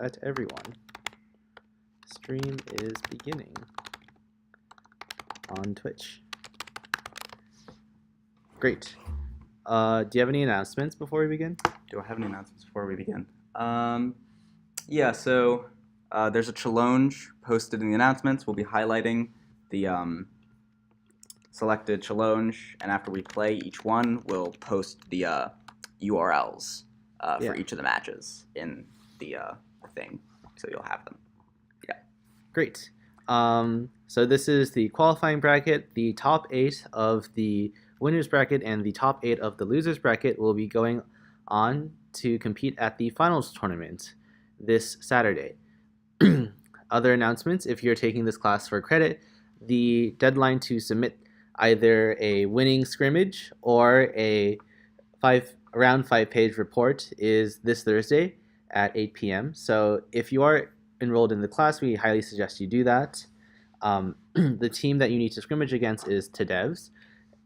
at everyone. Stream is beginning on Twitch. Great. Do you have any announcements before we begin? Do I have any announcements before we begin? Yeah, so there's a challenge posted in the announcements. We'll be highlighting the selected challenge, and after we play each one, we'll post the URLs for each of the matches in the thing, so you'll have them. Yeah. Great. So this is the qualifying bracket. The top 8 of the winners bracket and the top 8 of the losers bracket will be going on to compete at the finals tournament this Saturday. Other announcements: if you're taking this class for credit, the deadline to submit either a winning scrimmage or a around 5-page report is this Thursday at 8 p.m. So if you are enrolled in the class, we highly suggest you do that. The team that you need to scrimmage against is Tadevs,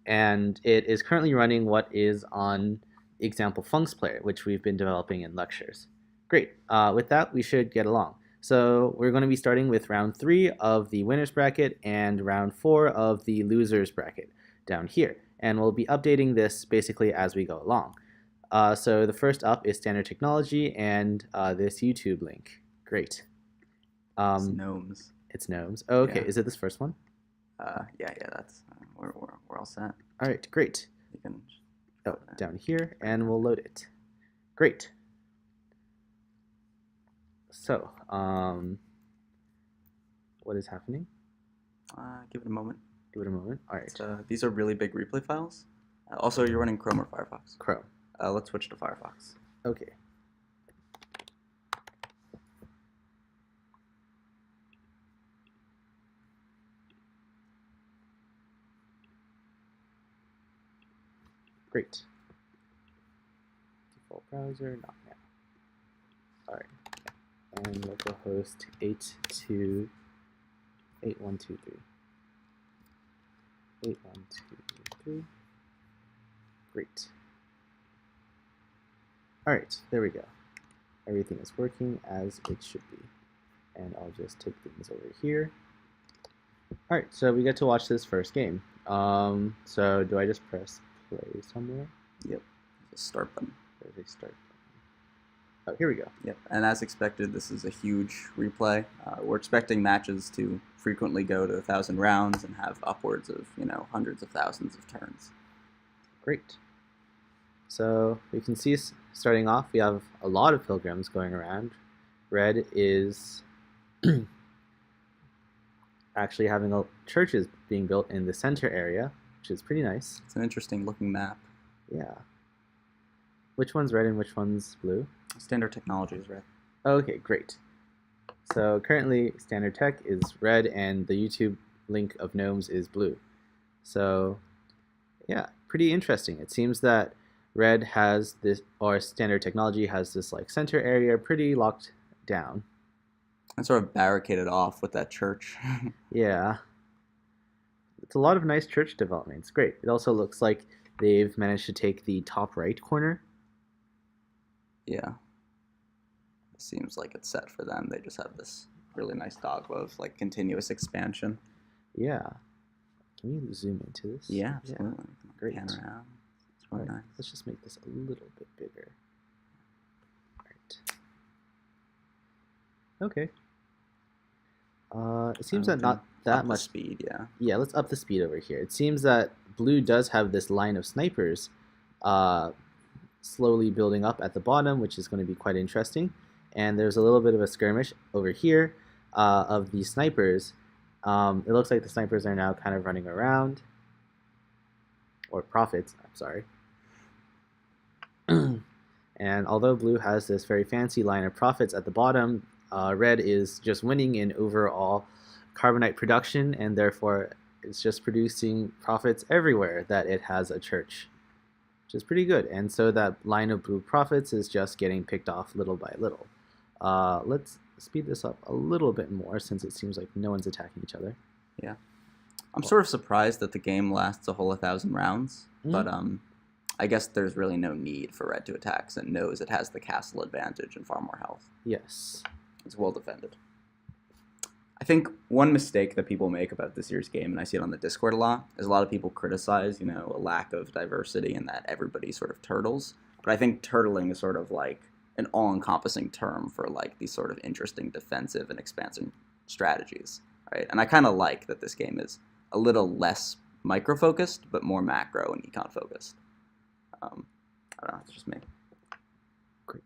and it is currently running what is on example Funks Player, which we've been developing in lectures. Great. With that, we should get along. So we're going to be starting with round 3 of the winners bracket and round 4 of the losers bracket down here. And we'll be updating this basically as we go along. So the first up is Standard Technology and this YouTube link. Great. It's Gnomes. It's Gnomes. Oh, okay. Yeah. Is it this first one? Yeah. That's we're all set. All right. Great. You can. Oh, down here, and we'll load it. Great. So, what is happening? Give it a moment. Give it a moment. All right. These are really big replay files. Also, you're running Chrome or Firefox? Chrome. Let's switch to Firefox. Okay. Great. Default browser, not now. All right. And localhost 8123. 8123. Great. All right, there we go. Everything is working as it should be. And I'll just take things over here. All right, so we get to watch this first game. So do I just press play somewhere? Yep. Just start button. There's a start button. Oh, here we go. Yep. And as expected, this is a huge replay. We're expecting matches to frequently go to 1,000 rounds and have upwards of, hundreds of thousands of turns. Great. So we can see, starting off, we have a lot of pilgrims going around. Red is actually having churches being built in the center area, which is pretty nice. It's an interesting looking map. Yeah. Which one's red and which one's blue? Standard Technology is red. Okay, great. So currently Standard Tech is red and the YouTube link of Gnomes is blue. So yeah, pretty interesting. It seems that red has this, or Standard Technology has this like center area pretty locked down. And sort of barricaded off with that church. Yeah. It's a lot of nice church development. It's great. It also looks like they've managed to take the top right corner. Yeah. It seems like it's set for them. They just have this really nice dogma of like continuous expansion. Yeah. Can we zoom into this? Yeah, absolutely. Yeah. Great. Pan around. It's really nice. Let's just make this a little bit bigger. All right. Okay. It seems that not that much speed, yeah. Yeah, let's up the speed over here. It seems that blue does have this line of snipers slowly building up at the bottom, which is going to be quite interesting. And there's a little bit of a skirmish over here of the snipers. It looks like the snipers are now kind of running around. Or prophets, I'm sorry. And although blue has this very fancy line of prophets at the bottom, red is just winning in overall carbonite production, and therefore it's just producing profits everywhere that it has a church, which is pretty good. And so that line of blue profits is just getting picked off little by little. Let's speed this up a little bit more since it seems like no one's attacking each other. Yeah. I'm sort of surprised that the game lasts a whole 1,000 rounds, but I guess there's really no need for red to attack, since it knows it has the castle advantage and far more health. Yes. It's well defended. I think one mistake that people make about this year's game, and I see it on the Discord a lot, is a lot of people criticize, a lack of diversity and that everybody sort of turtles. But I think turtling is sort of like an all-encompassing term for like these sort of interesting defensive and expansive strategies, right? And I kind of like that this game is a little less micro-focused, but more macro and econ-focused. I don't know, it's just me. Great.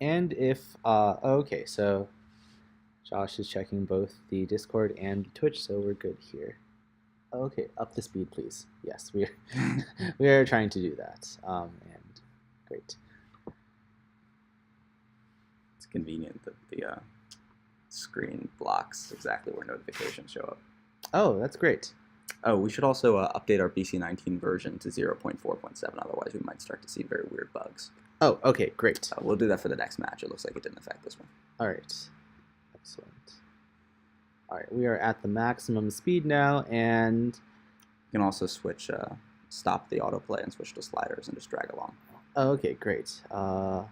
And if, okay, so Josh is checking both the Discord and Twitch, so we're good here. Okay, up the speed, please. Yes, we are trying to do that. And great. It's convenient that the screen blocks exactly where notifications show up. Oh, that's great. Oh, we should also update our BC19 version to 0.4.7, otherwise we might start to see very weird bugs. Oh, okay, great. We'll do that for the next match. It looks like it didn't affect this one. All right, excellent. All right, we are at the maximum speed now, and you can also switch, stop the autoplay and switch to sliders and just drag along. Oh, okay, great. How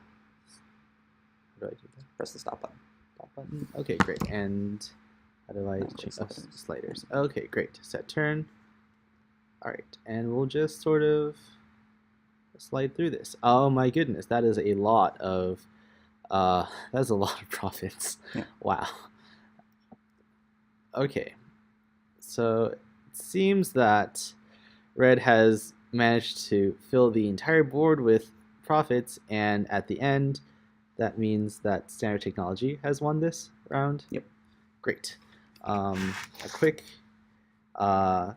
do I do that? Press the stop button. Stop button. Okay, great. And how do I change sliders? Okay, great. Set turn. All right, and we'll just sort of slide through this. Oh my goodness, that is a lot of profits. Yeah. Wow. Okay, so it seems that Red has managed to fill the entire board with profits, and at the end, that means that Standard Technology has won this round. Yep. Great.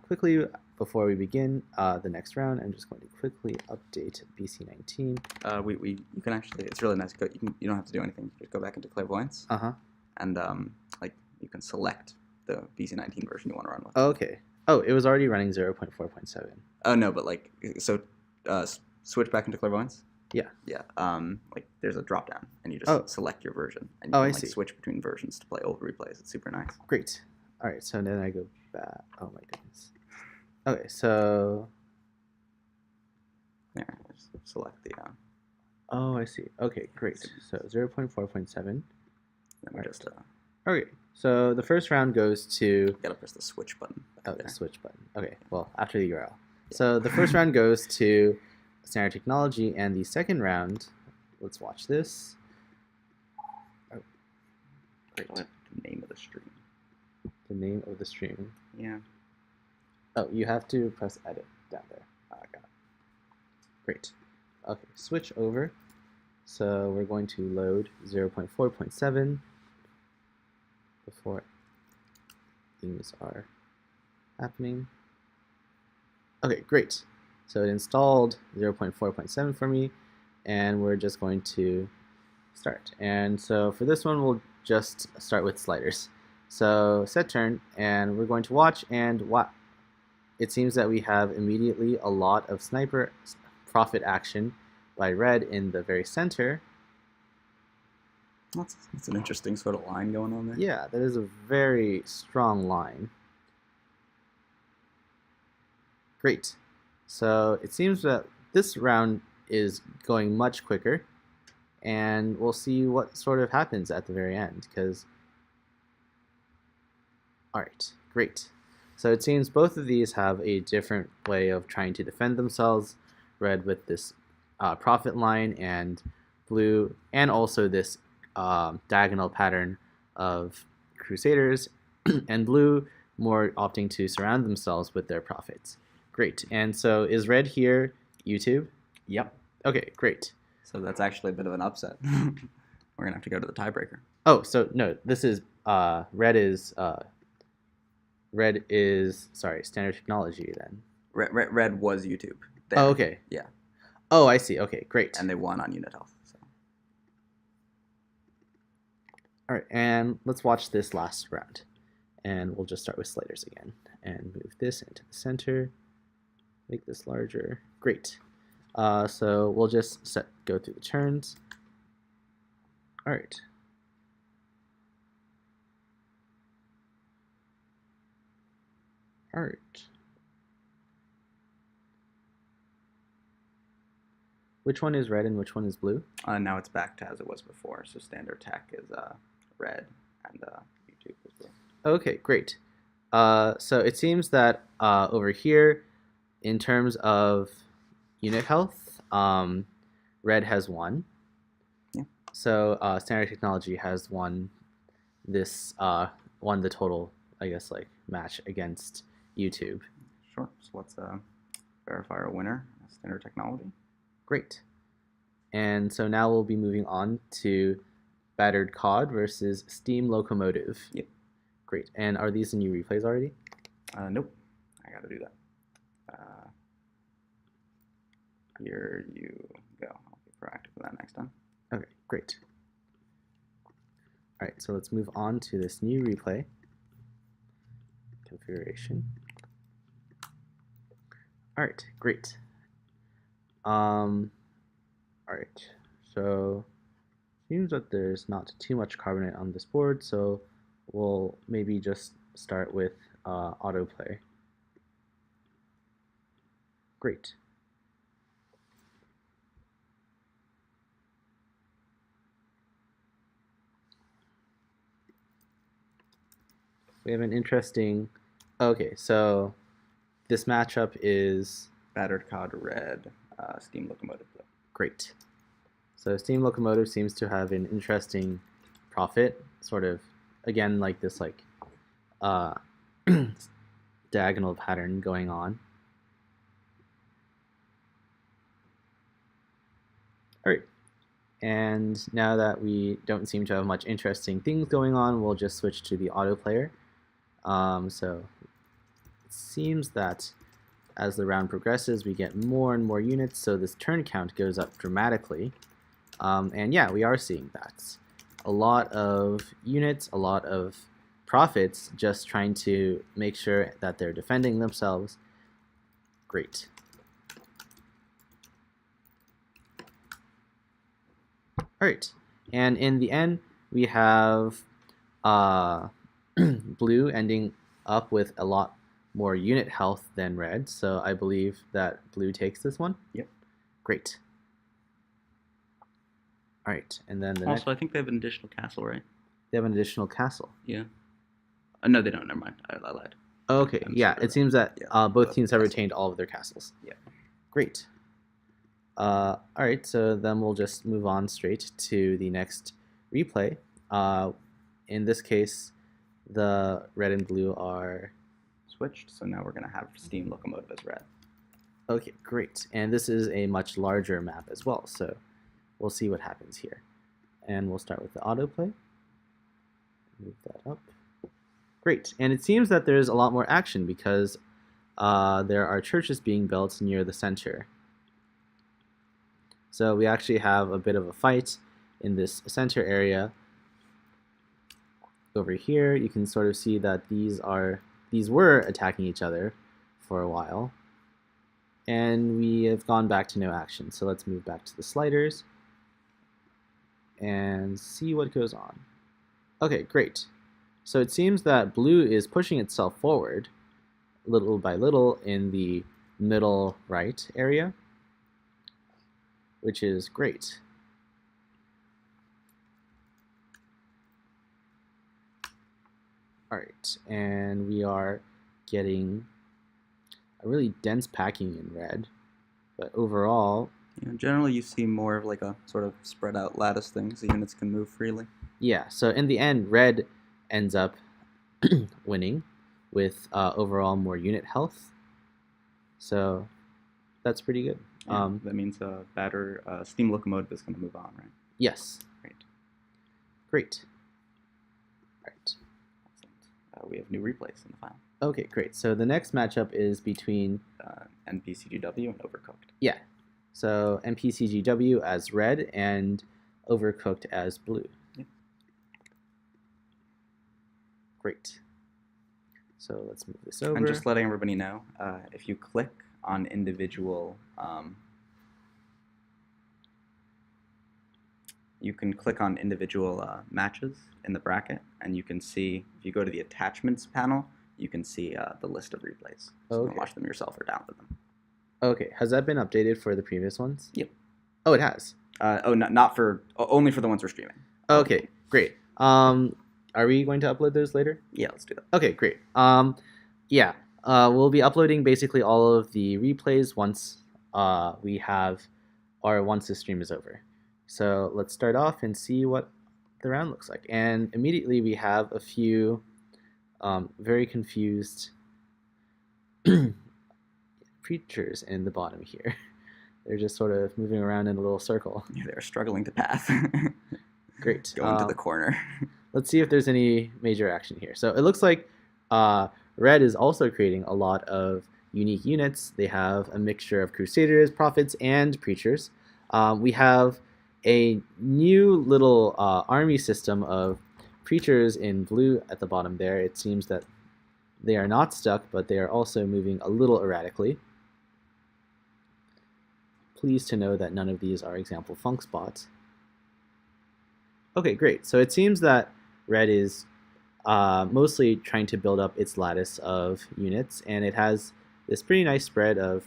Quickly before we begin the next round, I'm just going to quickly update BC19. You can actually, it's really nice. You don't have to do anything. You just go back into Clairvoyance. And you can select the BC19 version you want to run with. Oh, okay. Oh, it was already running 0.4.7. Oh no, but switch back into Clairvoyance. Yeah. Yeah. There's a drop down, and you just select your version, and you can switch between versions to play old replays. It's super nice. Great. All right. So then I go back. Oh my goodness. Okay. So. There. Just select the. Oh, I see. Okay. Great. So 0.4.7. Then we just. Okay. So the first round goes to. You gotta press the switch button. The switch button. Okay. Well, after the URL. Yeah. So the first round goes to Standard Technology, and the second round, let's watch this. Oh, great. What the name of the stream? The name of the stream. Yeah. Oh, you have to press edit down there. Oh, I got it. Great. Okay, switch over. So we're going to load 0.4.7 before things are happening. Okay, great. So it installed 0.4.7 for me, and we're just going to start. And so for this one, we'll just start with sliders. So set turn, and we're going to watch, and it seems that we have immediately a lot of sniper profit action by Red in the very center. That's an interesting sort of line going on there. Yeah, that is a very strong line. Great. So it seems that this round is going much quicker, and we'll see what sort of happens at the very end. All right, great. So it seems both of these have a different way of trying to defend themselves. Red with this profit line, and blue, and also this diagonal pattern of Crusaders, and blue more opting to surround themselves with their profits. Great. And so is Red here YouTube? Yep. Okay, great. So that's actually a bit of an upset. We're going to have to go to the tiebreaker. Oh, so no, this is Red is sorry, Standard Technology then. Red was YouTube. There. Oh, okay. Yeah. Oh, I see. Okay, great. And they won on Unit Health. So. All right, and let's watch this last round. And we'll just start with sliders again and move this into the center. Make this larger. Great. So we'll just go through the turns. All right. All right. Which one is red and which one is blue? Now it's back to as it was before. So standard tech is red and YouTube is blue. Okay, great. So it seems that over here, in terms of unit health, red has won. Yeah. So standard technology has won this won the total, I guess, like match against YouTube. Sure. So let's verify our winner. Standard technology. Great. And so now we'll be moving on to Battered Cod versus Steam Locomotive. Yep. Great. And are these the new replays already? Nope. I got to do that. Here you go. I'll be proactive with that next time. Okay, great. All right, so let's move on to this new replay configuration. All right, great. All right, so seems that there's not too much carbonate on this board, so we'll maybe just start with autoplay. Great. We have an interesting. Okay, so this matchup is Battered Cod red, Steam Locomotive blue. Great. So Steam Locomotive seems to have an interesting profit, sort of, again, like this like diagonal pattern going on. All right. And now that we don't seem to have much interesting things going on, we'll just switch to the auto player. So it seems that as the round progresses, we get more and more units, so this turn count goes up dramatically. And yeah, we are seeing that. A lot of units, a lot of profits, just trying to make sure that they're defending themselves. Great. All right, and in the end, we have blue ending up with a lot more unit health than red, so I believe that blue takes this one. Yep. Great. All right, and then the Also, I think they have an additional castle, right? They have an additional castle. Yeah. No, they don't. Never mind. I lied. Okay, yeah, it seems that both teams have castle. retained all of their castles. Yeah. Great. All right, so then we'll just move on straight to the next replay. In this case, the red and blue are switched, so now we're going to have Steam Locomotive as red. Okay, great. And this is a much larger map as well, so we'll see what happens here. And we'll start with the autoplay. Move that up. Great, and it seems that there's a lot more action because there are churches being built near the center. So we actually have a bit of a fight in this center area. Over here, you can sort of see that these were attacking each other for a while. And we have gone back to no action. So let's move back to the sliders and see what goes on. Okay, great. So it seems that blue is pushing itself forward little by little in the middle right area, which is great. All right, and we are getting a really dense packing in red, but overall, generally you see more of like a sort of spread out lattice thing, so units can move freely. Yeah, so in the end, red ends up winning with overall more unit health. So that's pretty good. Yeah, that means Steam Locomotive is going to move on, right? Yes. Great. All right. We have new replays in the file. Okay, great. So the next matchup is between NPCGW and Overcooked. Yeah. So NPCGW as red and Overcooked as blue. Yep. Great. So let's move this over. And just letting everybody know, if you click on individual, you can click on individual matches in the bracket, and you can see, if you go to the attachments panel, you can see the list of replays. So you can watch them yourself or download them. Okay, has that been updated for the previous ones? Yep. Oh, it has. Not for only for the ones we're streaming. Okay, great. Are we going to upload those later? Yeah, let's do that. Okay, great. Yeah, we'll be uploading basically all of the replays once we have, or once the stream is over. So let's start off and see what the round looks like. And immediately we have a few very confused creatures in the bottom here. They're just sort of moving around in a little circle. Yeah, they're struggling to path. Great. Going to the corner. Let's see if there's any major action here. So it looks like Red is also creating a lot of unique units. They have a mixture of Crusaders, Prophets, and Preachers. We have a new little army system of Preachers in blue at the bottom there. It seems that they are not stuck, but they are also moving a little erratically. Pleased to know that none of these are example funk spots. Okay, great. So it seems that Red is mostly trying to build up its lattice of units, and it has this pretty nice spread of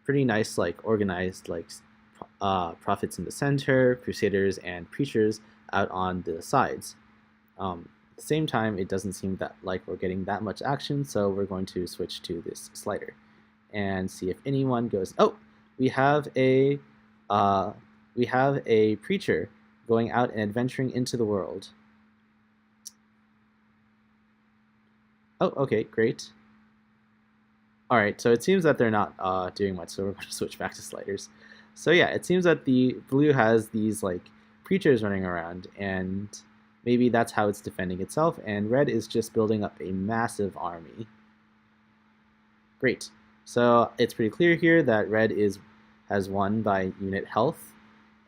pretty nice, like, organized, like, Prophets in the center, Crusaders, and Preachers out on the sides. At the same time, it doesn't seem that like we're getting that much action, so we're going to switch to this slider and see if anyone goes. Oh, we have a preacher going out and adventuring into the world. Oh, okay, great. All right, so it seems that they're not doing much, so we're going to switch back to sliders. So yeah, it seems that the blue has these like preachers running around, and maybe that's how it's defending itself, and red is just building up a massive army. Great. So it's pretty clear here that red has won by unit health,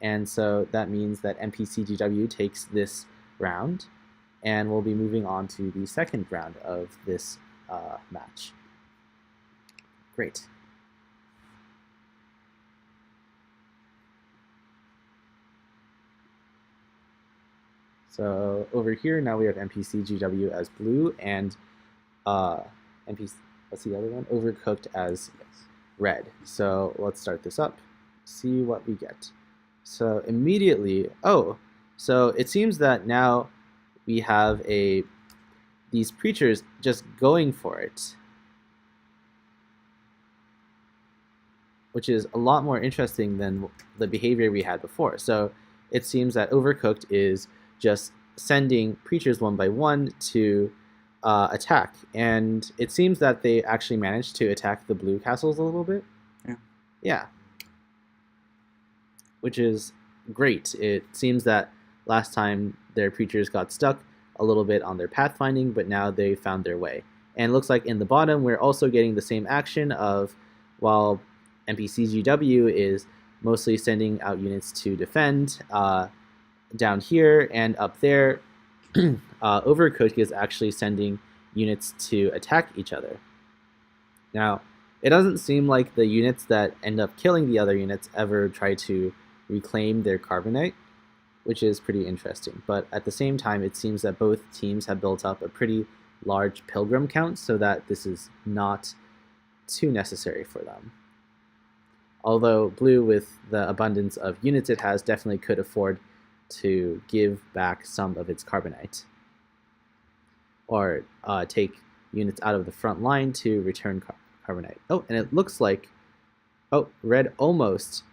and so that means that MPCGW takes this round, and we'll be moving on to the second round of this match. Great. So over here now we have MPCGW as blue and what's the other one? Overcooked as red. So let's start this up, see what we get. So immediately, so it seems that now we have these preachers just going for it, which is a lot more interesting than the behavior we had before. So it seems that Overcooked is just sending preachers one by one to attack, and it seems that they actually managed to attack the blue castles a little bit. Yeah. Which is great. It seems that last time their preachers got stuck a little bit on their pathfinding, but now they found their way. And it looks like in the bottom we're also getting the same action of, while MPCGW is mostly sending out units to defend, down here and up there, Overcooked is actually sending units to attack each other. Now, it doesn't seem like the units that end up killing the other units ever try to reclaim their carbonite, which is pretty interesting. But at the same time, it seems that both teams have built up a pretty large pilgrim count, so that this is not too necessary for them. Although blue, with the abundance of units it has, definitely could afford to give back some of its carbonite, or take units out of the front line to return carbonite. Oh, and it looks like, red almost,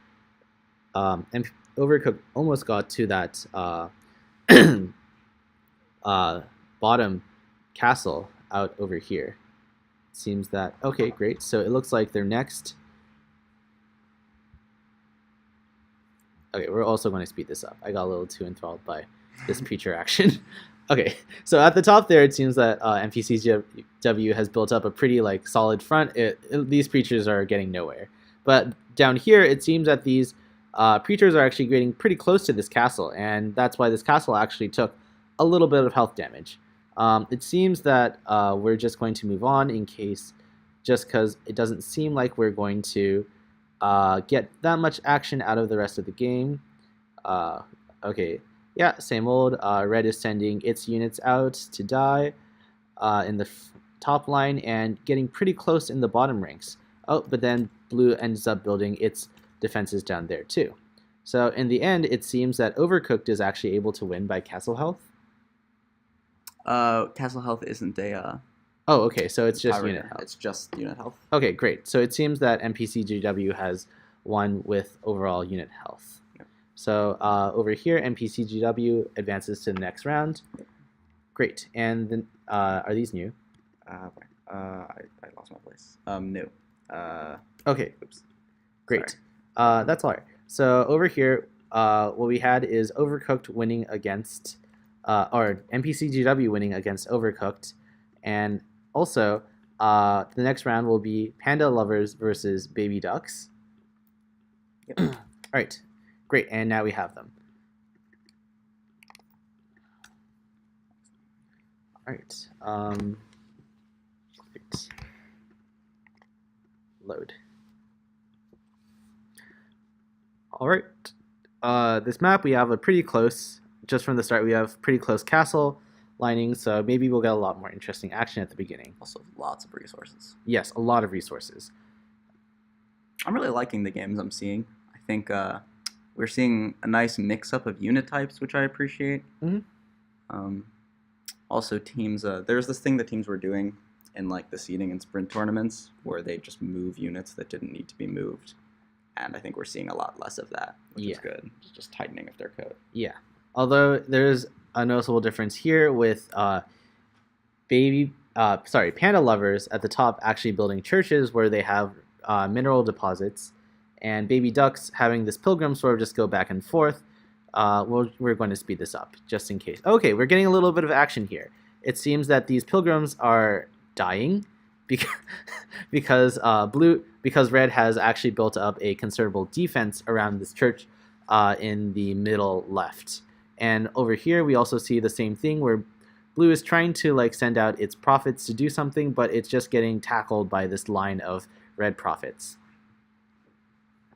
and Overcooked almost got to that bottom castle out over here. It seems that, okay, great. So it looks like their next. Okay, we're also going to speed this up. I got a little too enthralled by this preacher action. Okay, so at the top there, it seems that MPCGW has built up a pretty solid front. These preachers are getting nowhere. But down here, it seems that these preachers are actually getting pretty close to this castle, and that's why this castle actually took a little bit of health damage. It seems that we're just going to move on in case, just because it doesn't seem like we're going to get that much action out of the rest of the game. Okay, yeah, same old. Red is sending its units out to die in the top line and getting pretty close in the bottom ranks. Oh, but then blue ends up building its defenses down there too. So in the end, it seems that Overcooked is actually able to win by castle health. Castle health isn't a Oh, okay, so it's just tiebreaker. unit health. It's just unit health. Okay, great. So it seems that NPCGW has won with overall unit health. Yep. So over here, NPCGW advances to the next round. Great. And then are these new? I lost my place. New. Okay. Oops. Great. That's all right. So over here, what we had is Overcooked winning against, or NPCGW winning against Overcooked, and also the next round will be Panda Lovers versus Baby Ducks. Yep. All right, great, and now we have them. All right. Great. Load. All right. This map we have a pretty close. Just from the start, we have pretty close castle lining, so maybe we'll get a lot more interesting action at the beginning. Also, lots of resources. Yes, a lot of resources. I'm really liking the games I'm seeing. I think we're seeing a nice mix-up of unit types, which I appreciate. Mm-hmm. Also, teams. There's this thing that teams were doing in like the seeding and sprint tournaments, where they just move units that didn't need to be moved, and I think we're seeing a lot less of that, which is good. It's just tightening of their code. Yeah. Although there's a noticeable difference here with Panda Lovers at the top actually building churches where they have mineral deposits, and Baby Ducks having this pilgrim sort of just go back and forth. We're going to speed this up just in case. Okay, we're getting a little bit of action here. It seems that these pilgrims are dying because red has actually built up a considerable defense around this church in the middle left. And over here we also see the same thing where blue is trying to like send out its prophets to do something, but it's just getting tackled by this line of red prophets.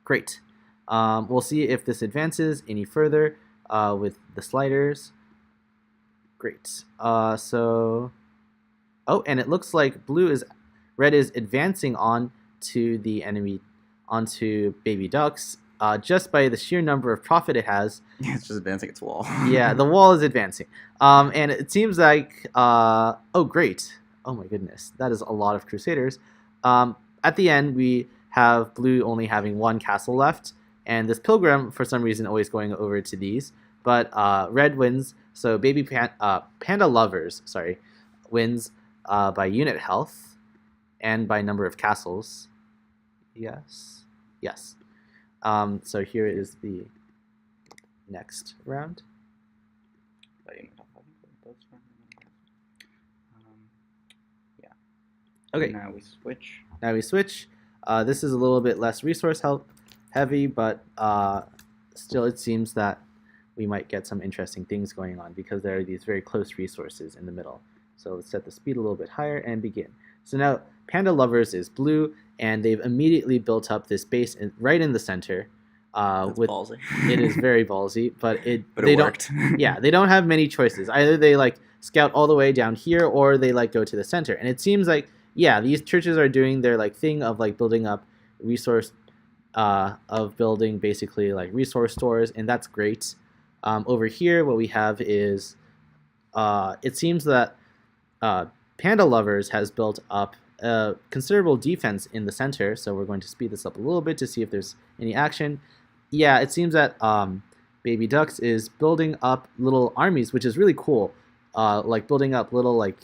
Great. We'll see if this advances any further with the sliders. Great. Oh, and it looks like red is advancing on to the enemy, onto Baby Ducks, just by the sheer number of profit it has. Yeah, it's just advancing its wall. Yeah, the wall is advancing. And it seems like, oh, great. Oh my goodness, that is a lot of Crusaders. At the end, we have blue only having one castle left, and this pilgrim, for some reason, always going over to these. But red wins, so Panda Lovers, wins by unit health and by number of castles. Yes. So here is the next round. Yeah. Okay. Now we switch. This is a little bit less resource heavy, but still it seems that we might get some interesting things going on because there are these very close resources in the middle. So let's set the speed a little bit higher and begin. So now Panda Lovers is blue, and they've immediately built up this base right in the center. That's ballsy. It is very ballsy, but it worked. They don't have many choices. Either they like scout all the way down here, or they like go to the center. And it seems like these churches are doing their like thing of like building up building basically like resource stores, and that's great. Over here, what we have is it seems that Panda Lovers has built up a considerable defense in the center, so we're going to speed this up a little bit to see if there's any action. Yeah, it seems that Baby Ducks is building up little armies, which is really cool. Like building up little like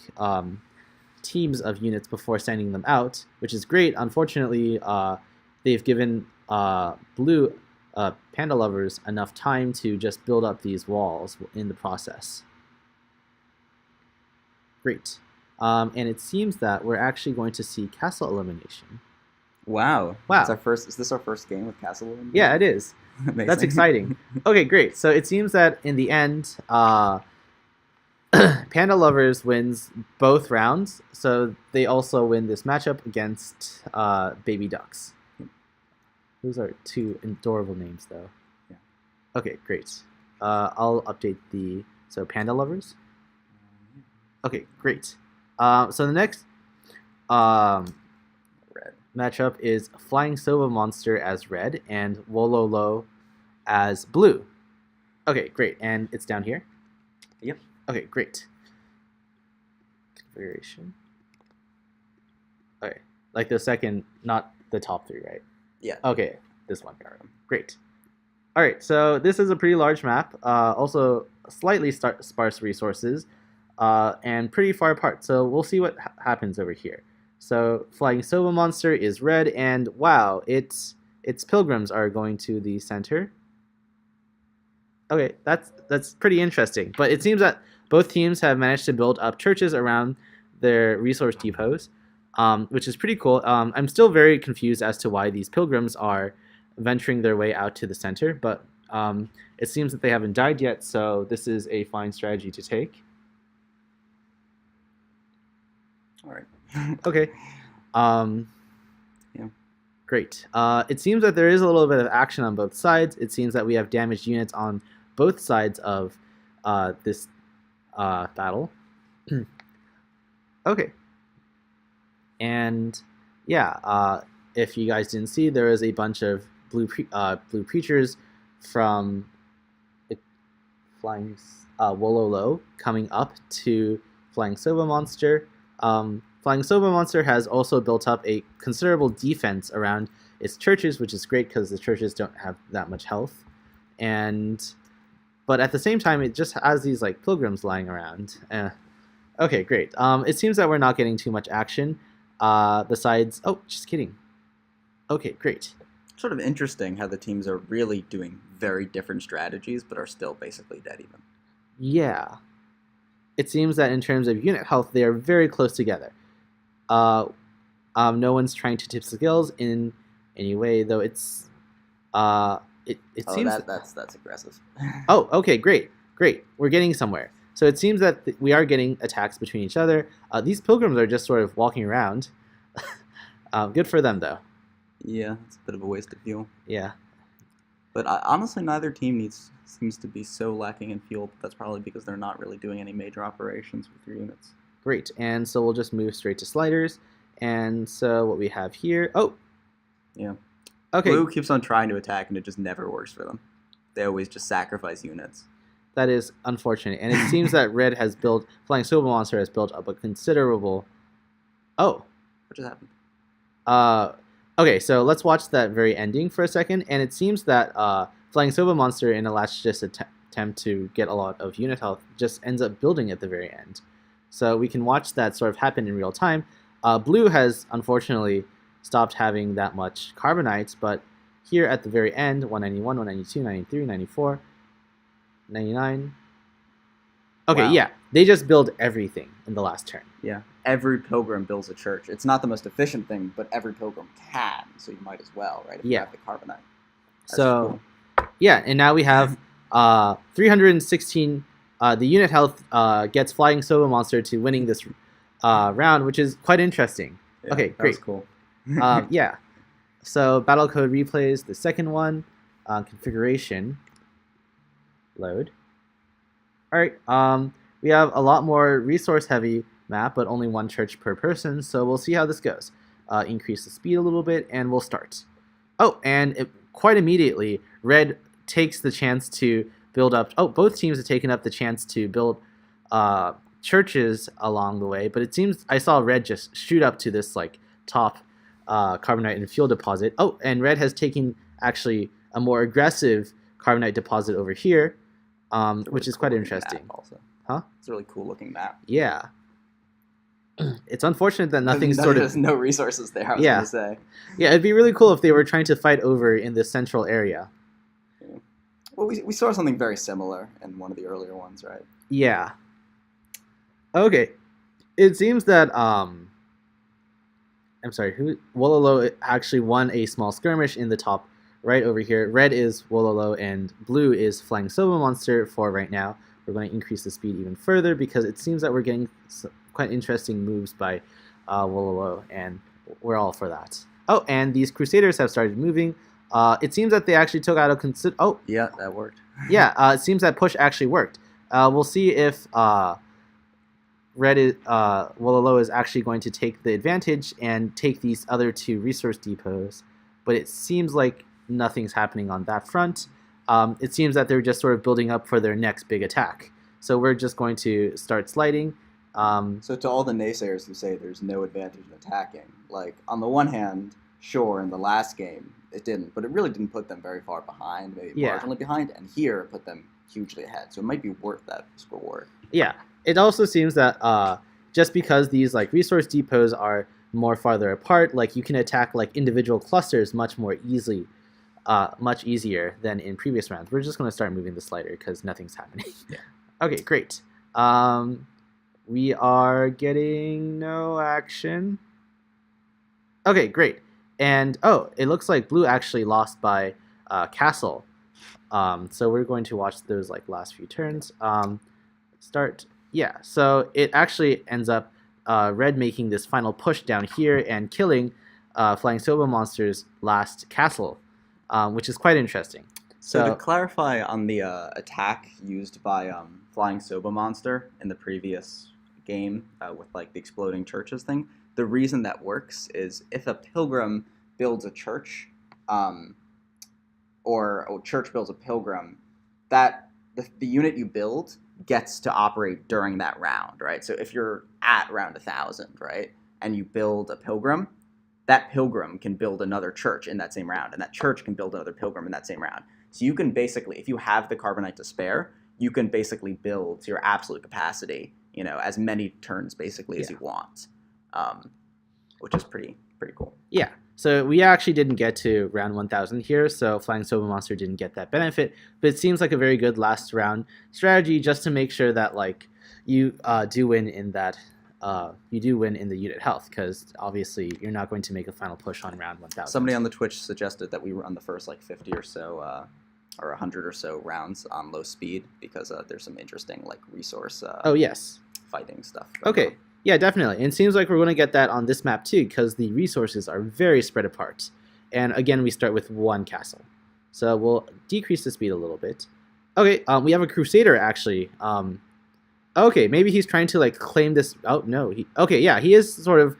teams of units before sending them out, which is great. Unfortunately, they've given blue Panda Lovers enough time to just build up these walls in the process. Great. And it seems that we're actually going to see castle elimination. Wow. Is this our first game with castle elimination? Yeah, it is. Amazing. That's exciting. Okay, great. So it seems that in the end, Panda Lovers wins both rounds, so they also win this matchup against Baby Ducks. Those are two adorable names, though. Yeah. Okay, great. I'll update so Panda Lovers. Okay, great. So the next, matchup is Flying Sova Monster as red and Wololo as blue. Okay, great. And it's down here? Yep. Okay, great. Configuration. Okay, like the second, not the top three, right? Yeah. Okay, this one. Great. All right, so this is a pretty large map. Also, slightly sparse resources, and pretty far apart. So we'll see what happens over here. So Flying Sova Monster is red, and wow, its pilgrims are going to the center. Okay, that's pretty interesting. But it seems that both teams have managed to build up churches around their resource depots, which is pretty cool. I'm still very confused as to why these pilgrims are venturing their way out to the center, but it seems that they haven't died yet, so this is a fine strategy to take. All right. Okay. Yeah. Great. It seems that there is a little bit of action on both sides. It seems that we have damaged units on both sides of this battle. Okay. And yeah, if you guys didn't see, there is a bunch of blue preachers from Flying Wololo coming up to Flying Sova Monster. Flying Sova Monster has also built up a considerable defense around its churches, which is great because the churches don't have that much health. But at the same time, it just has these like pilgrims lying around. Okay, great. It seems that we're not getting too much action. Besides, oh, just kidding. Okay, great. Sort of interesting how the teams are really doing very different strategies, but are still basically dead even. Yeah. It seems that in terms of unit health, they are very close together. No one's trying to tip skills in any way, though it's it seems that's aggressive. Oh, okay, great. We're getting somewhere. So it seems that we are getting attacks between each other. These pilgrims are just sort of walking around. Good for them, though. Yeah, it's a bit of a waste of fuel. Yeah. But honestly, neither team seems to be so lacking in fuel, but that's probably because they're not really doing any major operations with their units. Great, and so we'll just move straight to sliders. And so what we have here... Oh! Yeah. Okay. Blue keeps on trying to attack, and it just never works for them. They always just sacrifice units. That is unfortunate. And it seems that Red has built... Flying Silver Monster has built up a considerable... Oh! What just happened? Okay, so let's watch that very ending for a second. And it seems that Flying Silver Monster, in a last-ditch attempt to get a lot of unit health, just ends up building at the very end. So we can watch that sort of happen in real time. Blue has, unfortunately, stopped having that much carbonites, but here at the very end, 191, 192, 93, 94, 99... Okay, Wow. Yeah, they just build everything in the last turn. Yeah, every pilgrim builds a church. It's not the most efficient thing, but every pilgrim can, so you might as well, right? If you have the carbonite. That's So, cool. Yeah, and now we have 316. The unit health gets Flying Sova Monster to winning this round, which is quite interesting. Yeah, Okay, that great. was cool. Yeah. So Battlecode replays the second one. Configuration. Load. All right. We have a lot more resource-heavy map, but only one church per person. So we'll see how this goes. Increase the speed a little bit, and we'll start. Oh, and quite immediately, Red takes the chance to build up. Oh, both teams have taken up the chance to build churches along the way, but it seems I saw Red just shoot up to this like top carbonite and fuel deposit. Oh, and Red has taken actually a more aggressive carbonite deposit over here, which is quite interesting. Also, huh? It's a really cool looking map. Yeah. It's unfortunate that nothing's There's no resources there. I was gonna say. Yeah, it'd be really cool if they were trying to fight over in this central area. Yeah. Well, we saw something very similar in one of the earlier ones, right? Yeah. Okay. It seems that I'm sorry, Wololo actually won a small skirmish in the top right over here. Red is Wololo and blue is Flying Silver Monster for right now. We're going to increase the speed even further because it seems that we're getting quite interesting moves by Wololo, and we're all for that. Oh, and these Crusaders have started moving. It seems that they actually took out a Oh, yeah, that worked. Yeah, it seems that push actually worked. We'll see if Wololo is actually going to take the advantage and take these other 2 resource depots, but it seems like nothing's happening on that front. It seems that they're just sort of building up for their next big attack. So we're just going to start sliding. So to all the naysayers who say there's no advantage in attacking, like on the one hand, sure, in the last game it didn't, but it really didn't put them very far behind, maybe marginally behind, and here it put them hugely ahead. So it might be worth that reward. Yeah, it also seems that just because these like resource depots are more farther apart, like you can attack like individual clusters much more easily, much easier than in previous rounds. We're just going to start moving the slider because nothing's happening. Yeah. Okay, great. We are getting no action. Okay, great. And oh, it looks like blue actually lost by castle. So we're going to watch those like last few turns. Start. Yeah, so it actually ends up red making this final push down here and killing Flying Soba Monster's last castle, which is quite interesting. So to clarify on the attack used by Flying Soba Monster in the previous game with like the exploding churches thing, the reason that works is if a pilgrim builds a church, or a church builds a pilgrim, that the unit you build gets to operate during that round, right? So if you're at round 1,000, right, and you build a pilgrim, that pilgrim can build another church in that same round, and that church can build another pilgrim in that same round. So you can basically, if you have the carbonite to spare, you can basically build to your absolute capacity, as many turns basically as you want, which is pretty cool. Yeah. So we actually didn't get to round 1,000 here, so Flying Soba Monster didn't get that benefit. But it seems like a very good last round strategy just to make sure that like you do win in that you do win in the unit health, because obviously you're not going to make a final push on round 1,000. Somebody on the Twitch suggested that we run the first like 50 or so or 100 or so rounds on low speed because there's some interesting like resource fighting stuff. Okay. Yeah, definitely. And it seems like we're going to get that on this map too, because the resources are very spread apart. And again, we start with 1 castle. So we'll decrease the speed a little bit. Okay, we have a Crusader actually. Okay, maybe he's trying to like claim this. Oh, no. Okay, yeah, he is sort of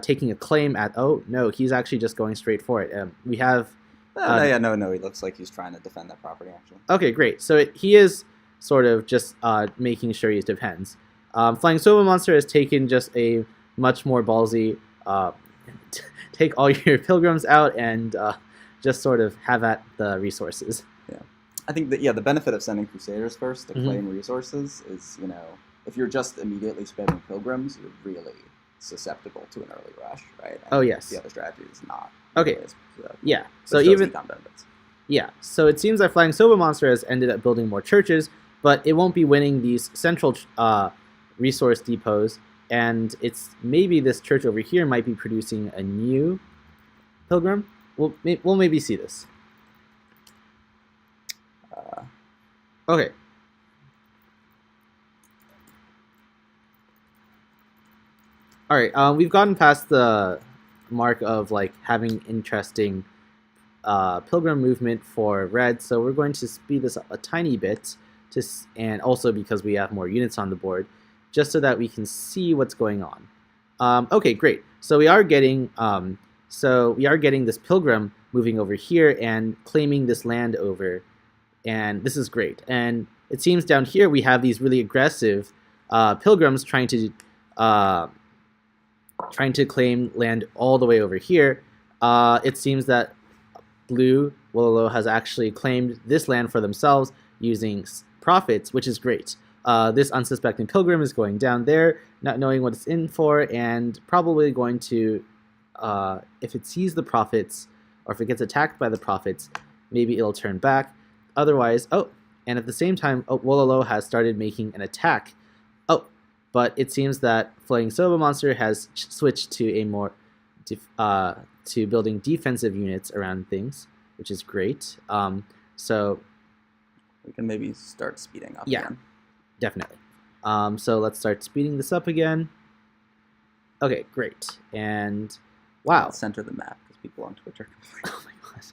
taking a claim at... Oh, no, he's actually just going straight for it. We have... No, he looks like he's trying to defend that property actually. Okay, great. So he is sort of just making sure he defends. Flying Soba Monster has taken just a much more ballsy, take all your pilgrims out and just sort of have at the resources. Yeah, I think that the benefit of sending Crusaders first to claim resources is, if you're just immediately spamming pilgrims, you're really susceptible to an early rush, right? And yes. The other strategy is not. Okay. Yeah. So even so it seems that Flying Soba Monster has ended up building more churches, but it won't be winning these central resource depots, and it's maybe this church over here might be producing a new pilgrim. We'll maybe see this. Okay. All right. We've gotten past the mark of like having interesting pilgrim movement for red, so we're going to speed this up a tiny bit, and also because we have more units on the board, just so that we can see what's going on. Okay, great. So we are getting this pilgrim moving over here and claiming this land over, and this is great. And it seems down here we have these really aggressive pilgrims trying to claim land all the way over here. It seems that blue Wololo has actually claimed this land for themselves using profits, which is great. This unsuspecting pilgrim is going down there, not knowing what it's in for, and probably going to, if it sees the profits, or if it gets attacked by the profits, maybe it'll turn back. Otherwise, and at the same time, Wololo has started making an attack. But it seems that Flying Soba Monster has switched to a more, to building defensive units around things, which is great. So we can maybe start speeding up. Yeah. Again. Definitely. So let's start speeding this up again. Okay, great. And wow. Let's center the map because people on Twitch are complaining. Oh my gosh.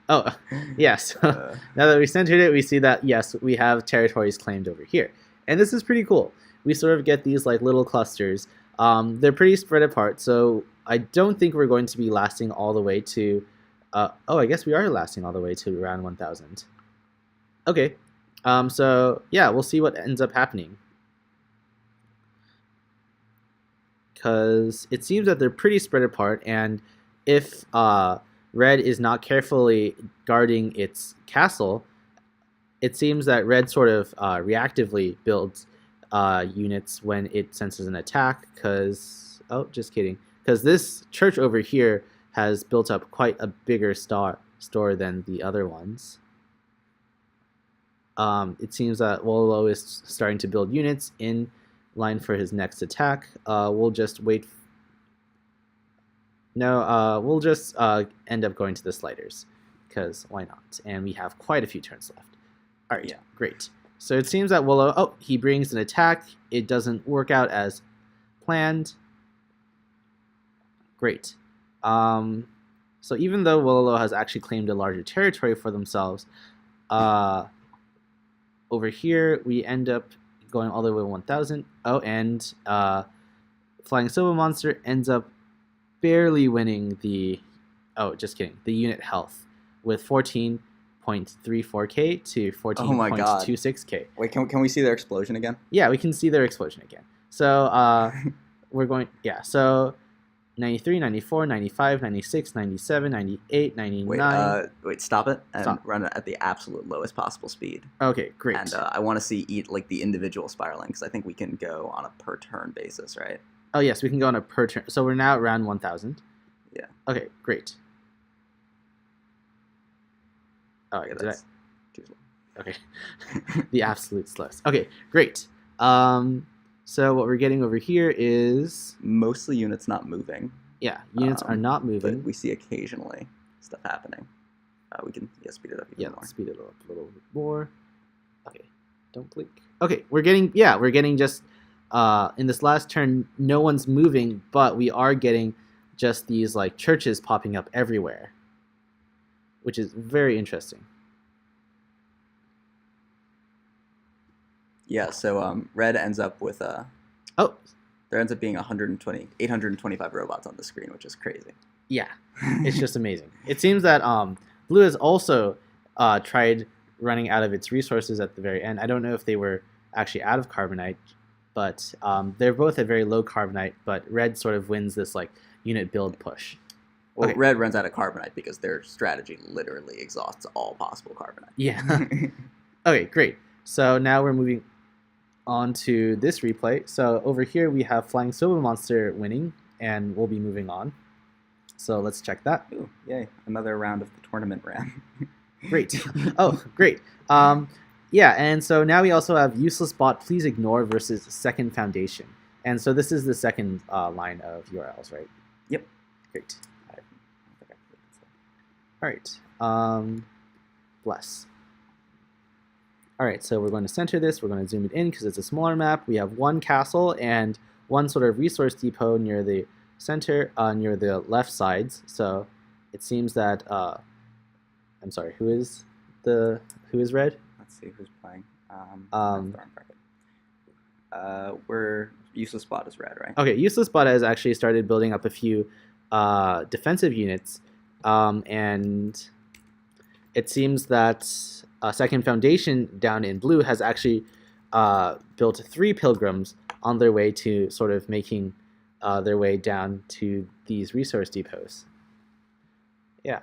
Oh, yes. Now that we centered it, we see that, yes, we have territories claimed over here. And this is pretty cool. we sort of get these like little clusters. They're pretty spread apart, so I don't think we're going to be lasting all the way to. Oh, I guess we are lasting all the way to around 1,000. Okay, so yeah, we'll see what ends up happening. Because it seems that they're pretty spread apart, and if red is not carefully guarding its castle, it seems that red sort of reactively builds units when it senses an attack. Because just kidding. Because this church over here has built up quite a bigger store than the other ones. It seems that Wololo is starting to build units in line for his next attack. We'll just wait. No, we'll just end up going to the sliders, because why not? And we have quite a few turns left. All right, great. So it seems that Wololo, he brings an attack. It doesn't work out as planned. Great. So even though Wololo has actually claimed a larger territory for themselves, over here we end up going all the way to 1,000. Oh, and Flying Silver Monster ends up barely winning the, just kidding, the unit health with 14.34k to 14.26k. Wait, can we see their explosion again? Yeah, we can see their explosion again. So we're going, so 93, 94, 95, 96, 97, 98, 99. Wait, stop it and run it at the absolute lowest possible speed. Okay, great. And I want to see like the individual spiraling, because I think we can go on a per turn basis, right? Oh yes, we can go on a per turn. So we're now around 1,000. Yeah. Okay, great. Oh, yeah, that's too slow. Okay. The absolute slowest. Okay, great. So what we're getting over here is mostly units not moving. Yeah, units are not moving. But we see occasionally stuff happening. We can speed it up even more. Speed it up a little bit more. Okay, don't blink. Okay, we're getting just in this last turn, no one's moving, but we are getting just these like churches popping up everywhere, which is very interesting. Yeah, so red ends up with there ends up being 825 robots on the screen, which is crazy. Yeah, it's just amazing. It seems that blue has also tried running out of its resources at the very end. I don't know if they were actually out of carbonite, but they're both at very low carbonite, but red sort of wins this like unit build push. Well, red runs out of carbonite because their strategy literally exhausts all possible carbonite. Yeah. Okay, great. So now we're moving on to this replay. So over here we have Flying Silver Monster winning, and we'll be moving on. So let's check that. Ooh, yay. Another round of the tournament ran. Great. Oh, great. Yeah, and so now we also have Useless Bot Please Ignore versus Second Foundation. And so this is the second line of URLs, right? Yep. Great. All right. Bless. All right, so we're going to center this. We're going to zoom it in because it's a smaller map. We have one castle and one sort of resource depot near the center, near the left sides. So it seems that I'm sorry. Who is red? Let's see who's playing. We're Useless Bot is red, right? Okay, Useless Bot has actually started building up a few defensive units, and it seems that Second Foundation down in blue has actually built 3 pilgrims on their way to sort of making their way down to these resource depots. Yeah.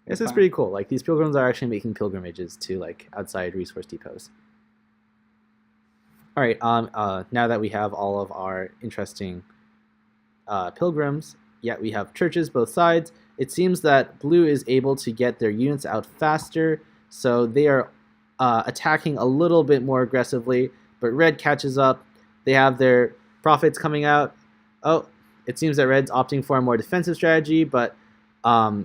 This is pretty cool. Like, these pilgrims are actually making pilgrimages to like outside resource depots. All right. Now that we have all of our interesting pilgrims, we have churches both sides. It seems that blue is able to get their units out faster, so they are attacking a little bit more aggressively. But red catches up. They have their profits coming out. Oh, it seems that red's opting for a more defensive strategy, but I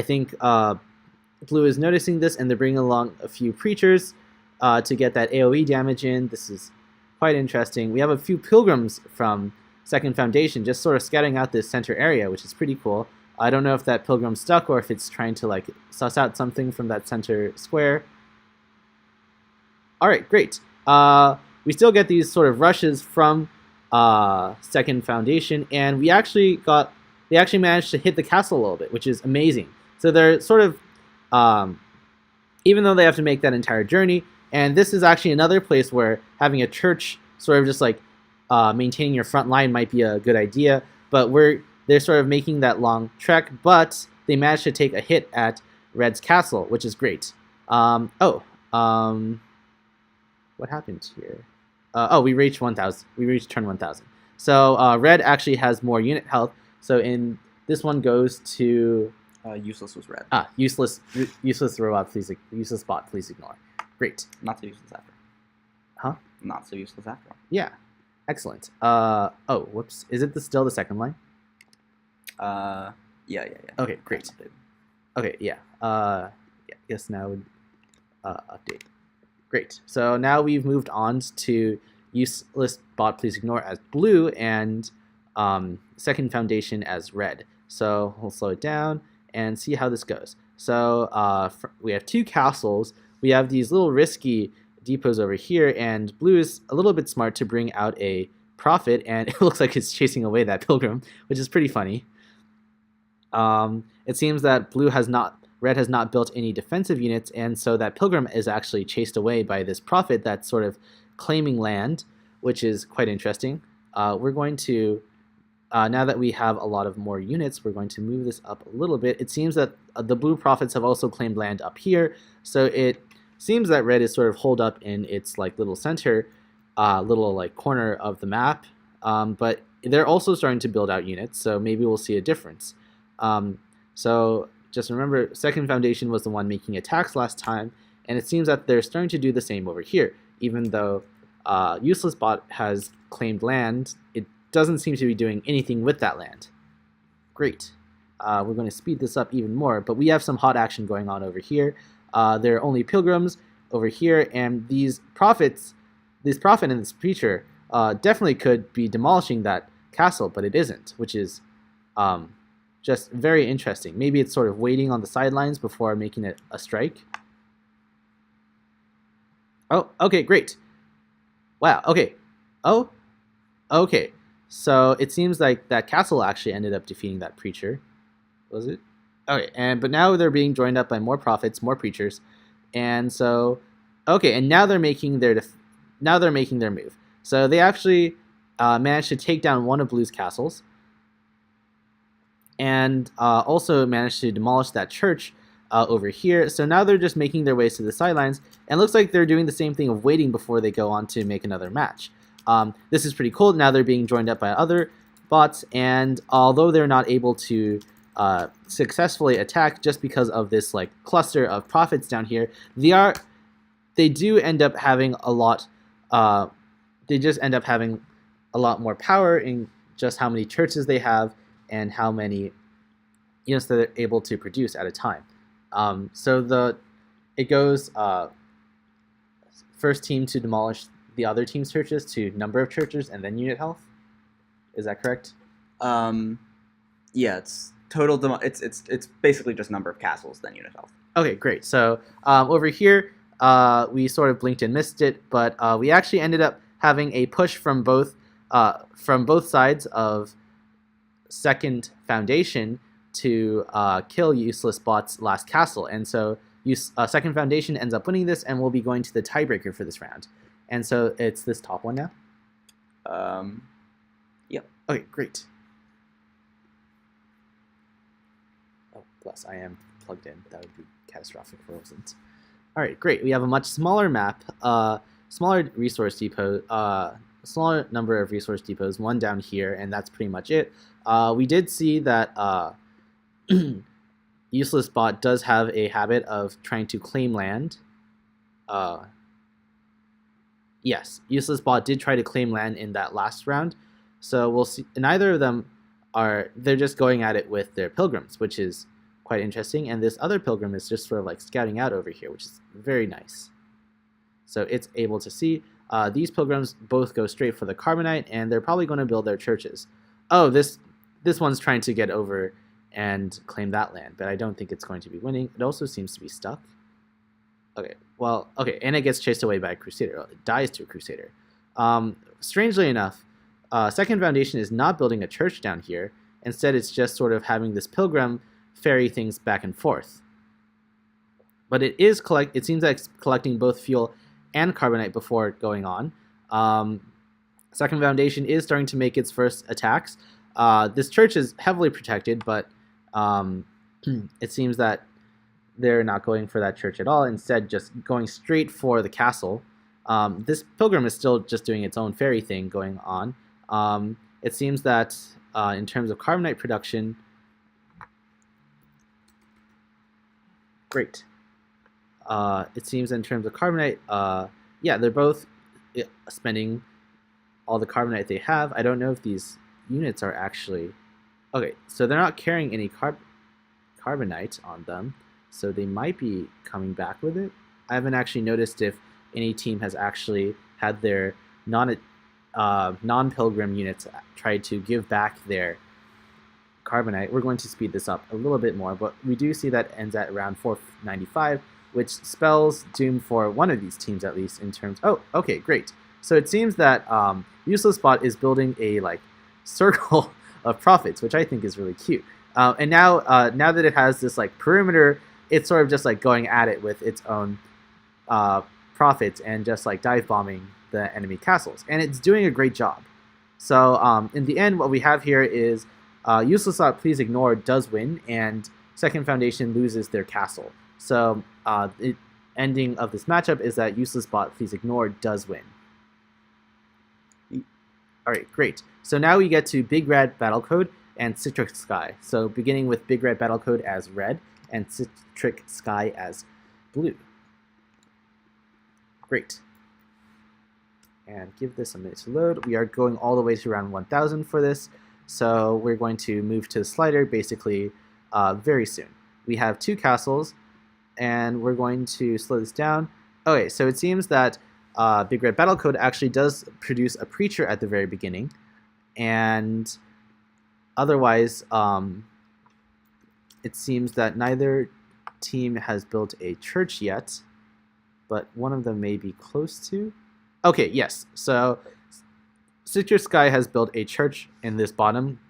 think blue is noticing this, and they're bringing along a few preachers to get that AoE damage in. This is quite interesting. We have a few pilgrims from Second Foundation just sort of scouting out this center area, which is pretty cool. I don't know if that pilgrim's stuck or if it's trying to like suss out something from that center square. All right, great. we still get these sort of rushes from second foundation, and they actually managed to hit the castle a little bit, which is amazing. So they're sort of even though they have to make that entire journey, and this is actually another place where having a church sort of just like maintaining your front line might be a good idea, but they're sort of making that long trek, but they managed to take a hit at Red's castle, which is great. What happened here? We reached 1,000. We reached turn 1,000. So Red actually has more unit health. So in this one goes to useless was Red. Useless robot. Useless bot. Please ignore. Great. Not so useless after. Huh? Not so useless after. Yeah. Excellent. Whoops. Is it still the second line? Yeah. Okay, great. Okay, yeah. Yes, now update. Great. So now we've moved on to useless bot, please ignore as blue, and second foundation as red. So we'll slow it down and see how this goes. So we have two castles. We have these little risky depots over here, and blue is a little bit smart to bring out a prophet, and it looks like it's chasing away that pilgrim, which is pretty funny. It seems that Red has not built any defensive units, and so that pilgrim is actually chased away by this prophet that's sort of claiming land, which is quite interesting. We're going to, now that we have a lot of more units, we're going to move this up a little bit. It seems that the blue prophets have also claimed land up here, so it seems that Red is sort of holed up in its like little center, little like corner of the map, but they're also starting to build out units, so maybe we'll see a difference. So just remember, second foundation was the one making attacks last time, and it seems that they're starting to do the same over here. Even though useless bot has claimed land, it doesn't seem to be doing anything with that land. Great. We're going to speed this up even more, but we have some hot action going on over here. There are only pilgrims over here, and this prophet and this preacher definitely could be demolishing that castle, but it isn't, which is just very interesting. Maybe it's sort of waiting on the sidelines before making it a strike. Oh, okay, great. Wow, okay. Oh, okay. So it seems like that castle actually ended up defeating that preacher. Was it? Okay, but now they're being joined up by more prophets, more preachers, and so okay, and now they're making their move. So they actually managed to take down one of Blue's castles, and also managed to demolish that church over here. So now they're just making their ways to the sidelines, and looks like they're doing the same thing of waiting before they go on to make another match. This is pretty cool. Now they're being joined up by other bots, and although they're not able to successfully attack just because of this like cluster of prophets down here, they do end up having a lot. They just end up having a lot more power in just how many churches they have and how many units that they're able to produce at a time. So it goes first team to demolish the other team's churches to number of churches and then unit health. Is that correct? Yeah, it's total. It's basically just number of castles then unit health. Okay, great. So over here we sort of blinked and missed it, but we actually ended up having a push from both sides of second foundation to kill useless bot's last castle, and so second foundation ends up winning this, and we'll be going to the tiebreaker for this round. And so it's this top one now. Yep. Okay, great. Oh, bless, I am plugged in. That would be catastrophic if it wasn't. All right, great. We have a much smaller map, smaller resource depot, smaller number of resource depots, one down here, and that's pretty much it. We did see that useless bot does have a habit of trying to claim land. Yes, useless bot did try to claim land in that last round, so we'll see. Neither of them they're just going at it with their pilgrims, which is quite interesting, and this other pilgrim is just sort of like scouting out over here, which is very nice. So it's able to see these pilgrims both go straight for the carbonite, and they're probably going to build their churches. Oh, this one's trying to get over and claim that land, but I don't think it's going to be winning. It also seems to be stuck. Okay, well, okay, and it gets chased away by a crusader. It dies to a crusader. Strangely enough, Second Foundation is not building a church down here. Instead, it's just sort of having this pilgrim ferry things back and forth. But it seems like it's collecting both fuel and carbonite before going on. Second Foundation is starting to make its first attacks. This church is heavily protected, but it seems that they're not going for that church at all. Instead, just going straight for the castle. This pilgrim is still just doing its own ferry thing going on. It seems that in terms of carbonite production, great. It seems in terms of carbonite, yeah, they're both spending all the carbonite they have. I don't know if these units are actually... Okay, so they're not carrying any carbonite on them, so they might be coming back with it. I haven't actually noticed if any team has actually had their non-pilgrim units try to give back their carbonite. We're going to speed this up a little bit more, but we do see that ends at around 495, which spells doom for one of these teams at least in terms... Oh, okay, great. So it seems that Useless Bot is building a circle of profits, which I think is really cute. And now that it has this perimeter, it's sort of just going at it with its own profits and just dive bombing the enemy castles, and it's doing a great job. So in the end, what we have here is Useless Bot Please Ignore does win, and Second Foundation loses their castle. So the ending of this matchup is that Useless Bot Please Ignore does win. Alright, great. So now we get to Big Red Battlecode and Citric Sky. So beginning with Big Red Battlecode as red and Citric Sky as blue. Great. And give this a minute to load. We are going all the way to around 1000 for this. So we're going to move to the slider basically very soon. We have 2 castles, and we're going to slow this down. Okay, so it seems that Big Red Battlecode actually does produce a preacher at the very beginning, and otherwise it seems that neither team has built a church yet, but one of them may be close to. Okay, yes, so Citric Sky has built a church in this bottom,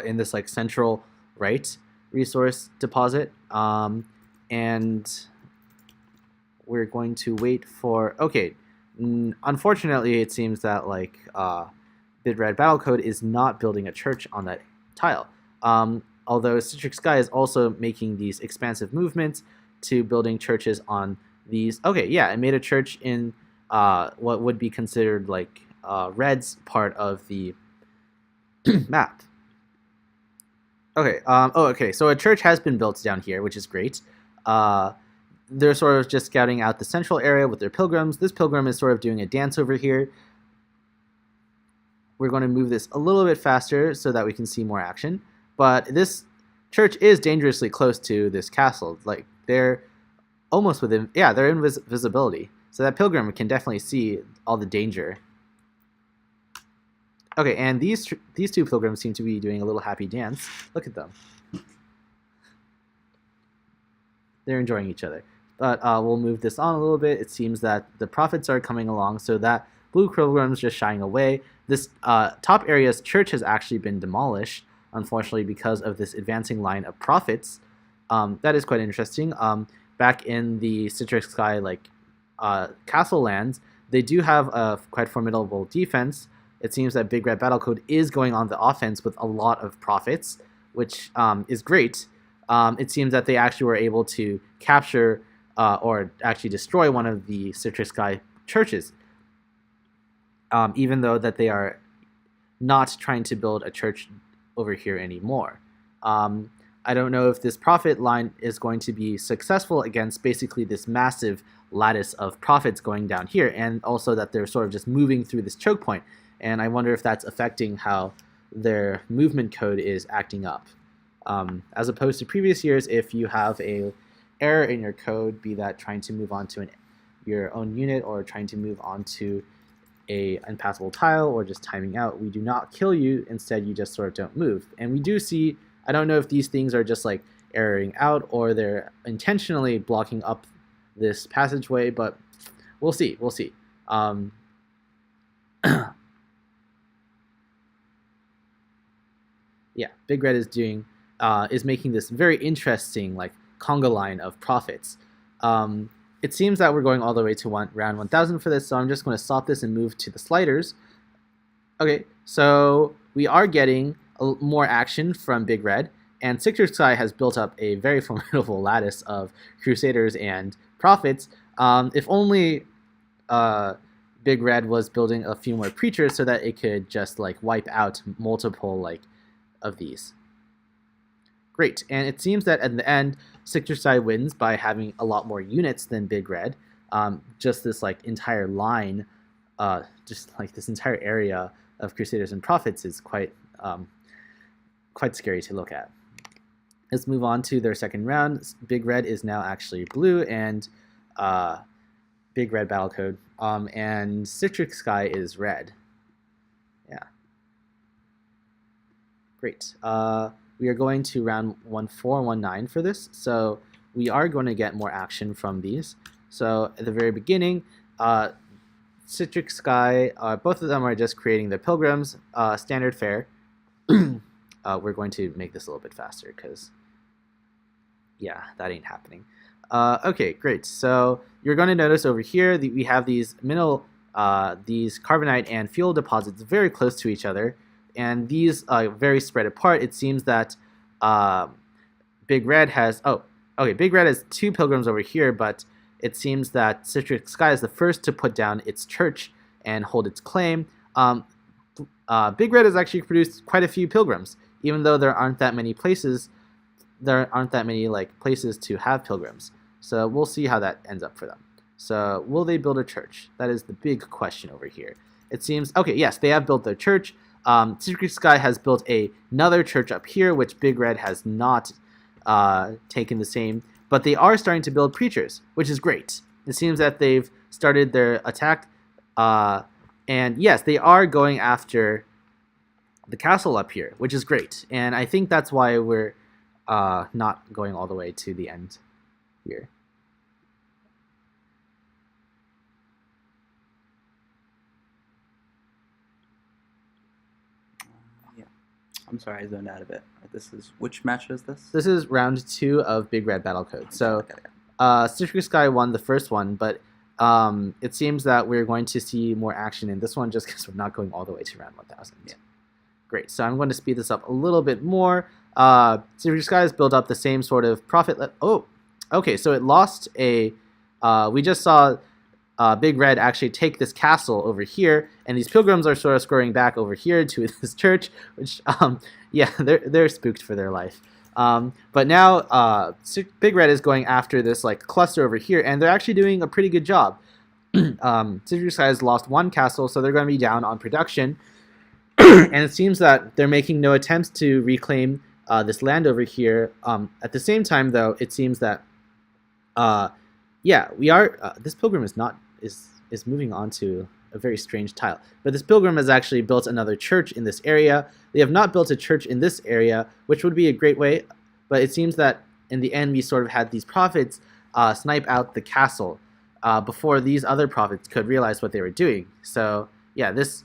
in this central right resource deposit, and we're going to wait for... Okay, unfortunately, it seems that Big Red Battlecode is not building a church on that tile. Although Citric Sky is also making these expansive movements to building churches on these... Okay, yeah, it made a church in what would be considered red's part of the map. Okay, okay, so a church has been built down here, which is great. They're sort of just scouting out the central area with their pilgrims. This pilgrim is sort of doing a dance over here. We're going to move this a little bit faster so that we can see more action. But this church is dangerously close to this castle. They're almost within... Yeah, they're in visibility. So that pilgrim can definitely see all the danger. Okay, and these 2 pilgrims seem to be doing a little happy dance. Look at them. They're enjoying each other. But we'll move this on a little bit. It seems that the profits are coming along, so that blue pilgrim's just shying away. This top area's church has actually been demolished, unfortunately, because of this advancing line of profits. That is quite interesting. Back in the Citric Sky castle lands, they do have a quite formidable defense. It seems that Big Red Battlecode is going on the offense with a lot of profits, which is great. It seems that they actually were able to capture or actually destroy one of the Citric Sky churches, even though that they are not trying to build a church over here anymore. I don't know if this profit line is going to be successful against basically this massive lattice of profits going down here, and also that they're sort of just moving through this choke point, and I wonder if that's affecting how their movement code is acting up. As opposed to previous years, if you have a error in your code, be that trying to move on to your own unit or trying to move on to a unpassable tile or just timing out, we do not kill you. Instead, you just sort of don't move. And we do see, I don't know if these things are just erroring out or they're intentionally blocking up this passageway, but we'll see. Yeah, Big Red is making this very interesting like conga line of profits. It seems that we're going all the way to round 1000 for this, so I'm just going to stop this and move to the sliders. Okay, so we are getting more action from Big Red, and Citrix Sky has built up a very formidable lattice of Crusaders and Prophets. If only Big Red was building a few more Preachers so that it could just like wipe out multiple like of these. Great, and it seems that at the end, Citrix Sky wins by having a lot more units than Big Red. Just this like entire line, just like this entire area of Crusaders and Prophets is quite scary to look at. Let's move on to their second round. Big Red is now actually blue, and Big Red Battlecode, and Citrix Sky is red. Yeah. Great. We are going to round 1419 for this, so we are going to get more action from these. So at the very beginning, Citrix Sky, both of them are just creating their pilgrims, standard fare. We're going to make this a little bit faster because, yeah, that ain't happening. Okay, great. So you're going to notice over here that we have these these carbonite and fuel deposits very close to each other, and these very spread apart. It seems that Big Red has Big Red has 2 pilgrims over here, but it seems that Citrix Sky is the first to put down its church and hold its claim. Big Red has actually produced quite a few pilgrims, even though there aren't that many places. There aren't that many like places to have pilgrims. So we'll see how that ends up for them. So will they build a church? That is the big question over here. It seems yes, they have built their church. Citrix Sky has built another church up here, which Big Red has not taken the same. But they are starting to build preachers, which is great. It seems that they've started their attack. And yes, they are going after the castle up here, which is great. And I think that's why we're not going all the way to the end here. I'm sorry, I zoned out a bit. This is, which match is this? This is round 2 of Big Red Battlecode. So Citrix Sky won the first one, but it seems that we're going to see more action in this one just because we're not going all the way to round 1000. Yeah. Great, so I'm going to speed this up a little bit more. Citrix Sky has built up the same sort of profit. Okay, so it lost a... we just saw Big Red actually take this castle over here, and these pilgrims are sort of scurrying back over here to this church, which, yeah, they're spooked for their life. But now Big Red is going after this like cluster over here, and they're actually doing a pretty good job. Citrix Sky has lost 1 castle, so they're going to be down on production. And it seems that they're making no attempts to reclaim this land over here. At the same time, though, it seems that, yeah, we are. This pilgrim is moving on to a very strange tile. But this pilgrim has actually built another church in this area. They have not built a church in this area, which would be a great way. But it seems that in the end, we sort of had these prophets snipe out the castle before these other prophets could realize what they were doing. So yeah, this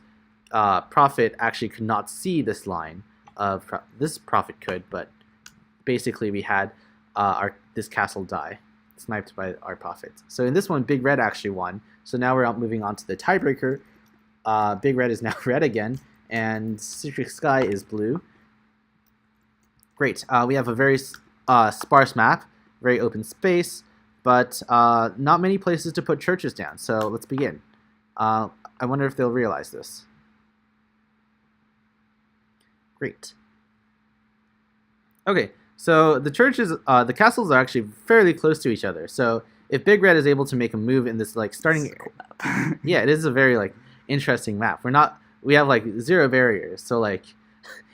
prophet actually could not see this line of this prophet could, but basically we had this castle die, sniped by our prophets. So in this one, Big Red actually won. So now we're moving on to the tiebreaker. Big Red is now red again, and Citrix Sky is blue. Great. We have a very sparse map, very open space, but not many places to put churches down. So let's begin. I wonder if they'll realize this. Great. Okay, so the churches, the castles are actually fairly close to each other. So if Big Red is able to make a move in this like starting, yeah, it is a very like interesting map. We have like 0 barriers, so like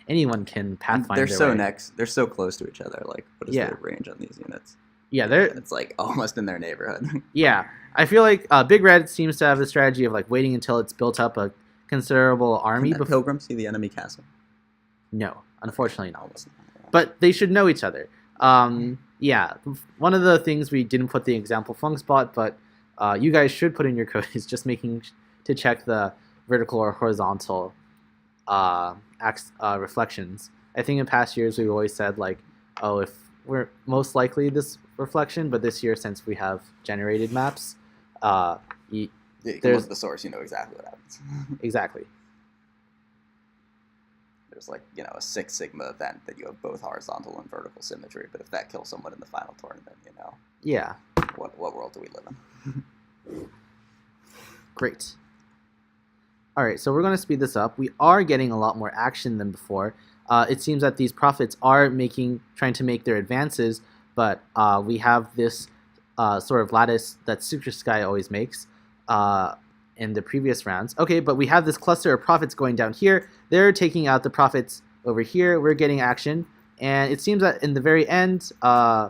anyone can pathfind. They're so close to each other. Like, what is their range on these units? Yeah, it's like almost in their neighborhood. Yeah, I feel like Big Red seems to have the strategy of like waiting until it's built up a considerable army. Can that pilgrim see the enemy castle? No, unfortunately not. But they should know each other. Yeah, one of the things we didn't put the example fung spot, but you guys should put in your code is just making to check the vertical or horizontal reflections. I think in past years we've always said like, oh, if we're most likely this reflection, but this year since we have generated maps, You can there's look at the source, you know exactly what happens. exactly. There's like, you know, a 6 Sigma event that you have both horizontal and vertical symmetry, but if that kills someone in the final tournament, you know, Yeah, what world do we live in? great. All right, so we're going to speed this up. We are getting a lot more action than before. It seems that these prophets are trying to make their advances, but we have this sort of lattice that Secret Sky always makes in the previous rounds. Okay, but we have this cluster of prophets going down here. They're taking out the prophets over here. We're getting action, and it seems that in the very end, they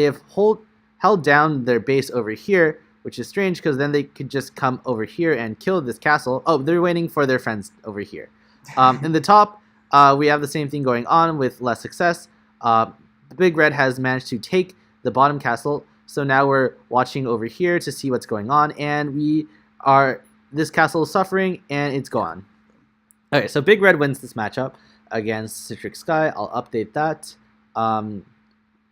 have held down their base over here, which is strange because then they could just come over here and kill this castle. Oh, they're waiting for their friends over here. In the top, we have the same thing going on with less success. The Big Red has managed to take the bottom castle, so now we're watching over here to see what's going on, and this castle is suffering, and it's gone. Okay, so Big Red wins this matchup against Citric Sky. I'll update that.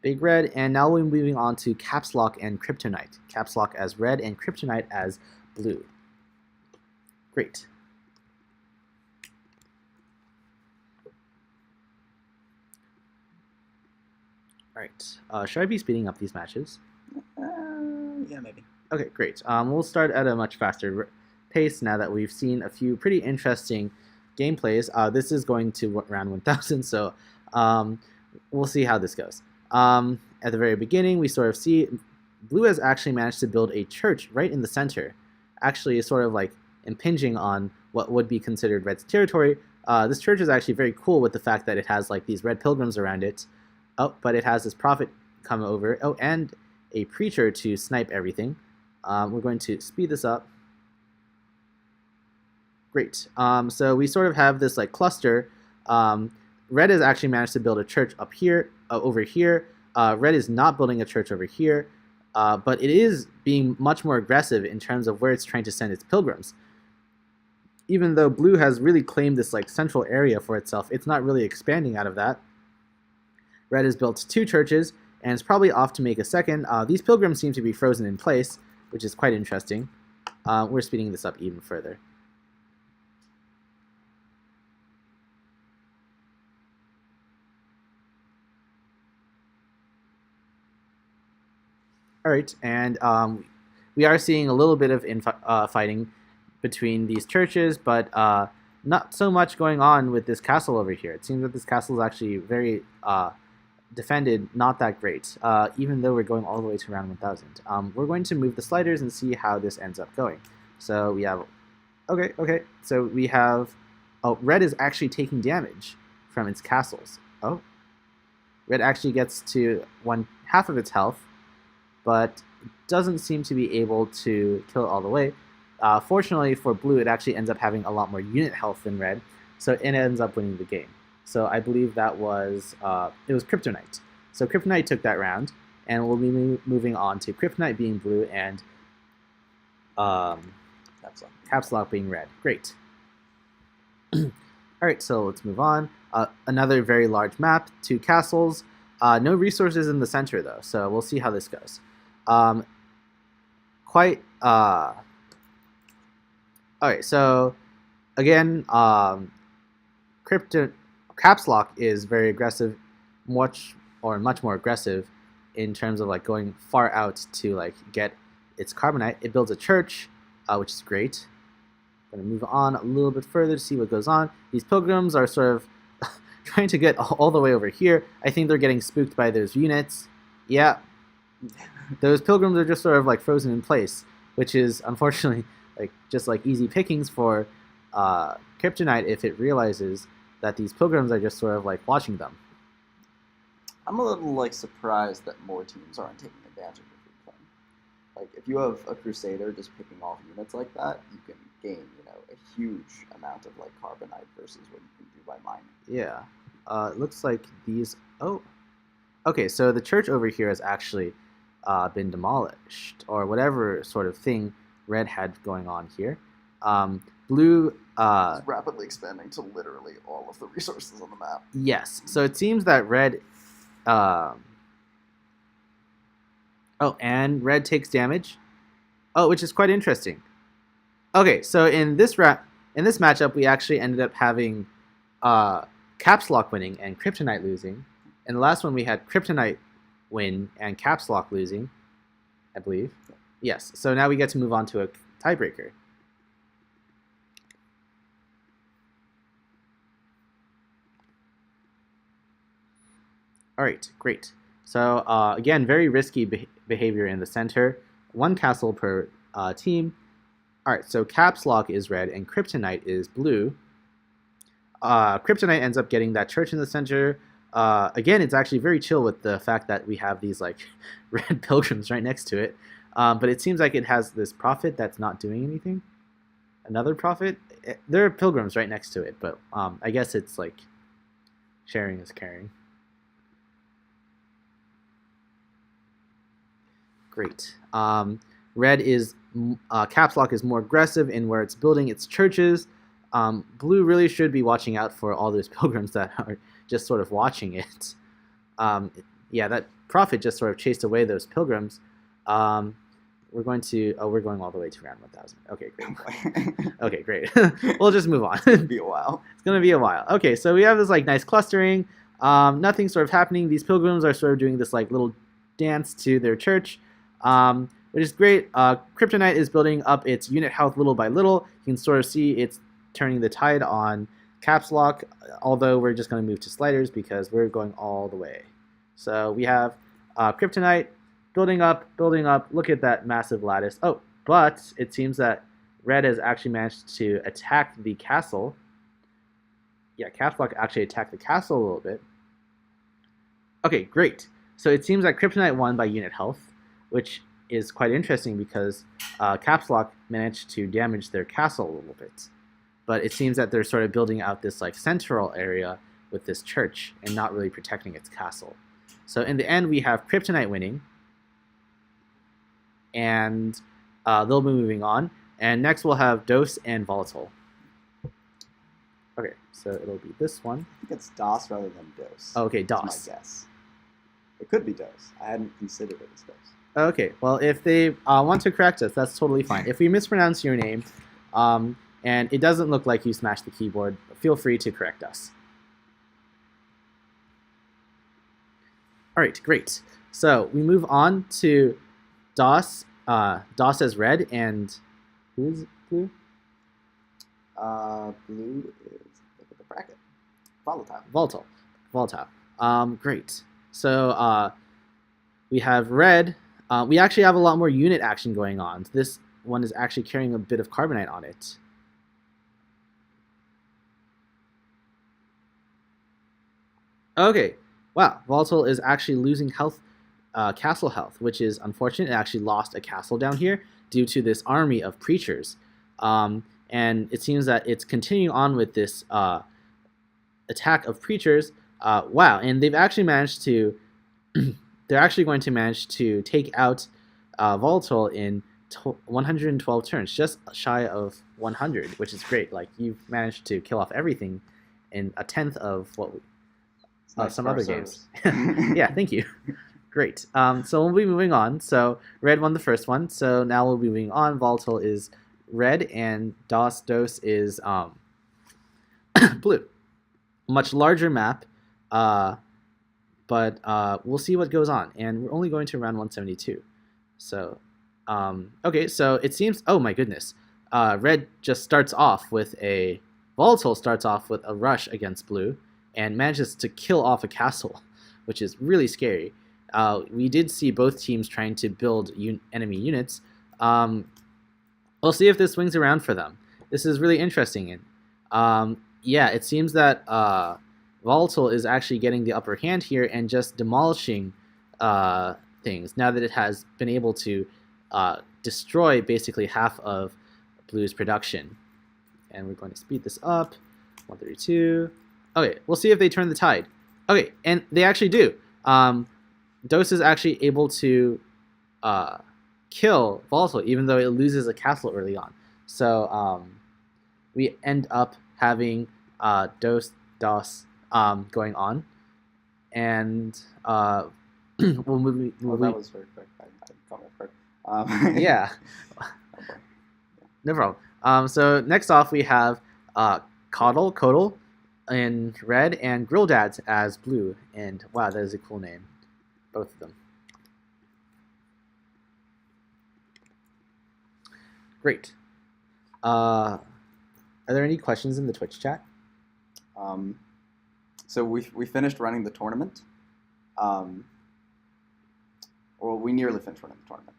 Big Red, and now we're moving on to Caps Lock and Kryptonite. Caps Lock as red and Kryptonite as blue. Great. All right. Should I be speeding up these matches? Yeah, maybe. Okay, great. We'll start at a much faster pace now that we've seen a few pretty interesting gameplays. This is going to round 1000, so we'll see how this goes. At the very beginning, we sort of see blue has actually managed to build a church right in the center, actually sort of like impinging on what would be considered red's territory. This church is actually very cool with the fact that it has like these red pilgrims around it. Oh, but it has this prophet come over. Oh, and a preacher to snipe everything. We're going to speed this up. Great. So we sort of have this like cluster. Red has actually managed to build a church up here, over here. Red is not building a church over here, but it is being much more aggressive in terms of where it's trying to send its pilgrims. Even though blue has really claimed this like central area for itself, it's not really expanding out of that. Red has built 2 churches, and is probably off to make a second. These pilgrims seem to be frozen in place, which is quite interesting. We're speeding this up even further. All right, and we are seeing a little bit of fighting between these churches, but not so much going on with this castle over here. It seems that this castle is actually very defended, not that great, even though we're going all the way to round 1000. We're going to move the sliders and see how this ends up going. So we have, okay, so we have, oh, red is actually taking damage from its castles. Oh, red actually gets to 1/2 of its health, but doesn't seem to be able to kill it all the way. Fortunately for blue, it actually ends up having a lot more unit health than red, so it ends up winning the game. So I believe that was, it was Kryptonite. So Kryptonite took that round, and we'll be moving on to Kryptonite being blue and Caps Lock being red. Great. All right, so let's move on. Another very large map, 2 castles. No resources in the center, though, so we'll see how this goes. All right, so again, Caps Lock is very aggressive, much more aggressive in terms of like going far out to like get its carbonite. It builds a church, which is great. I'm gonna move on a little bit further to see what goes on. These pilgrims are sort of trying to get all the way over here. I think they're getting spooked by those units. Yeah, those pilgrims are just sort of like frozen in place, which is unfortunately like just like easy pickings for Kryptonite if it realizes that these pilgrims are just sort of like watching them. I'm a little like surprised that more teams aren't taking advantage of the thing. Like if you have a Crusader just picking off units like that, you can gain, you know, a huge amount of like carbonite versus what you can do by mining. Yeah. It looks like these. Oh, okay. So the church over here has actually been demolished, or whatever sort of thing red had going on here. Blue. It's rapidly expanding to literally all of the resources on the map. Yes. So it seems that red. And red takes damage. Oh, which is quite interesting. Okay, so in this matchup, we actually ended up having Caps Lock winning and Kryptonite losing. In the last one, we had Kryptonite win and Caps Lock losing, I believe. Yes. So now we get to move on to a tiebreaker. All right, great. So again, very risky behavior in the center. One castle per team. All right, so Caps Lock is red and Kryptonite is blue. Kryptonite ends up getting that church in the center. Again, it's actually very chill with the fact that we have these like red pilgrims right next to it. But it seems like it has this prophet that's not doing anything. Another prophet. There are pilgrims right next to it, but I guess it's like sharing is caring. Great. Red is Caps Lock is more aggressive in where it's building its churches. Blue really should be watching out for all those pilgrims that are just sort of watching it. Yeah, that prophet just sort of chased away those pilgrims. We're going all the way to round 1000. Okay, great. Okay, great. We'll just move on. It'll be a while. It's gonna be a while. Okay, so we have this like nice clustering. Nothing's sort of happening. These pilgrims are sort of doing this like little dance to their church, which is great. Kryptonite is building up its unit health little by little. You can sort of see it's turning the tide on Caps Lock, although we're just going to move to sliders because we're going all the way. So we have Kryptonite building up. Look at that massive lattice. Oh, but it seems that red has actually managed to attack the castle. Yeah, Caps Lock actually attacked the castle a little bit. Okay, great. So it seems that Kryptonite won by unit health, which is quite interesting because Caps Lock managed to damage their castle a little bit. But it seems that they're sort of building out this like central area with this church and not really protecting its castle. So in the end, we have Kryptonite winning, and they'll be moving on. And next we'll have Dose and Volatile. Okay, so it'll be this one. I think it's DOS rather than Dose. Oh, okay, DOS. That's my guess. It could be Dose. I hadn't considered it as Dose. Okay, well, if they want to correct us, that's totally fine. If we mispronounce your name, and it doesn't look like you smashed the keyboard, feel free to correct us. All right, great. So we move on to DOS. DOS as red, and who is blue? Blue is, look at the bracket. Volatile. Volatile. Great. So we have red. We actually have a lot more unit action going on. This one is actually carrying a bit of carbonite on it. Okay. Wow. Volatile is actually losing health, castle health, which is unfortunate. It actually lost a castle down here due to this army of preachers. And it seems that it's continuing on with this attack of preachers. Wow. And they've actually managed to... they're actually going to manage to take out Volatile in 112 turns, just shy of 100, which is great. Like, you've managed to kill off everything in a tenth of what some other games. Yeah, thank you. Great. So we'll be moving on. So red won the first one. So now we'll be moving on. Volatile is red, and Dose is blue. Much larger map. But we'll see what goes on, and we're only going to round 172. So, okay, so it seems, oh my goodness, red just starts off with Volatile starts off with a rush against blue, and manages to kill off a castle, which is really scary. We did see both teams trying to build enemy units. We'll see if this swings around for them. This is really interesting, and yeah, it seems that Volatile is actually getting the upper hand here and just demolishing things now that it has been able to destroy basically half of Blue's production. And we're going to speed this up. 132. Okay, we'll see if they turn the tide. Okay, and they actually do. Dose is actually able to kill Volatile, even though it loses a castle early on. So we end up having dos going on, and we'll move. Well, that was very quick. I caught my part. Yeah, no problem. So next off, we have Codal in red, and Grill Dads as blue. And wow, that is a cool name, both of them. Great. Are there any questions in the Twitch chat? So we finished running the tournament. Well, we nearly finished running the tournament.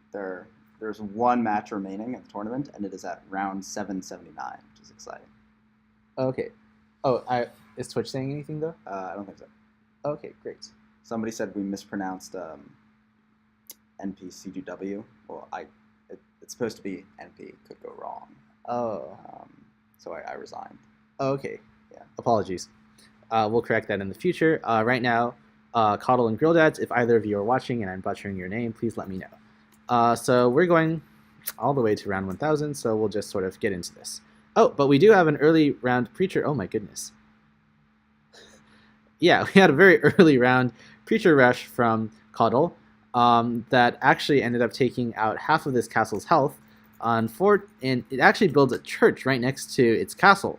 There's one match remaining in the tournament, and it is at round 779, which is exciting. Okay. Is Twitch saying anything though? I don't think so. Okay, great. Somebody said we mispronounced NPCGW. Well, it's supposed to be NP. Could go wrong. Oh. So I resigned. Okay. Yeah. Apologies. We'll correct that in the future. Right now, Coddle and Grill Dads, if either of you are watching and I'm butchering your name, please let me know. So we're going all the way to round 1000, so we'll just sort of get into this. Oh, but we do have an early round Preacher. Oh my goodness. Yeah, we had a very early round Preacher Rush from Coddle that actually ended up taking out half of this castle's health. And it actually builds a church right next to its castle,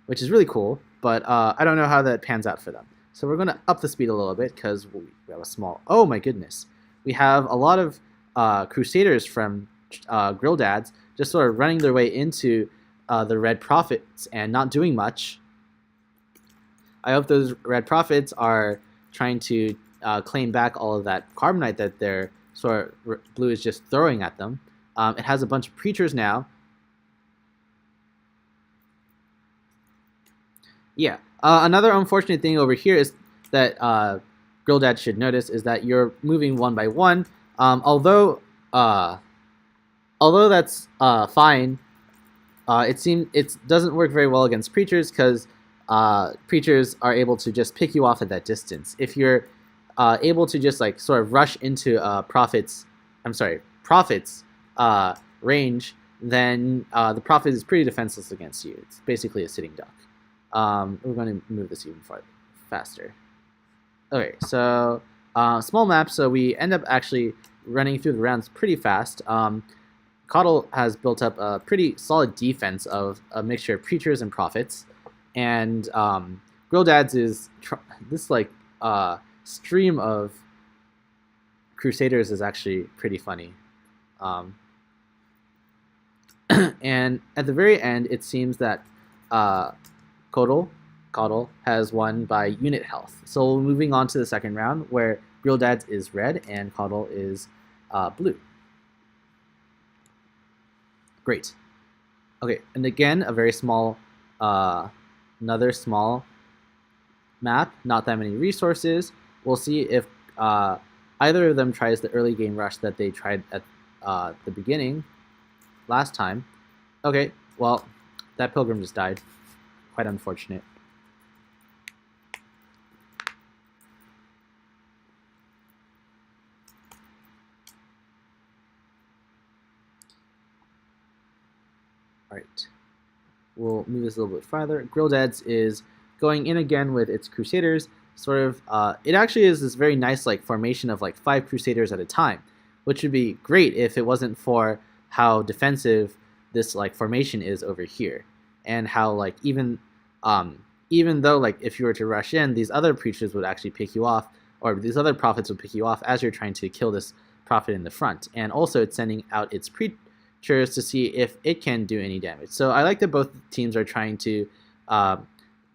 which is really cool, but I don't know how that pans out for them. So we're going to up the speed a little bit because we have a small... Oh my goodness. We have a lot of Crusaders from Grill Dads just sort of running their way into the Red Prophets and not doing much. I hope those Red Prophets are trying to claim back all of that Carbonite that their sort of blue is just throwing at them. It has a bunch of Preachers now. Yeah. Another unfortunate thing over here is that Grill Dad should notice is that you're moving one by one. Although that's fine, it doesn't work very well against Preachers because Preachers are able to just pick you off at that distance. If you're able to just like sort of rush into Prophet's range, then the Prophet is pretty defenseless against you. It's basically a sitting duck. We're going to move this even faster. Okay, so small map, so we end up actually running through the rounds pretty fast. Coddle has built up a pretty solid defense of a mixture of Preachers and Prophets, and Grill Dads is this like stream of Crusaders is actually pretty funny. And at the very end, it seems that Coddle has won by unit health. So moving on to the second round, where Grill Dads is red and Coddle is blue. Great. Okay, and again, a very small, another small map, not that many resources. We'll see if either of them tries the early game rush that they tried at the beginning last time. Okay, well, that Pilgrim just died. Quite unfortunate. Alright. We'll move this a little bit farther. Grill Dads is going in again with its Crusaders. Sort of, it actually is this very nice like formation of like 5 Crusaders at a time, which would be great if it wasn't for how defensive this like formation is over here, and how like even though like if you were to rush in, these other Preachers would actually pick you off, or these other Prophets would pick you off as you're trying to kill this Prophet in the front. And also it's sending out its Preachers to see if it can do any damage. So I like that both teams are trying to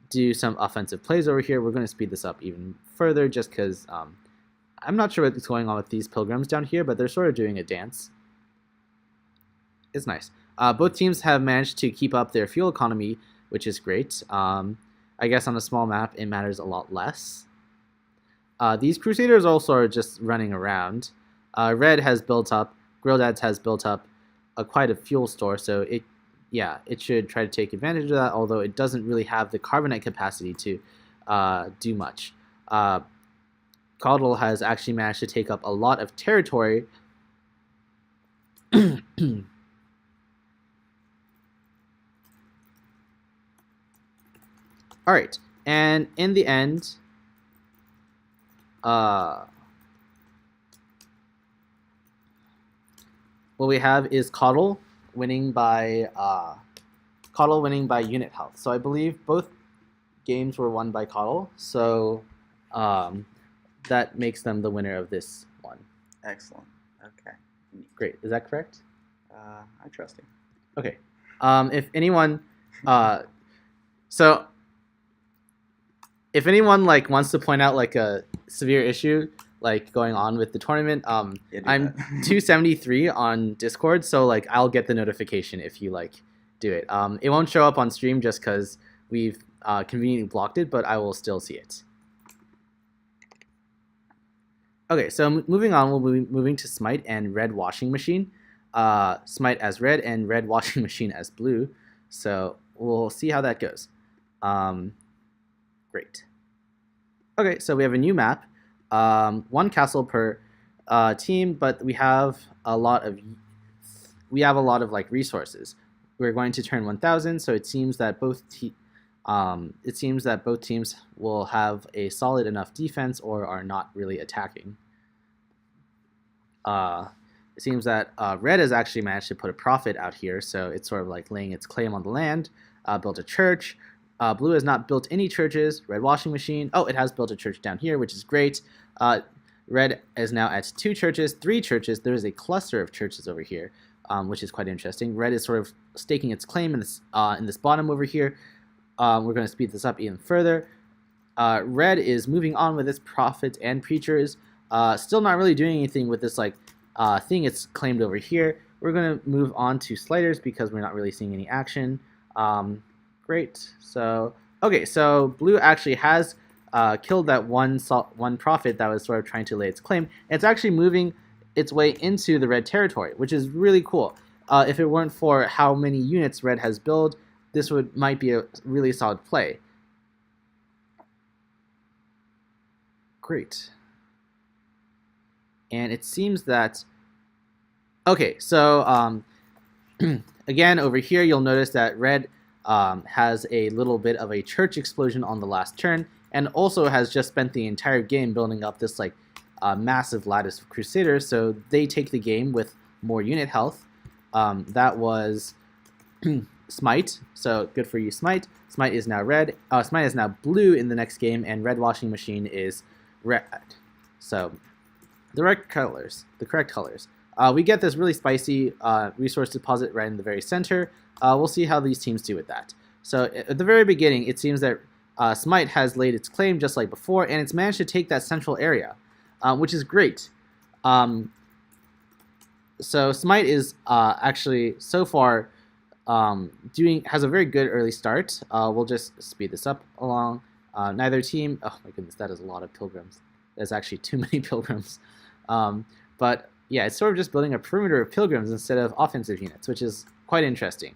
do some offensive plays over here. We're going to speed this up even further just because I'm not sure what's going on with these Pilgrims down here, but they're sort of doing a dance. It's nice. Both teams have managed to keep up their fuel economy, which is great. I guess on a small map, it matters a lot less. These Crusaders also are just running around. Red has built up, Grill Dads has built up quite a fuel store, so it should try to take advantage of that, although it doesn't really have the Carbonite capacity to do much. Coddle has actually managed to take up a lot of territory. All right, and in the end, what we have is Coddle winning by unit health. So I believe both games were won by Coddle. So that makes them the winner of this one. Excellent. Okay. Great. Is that correct? I trust you. Okay. If anyone, so if anyone like wants to point out like a severe issue like going on with the tournament, I'm 273 on Discord, so like I'll get the notification if you like do it. It won't show up on stream just because we've conveniently blocked it, but I will still see it. Okay, so moving on, we'll be moving to Smite and Red Washing Machine. Smite as red and Red Washing Machine as blue. So we'll see how that goes. Great. Okay, so we have a new map. One castle per team, but we have a lot of like resources. We're going to turn 1,000, so it seems that both teams will have a solid enough defense or are not really attacking. It seems that red has actually managed to put a profit out here, so it's sort of like laying its claim on the land, built a church. Blue has not built any churches. Red Washing Machine, oh, it has built a church down here, which is great. Red is now at 2 churches, 3 churches. There's a cluster of churches over here, which is quite interesting. Red is sort of staking its claim in this bottom over here. We're going to speed this up even further. Red is moving on with its prophets and preachers. Still not really doing anything with this like thing it's claimed over here. We're going to move on to sliders because we're not really seeing any action. Great. So okay, so blue actually has killed that one prophet that was sort of trying to lay its claim. It's actually moving its way into the red territory, which is really cool. If it weren't for how many units red has built, this might be a really solid play. Great. And it seems that... Okay, so again, over here, you'll notice that red has a little bit of a church explosion on the last turn, and also has just spent the entire game building up this like massive lattice of Crusaders, so they take the game with more unit health. That was Smite, so good for you, Smite. Smite is now red. Smite is now blue in the next game, and Red Washing Machine is red. So the correct colors. We get this really spicy resource deposit right in the very center. We'll see how these teams do with that. So at the very beginning, it seems that Smite has laid its claim just like before, and it's managed to take that central area, which is great. So Smite is actually so far has a very good early start. We'll just speed this up along. Neither team. Oh my goodness, that is a lot of pilgrims. There's actually too many pilgrims. But yeah, it's sort of just building a perimeter of pilgrims instead of offensive units, which is quite interesting.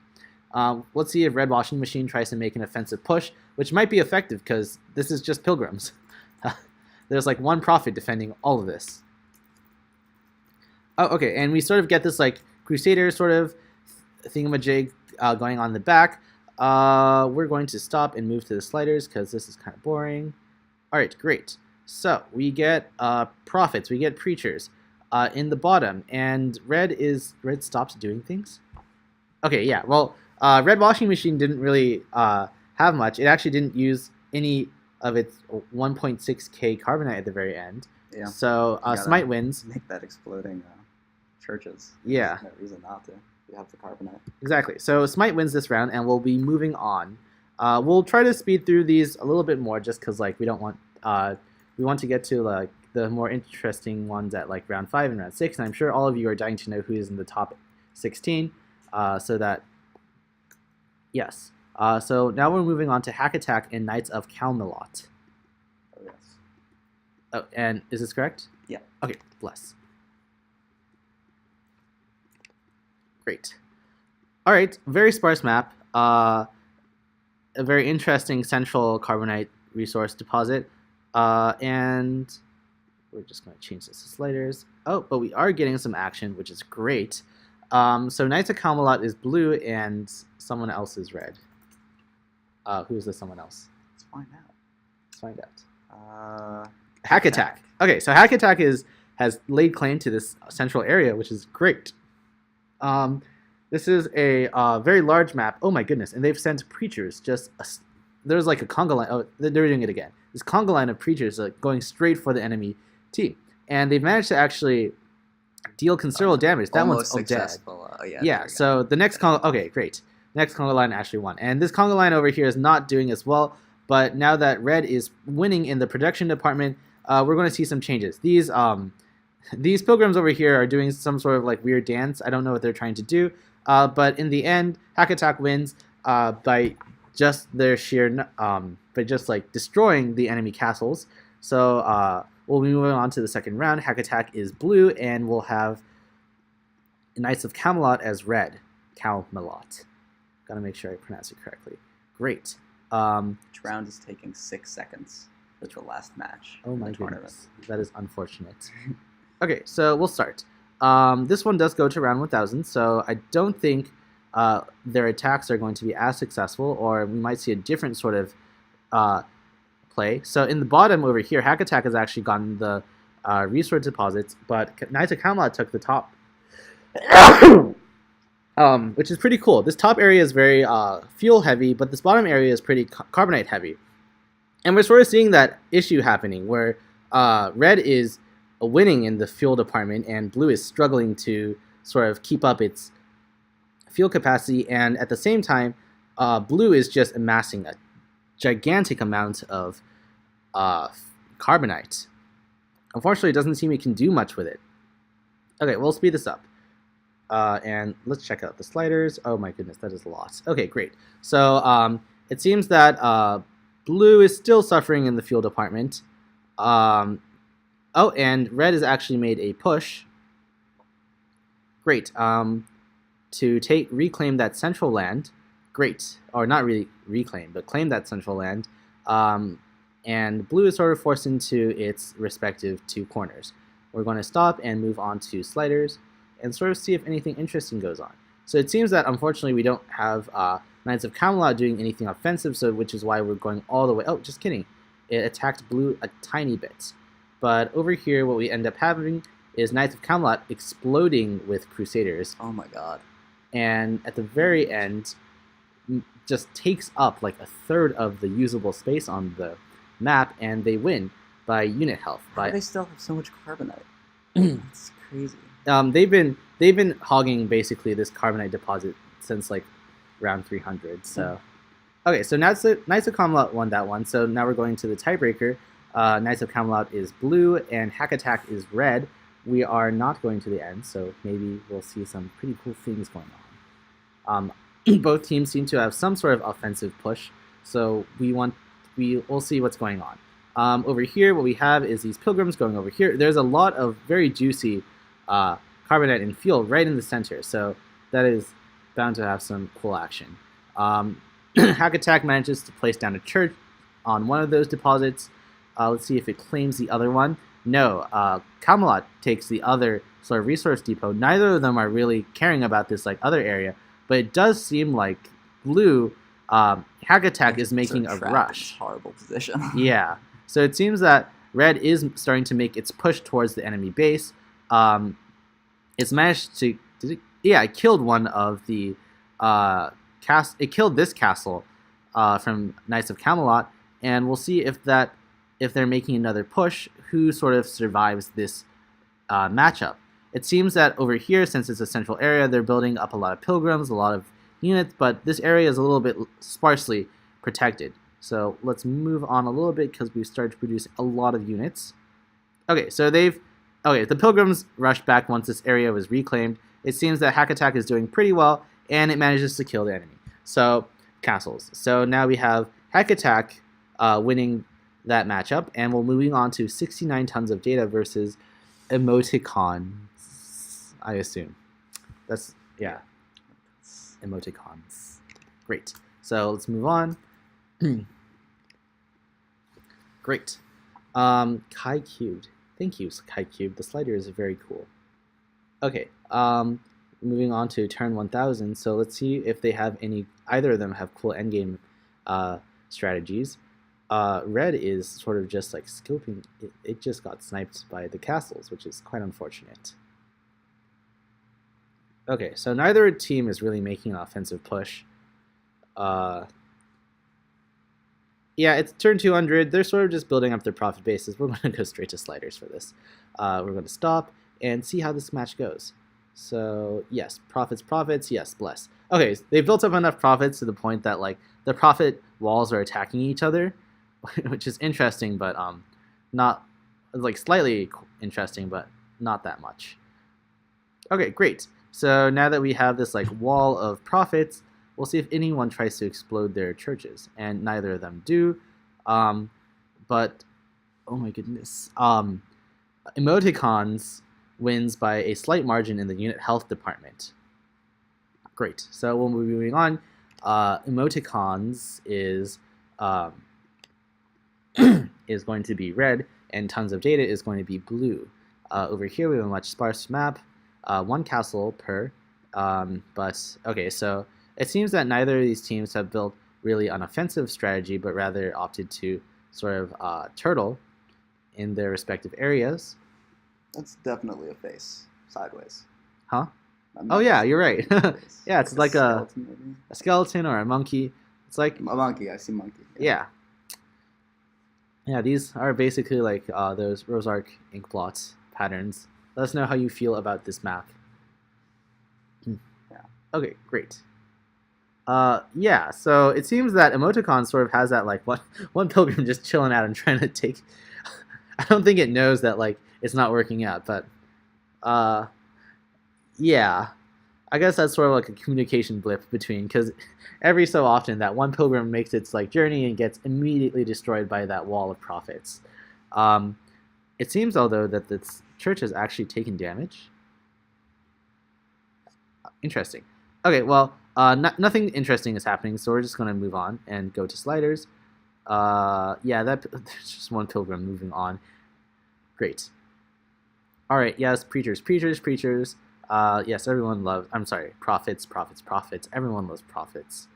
Let's see if Red Washing Machine tries to make an offensive push, which might be effective because this is just pilgrims. There's like one prophet defending all of this. Oh, okay, and we sort of get this like Crusader sort of thingamajig going on in the back. We're going to stop and move to the sliders because this is kind of boring. All right, great. So we get prophets, we get preachers in the bottom, and red stopped doing things. Okay, yeah. Well, Red Washing Machine didn't really have much. It actually didn't use any of its 1.6k carbonite at the very end. Yeah. So Smite wins. Make that exploding churches. Yeah. There's no reason not to. You have the carbonite. Exactly. So Smite wins this round, and we'll be moving on. We'll try to speed through these a little bit more, just because like we don't want we want to get to like the more interesting ones at like round 5 and round 6, and I'm sure all of you are dying to know who is in the top 16. So that, yes. So now we're moving on to Hack Attack and Knights of Camelot. Oh, yes. Oh, and is this correct? Yeah. Okay, bless. Great. All right, very sparse map. A very interesting central carbonite resource deposit. And we're just going to change this to sliders. Oh, but we are getting some action, which is great. So Knights of Camelot is blue and someone else is red. Who is this someone else? It's find out. Let's find out. Hack Attack. Okay, so Hack Attack has laid claim to this central area, which is great. This is a very large map. Oh my goodness! And they've sent preachers. There's like a conga line. Oh, they're doing it again. This conga line of preachers going straight for the enemy team, and they've managed to actually deal considerable damage. That Almost one's dead. successful. Yeah. So the next conga. Okay, great. Next conga line actually won, and this conga line over here is not doing as well. But now that red is winning in the production department, we're going to see some changes. These pilgrims over here are doing some sort of like weird dance. I don't know what they're trying to do. But in the end, Hack Attack wins by just their sheer, by just like destroying the enemy castles. So we'll be moving on to the second round. Hack Attack is blue, and we'll have Knights of Camelot as red. Camelot. Gotta make sure I pronounce it correctly. Great. Each round is taking 6 seconds for the last match. Oh my tournament. goodness, that is unfortunate. Okay, so we'll start. This one does go to round 1000, so I don't think their attacks are going to be as successful, or we might see a different sort of play. So in the bottom over here, Hack Attack has actually gotten the resource deposits, but Knights of Camelot took the top. Which is pretty cool. This top area is very fuel heavy, but this bottom area is pretty carbonite heavy. And we're sort of seeing that issue happening where red is winning in the fuel department and blue is struggling to sort of keep up its fuel capacity, and at the same time blue is just amassing a gigantic amount of carbonite. Unfortunately, it doesn't seem it can do much with it. Okay, we'll speed this up. And let's check out the sliders. Oh my goodness, that is a lot. Okay, great. So it seems that blue is still suffering in the fuel department. Oh, and red has actually made a push. Great. To reclaim that central land. Great. Or not really reclaim, but claim that central land. And blue is sort of forced into its respective 2 corners. We're going to stop and move on to sliders and sort of see if anything interesting goes on. So it seems that unfortunately we don't have Knights of Camelot doing anything offensive, so which is why we're going all the way. Oh, just kidding. It attacked blue a tiny bit. But over here, what we end up having is Knights of Camelot exploding with Crusaders. Oh my god. And at the very end, just takes up like a third of the usable space on the map, and they win by unit health. How do they still have so much carbonite? That's crazy. They've been hogging basically this carbonite deposit since like round 300. So, okay, so Knights of Camelot won that one. So now we're going to the tiebreaker. Knights of Camelot is blue and Hack Attack is red. We are not going to the end, so maybe we'll see some pretty cool things going on. Both teams seem to have some sort of offensive push, so we'll see what's going on. Over here, what we have is these pilgrims going over here. There's a lot of very juicy carbonite and fuel right in the center, so that is bound to have some cool action. Hack Attack manages to place down a church on one of those deposits. Let's see if it claims the other one. No, Camelot takes the other sort of resource depot. Neither of them are really caring about this like other area, but it does seem like blue Hack Attack is making a rush. Horrible position. Yeah, so it seems that red is starting to make its push towards the enemy base. It's managed to, it killed one of the it killed this castle from Knights of Camelot, and we'll see if they're making another push, who sort of survives this matchup. It seems that over here, since it's a central area, they're building up a lot of pilgrims, a lot of units, but this area is a little bit sparsely protected. So let's move on a little bit because we've started to produce a lot of units. Okay, so the pilgrims rushed back once this area was reclaimed. It seems that Hack Attack is doing pretty well, and it manages to kill the enemy. So, castles. So now we have Hack Attack winning that matchup, and we're moving on to 69 tons of data versus emoticons, I assume. That's, yeah. Emoticons. Great. So let's move on. Great. Kai Cubed. Thank you, Kai Cubed. The slider is very cool. Okay. Moving on to turn 1000. So let's see if they have either of them have cool endgame strategies. red is sort of just like scoping. It just got sniped by the castles, which is quite unfortunate. Okay, so neither team is really making an offensive push. Yeah, it's turn 200. They're sort of just building up their profit bases. We're going to go straight to sliders for this. We're going to stop and see how this match goes. So, yes, profits, yes, bless. Okay, so they built up enough profits to the point that, like, the profit walls are attacking each other, which is interesting, but not, like, slightly interesting, but not that much. Okay, great. So now that we have this, like, wall of profits, we'll see if anyone tries to explode their churches, and neither of them do. But, oh my goodness. Emoticons wins by a slight margin in the unit health department. Great. So we'll be moving on. Emoticons is is going to be red, and tons of data is going to be blue. Over here we have a much sparse map, one castle per. But okay, so it seems that neither of these teams have built really an offensive strategy, but rather opted to sort of turtle in their respective areas. That's definitely a face sideways. Huh? I'm Oh not yeah, just you're right. face. Yeah, it's like a skeleton, maybe? skeleton or a monkey. It's like A monkey. I see monkey. yeah. Yeah, these are basically like those Rosark ink blot patterns. Let us know how you feel about this map. Yeah. Okay, great. Yeah, so it seems that Emoticon sort of has that like one pilgrim just chilling out and trying to take. I don't think it knows that like it's not working out, but yeah, I guess that's sort of like a communication blip between, because every so often that one pilgrim makes its like journey and gets immediately destroyed by that wall of profits. It seems although that this church has actually taken damage. Interesting. Okay, well, nothing interesting is happening, so we're just going to move on and go to sliders. Yeah, there's just one pilgrim moving on. Great. All right, yes, preachers. Yes, everyone loves, I'm sorry, profits. Everyone loves profits.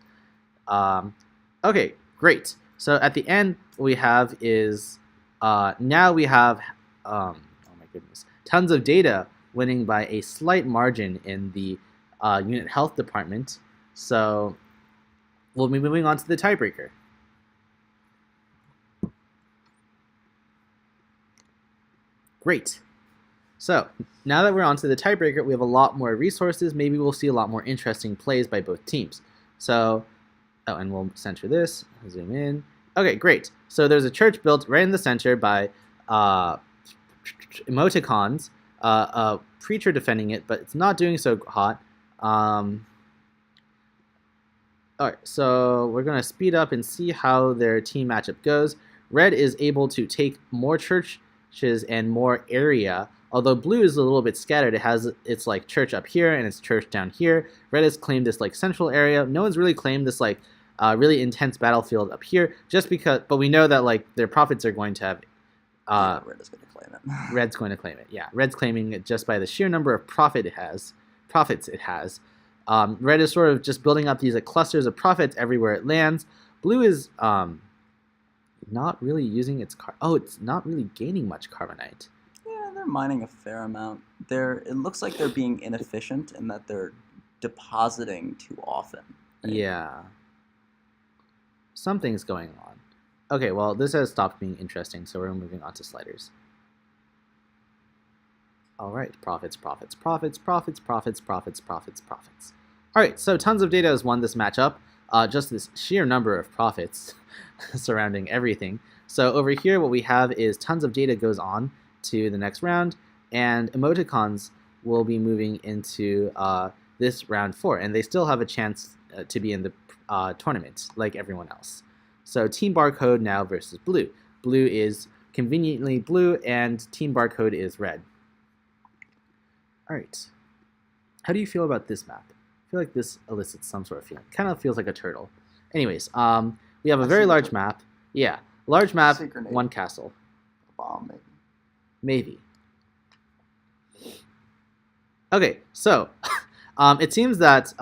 Okay, great. So at the end, what we have is, now we have, oh my goodness, tons of data winning by a slight margin in the unit health department. So we'll be moving on to the tiebreaker. Great. So now that we're on to the tiebreaker, we have a lot more resources. Maybe we'll see a lot more interesting plays by both teams. So, oh, and we'll center this, zoom in. Okay, great. So there's a church built right in the center by emoticons, a preacher defending it, but it's not doing so hot. All right, so we're going to speed up and see how their team matchup goes. Red is able to take more churches and more area, although blue is a little bit scattered. It has its like church up here and its church down here. Red has claimed this like central area. No one's really claimed this like really intense battlefield up here, just because. But we know that like their profits are going to have. Red is going to claim it. Red's going to claim it. Yeah, Red's claiming it just by the sheer number of profits it has. Red is sort of just building up these like, clusters of profits everywhere it lands. Blue is not really using its it's not really gaining much carbonite. Yeah, they're mining a fair amount. It looks like they're being inefficient in that they're depositing too often. Right? Yeah. Something's going on. Okay, well, this has stopped being interesting, so we're moving on to sliders. All right, profits. All right, so tons of data has won this matchup. Just this sheer number of profits surrounding everything. So over here, what we have is tons of data goes on to the next round, and emoticons will be moving into this round 4, and they still have a chance to be in the tournament like everyone else. So Team Barcode now versus Blue. Blue is conveniently blue, and Team Barcode is red. All right. How do you feel about this map? I feel like this elicits some sort of feeling. Kind of feels like a turtle. Anyways, we have a very large map. Yeah, large map, one castle. A bomb, maybe. Maybe. Okay, so it seems that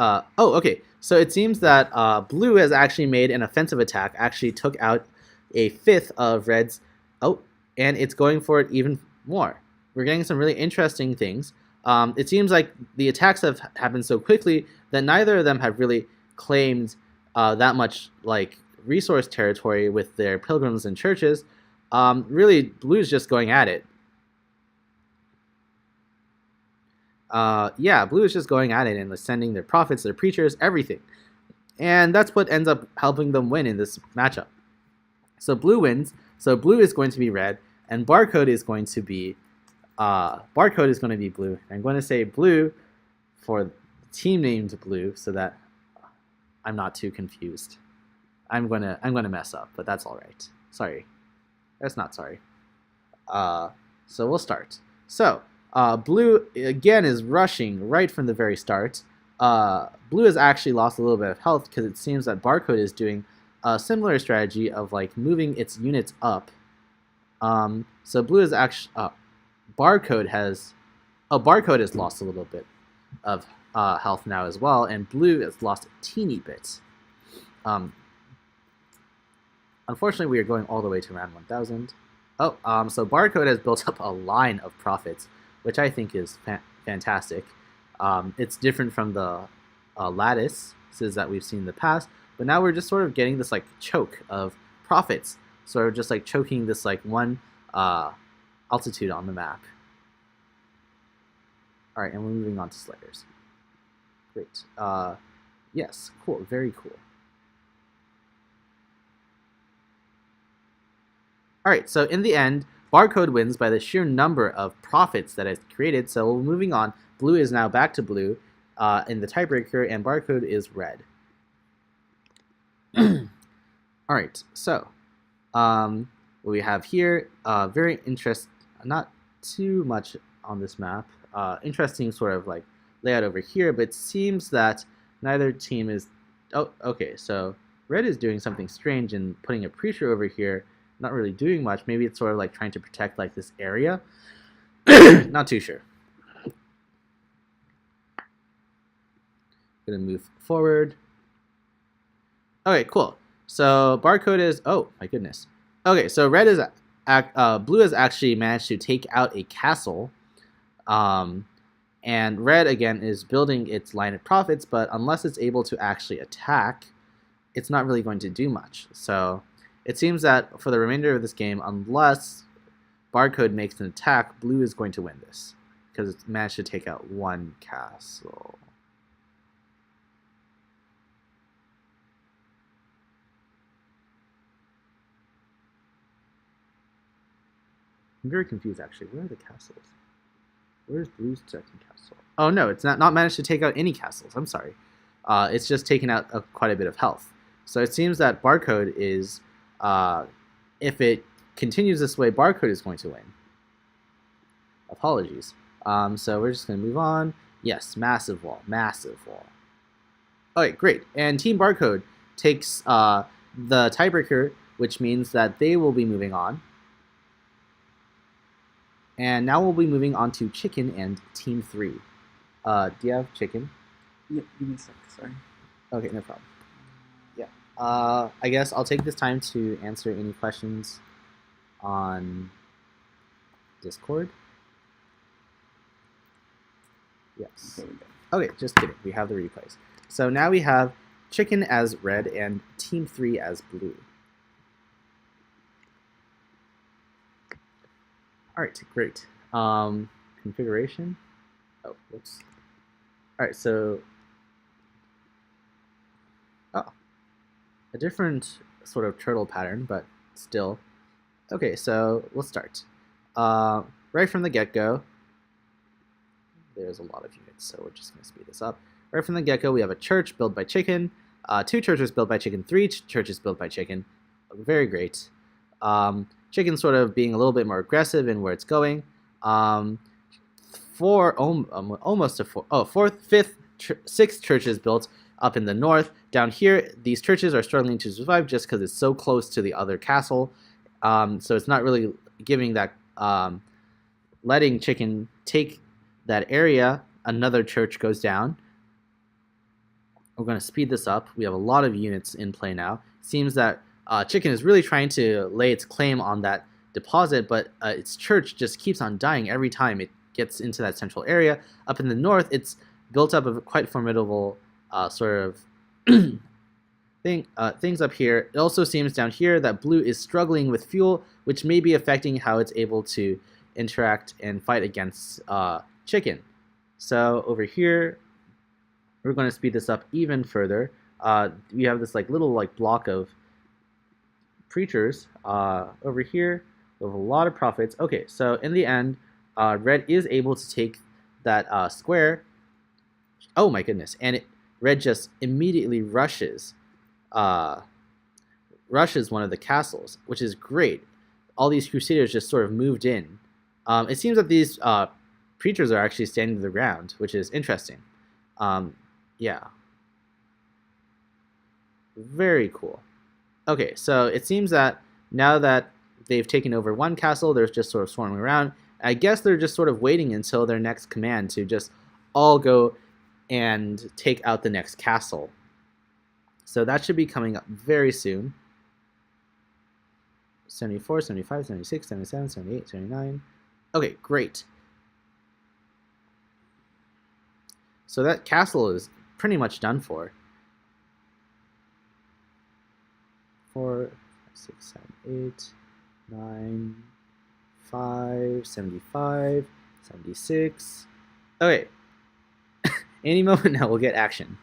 So it seems that blue has actually made an offensive attack. Actually took out a fifth of red's. Oh, and it's going for it even more. We're getting some really interesting things. It seems like the attacks have happened so quickly that neither of them have really claimed that much like resource territory with their pilgrims and churches. Really, blue's just going at it. Yeah, blue is just going at it and sending their prophets, their preachers, everything. And that's what ends up helping them win in this matchup. So blue wins. So blue is going to be red, and barcode is going to be blue. I'm going to say blue for the team named blue so that I'm not too confused. I'm gonna mess up, but that's all right. Sorry, that's not sorry. So we'll start. So blue again is rushing right from the very start. Blue has actually lost a little bit of health because it seems that barcode is doing a similar strategy of like moving its units up. So blue is actually barcode has lost a little bit of health now as well, and blue has lost a teeny bit. Unfortunately, we are going all the way to round 1000. So barcode has built up a line of prophets, which I think is fantastic. It's different from the lattices that we've seen in the past, but now we're just sort of getting this like choke of prophets, sort of just like choking this like one altitude on the map. All right, and we're moving on to sliders. Great. Yes, cool, very cool. All right, so in the end, barcode wins by the sheer number of prophets that it's created. So we're moving on. Blue is now back to blue in the tiebreaker, and barcode is red. All right, so what we have here, very interesting, not too much on this map. Interesting sort of like layout over here, but it seems that neither team is... Oh, okay, so red is doing something strange and putting a preacher over here, not really doing much. Maybe it's sort of like trying to protect like this area. Not too sure. Gonna move forward. Okay, cool. So barcode is... Oh my goodness. Okay, so red is blue has actually managed to take out a castle, and red again is building its line of prophets. But unless it's able to actually attack, it's not really going to do much. So it seems that for the remainder of this game, unless barcode makes an attack, blue is going to win this because it's managed to take out one castle. I'm very confused, actually. Where are the castles? Where's blue's second castle? Oh, no, it's not managed to take out any castles. I'm sorry. It's just taken out quite a bit of health. So it seems that barcode is... if it continues this way, barcode is going to win. Apologies. So we're just going to move on. Yes, massive wall. Massive wall. Okay, great. And Team Barcode takes the tiebreaker, which means that they will be moving on. And now we'll be moving on to Chicken and Team 3. Do you have Chicken? Yeah, give me a sec, sorry. Okay, no problem. Yeah. I guess I'll take this time to answer any questions on Discord. Yes. There we go. Okay, just kidding. We have the replays. So now we have Chicken as red and Team 3 as blue. All right, great. Configuration. Oh, whoops. All right, so a different sort of turtle pattern, but still. Okay, so we'll start. Right from the get-go, there's a lot of units, so we're just going to speed this up. Right from the get-go, we have a church built by Chicken, 2 churches built by Chicken, 3 churches built by Chicken. Very great. Chicken sort of being a little bit more aggressive in where it's going. 6 churches built up in the north. Down here, these churches are struggling to survive just because it's so close to the other castle. So it's not really giving that, letting Chicken take that area. Another church goes down. We're going to speed this up. We have a lot of units in play now. Seems that Chicken is really trying to lay its claim on that deposit, but its church just keeps on dying every time it gets into that central area. Up in the north, it's built up a quite formidable sort of things up here. It also seems down here that blue is struggling with fuel, which may be affecting how it's able to interact and fight against chicken. So over here, we're going to speed this up even further. We have this little block of preachers over here with a lot of profits. Okay, so in the end, red is able to take that square. Oh my goodness! And red just immediately rushes one of the castles, which is great. All these crusaders just sort of moved in. It seems that these preachers are actually standing their ground, which is interesting. Yeah. Very cool. Okay, so it seems that now that they've taken over one castle, they're just sort of swarming around. I guess they're just sort of waiting until their next command to just all go and take out the next castle. So that should be coming up very soon. 74, 75, 76, 77, 78, 79. Okay, great. So that castle is pretty much done for. 4, 6, 7, 8, 9, 5, 75, 76. Okay. Any moment now we'll get action.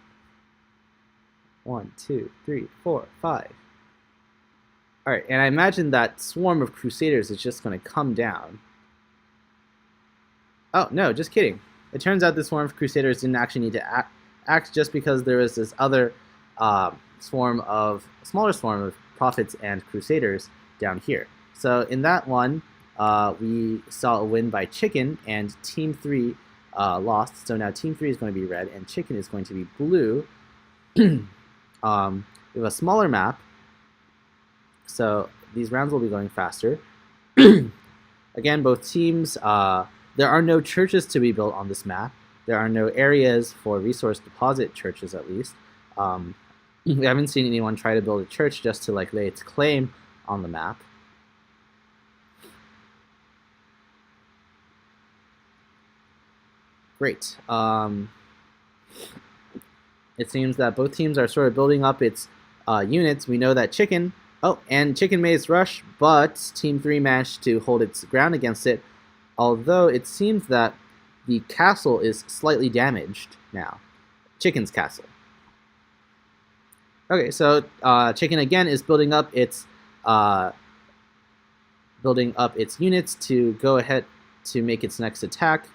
1, 2, 3, 4, 5. Alright, and I imagine that swarm of crusaders is just going to come down. Oh, no, just kidding. It turns out this swarm of crusaders didn't actually need to act just because there was this other smaller swarm of prophets and crusaders down here. So in that one, we saw a win by Chicken, and Team 3 lost. So now Team 3 is going to be red, and Chicken is going to be blue. We have a smaller map, so these rounds will be going faster. Again, both teams, there are no churches to be built on this map. There are no areas for resource deposit churches, at least. We haven't seen anyone try to build a church just to lay its claim on the map. Great. It seems that both teams are sort of building up its units. We know that Chicken... Oh, and Chicken made its rush, but Team 3 managed to hold its ground against it, although it seems that the castle is slightly damaged now. Chicken's castle. Okay, so Chicken again is building up its units to go ahead to make its next attack.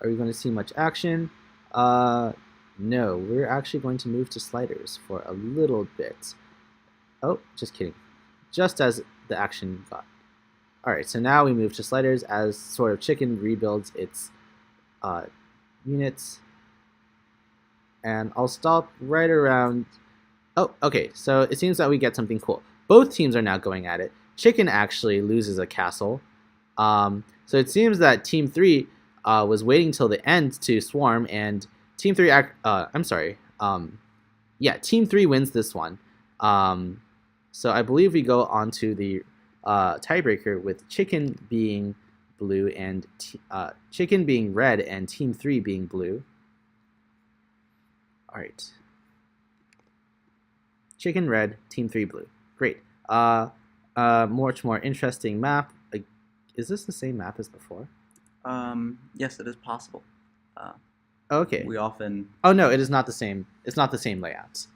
Are we going to see much action? No, we're actually going to move to sliders for a little bit. Oh, just kidding. Just as the action got. Alright, so now we move to sliders as sort of Chicken rebuilds its units. And I'll stop right around... Oh, okay, so it seems that we get something cool. Both teams are now going at it. Chicken actually loses a castle. So it seems that Team 3 was waiting till the end to swarm, and Team 3... Team 3 wins this one. So I believe we go on to the tiebreaker with Chicken being blue and Chicken being red and Team 3 being blue. Alright. Chicken red, Team 3 blue. Great. Much more interesting map. Is this the same map as before? Yes, it is possible. Okay. We often... Oh no, it is not the same. It's not the same layouts.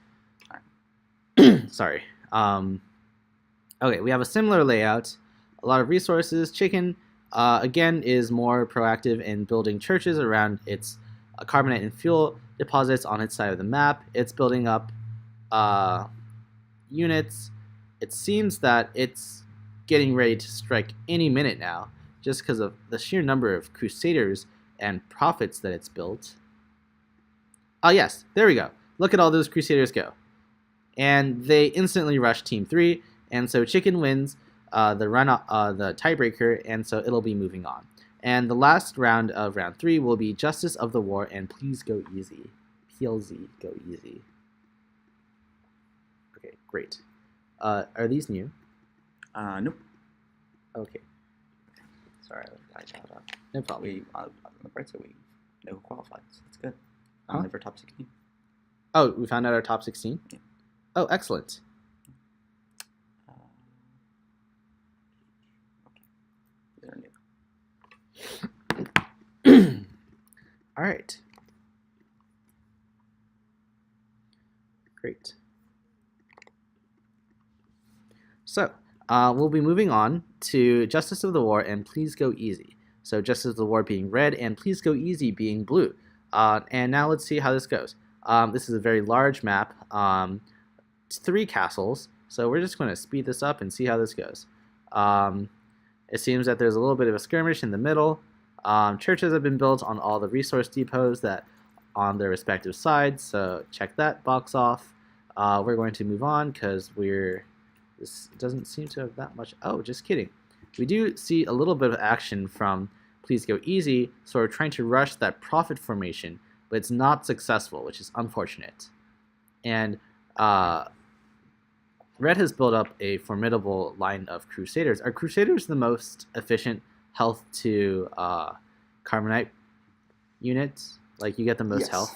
Sorry. Okay, we have a similar layout. A lot of resources. Chicken, again, is more proactive in building churches around its carbonite and fuel deposits on its side of the map. It's building up units. It seems that it's getting ready to strike any minute now, just because of the sheer number of crusaders and prophets that it's built. Oh yes, there we go. Look at all those crusaders go. And they instantly rush Team 3, and so Chicken wins the tiebreaker, and so it'll be moving on. And the last round of round 3 will be Justice of the War, and please go easy. PLZ, go easy. Great. Are these new? Nope. Okay, Sorry, I got no problem. we on the bright side we know who qualified, so that's good. Huh? Only for top 16. Oh, we found out our top 16? Yeah. Oh, excellent. Okay. These are new. All right. Great. So, we'll be moving on to Justice of the War and Please Go Easy. So, Justice of the War being red and Please Go Easy being blue. And now let's see how this goes. This is a very large map. It's 3 castles. So, we're just going to speed this up and see how this goes. It seems that there's a little bit of a skirmish in the middle. Churches have been built on all the resource depots that on their respective sides. So, check that box off. We're going to move on because this doesn't seem to have that much. Oh, just kidding. We do see a little bit of action from Please Go Easy, sort of trying to rush that profit formation, but it's not successful, which is unfortunate. And Red has built up a formidable line of Crusaders. Are Crusaders the most efficient health to Carbonite units? Like, you get the most Yes. health?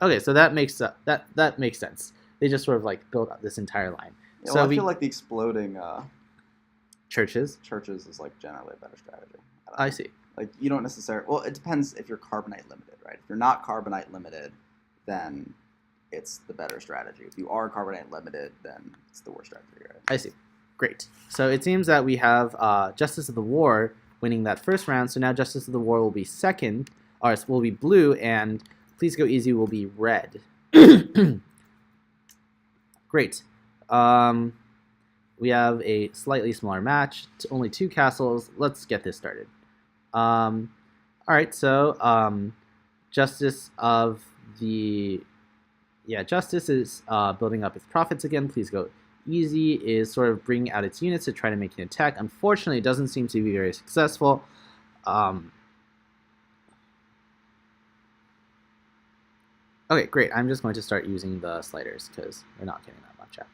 Okay, so that makes that makes sense. They just sort of like built up this entire line. Yeah, So well, I we- feel like the exploding Churches? churches is like generally a better strategy. don't I know. see. Like, you don't necessarily. Well, it depends if you're Carbonite limited, right? If you're not Carbonite limited, then it's the better strategy. If you are Carbonite limited, then it's the worst strategy, right? I see. Great. So it seems that we have Justice of the War winning that first round. So now Justice of the War will be second, or will be blue, and Please Go Easy will be red. Great. We have a slightly smaller match. Only 2 castles. Let's get this started. All right. So Justice of the Justice is building up its profits again. Please Go Easy is sort of bringing out its units to try to make an attack. Unfortunately, it doesn't seem to be very successful. Okay, great. I'm just going to start using the sliders because we're not getting that much out.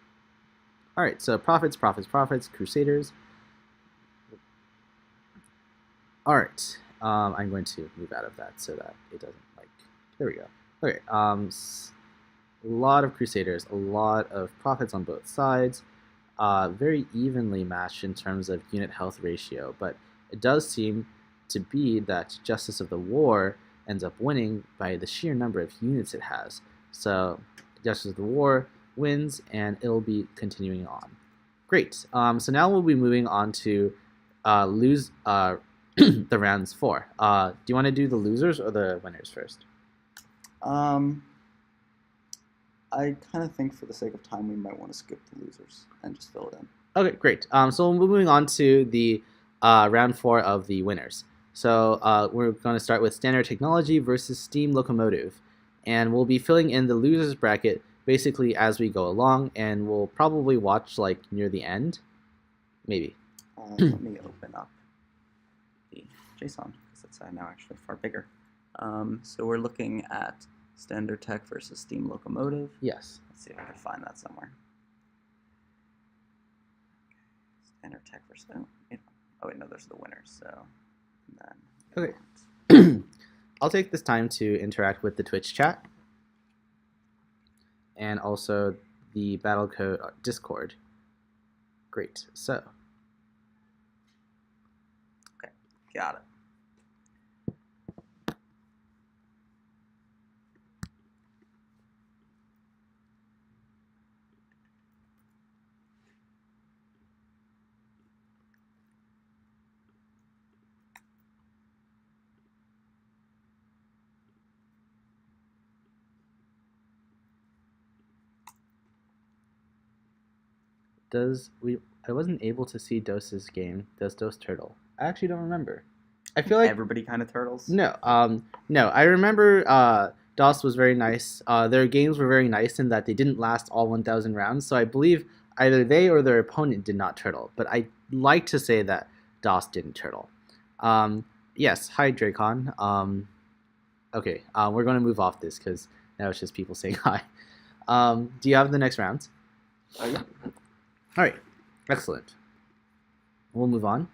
All right, so profits, Crusaders. All right, I'm going to move out of that so that it doesn't there we go. Okay, a lot of Crusaders, a lot of profits on both sides. Very evenly matched in terms of unit health ratio, but it does seem to be that Justice of the War ends up winning by the sheer number of units it has. So Justice of the War wins, and it'll be continuing on. Great. So now we'll be moving on to lose the rounds 4. Do you want to do the losers or the winners first? I kind of think for the sake of time, we might want to skip the losers and just fill it in. Okay, great. So we're moving on to the round 4 of the winners. So we're going to start with Standard Technology versus Steam Locomotive. And we'll be filling in the losers bracket basically as we go along, and we'll probably watch like near the end. Maybe. Let me open up the JSON, because it's now actually far bigger. So we're looking at Standard Tech versus Steam Locomotive. Yes. Let's see if I can find that somewhere. Standard Tech versus... Oh, wait, no, there's the winners, so... And then Okay. I'll take this time to interact with the Twitch chat and also the Battlecode Discord. Great. So, got it. I wasn't able to see Dose's game. Does Dose turtle? I actually don't remember. I feel like Everybody kind of turtles? no. No. I remember DOS was very nice. Their games were very nice in that they didn't last all 1,000 rounds. So I believe either they or their opponent did not turtle. But I like to say that DOS didn't turtle. Yes. Hi, Dracon. Okay. We're going to move off this because now it's just people saying hi. Do you have the next round? Yeah. All right, excellent. We'll move on.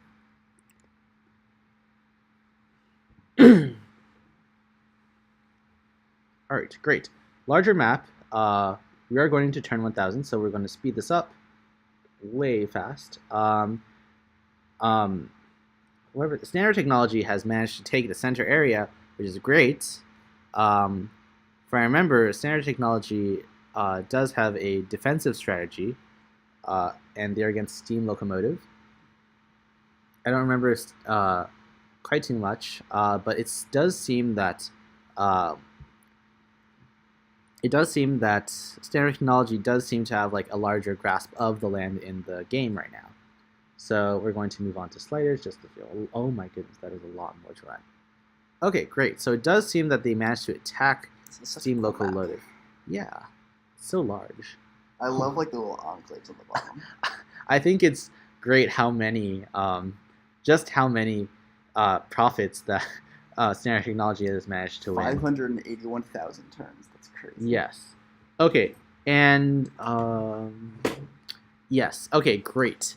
All right, great. Larger map. We are going to turn 1000, so we're going to speed this up way fast. However, standard technology has managed to take the center area, which is great. If I remember, standard technology does have a defensive strategy, and they're against steam locomotive. I don't remember quite too much, but it does seem that standard technology does seem to have like a larger grasp of the land in the game right now. So we're going to move on to sliders just to feel. Oh my goodness, that is a lot more to run. Okay, great. So it does seem that they managed to attack steam locomotive. Yeah, so large. I love like the little enclaves on the bottom. I think it's great how many, just how many profits that standard technology has managed to win. 581,000 turns. That's crazy. Yes. Okay, and yes. Okay, great.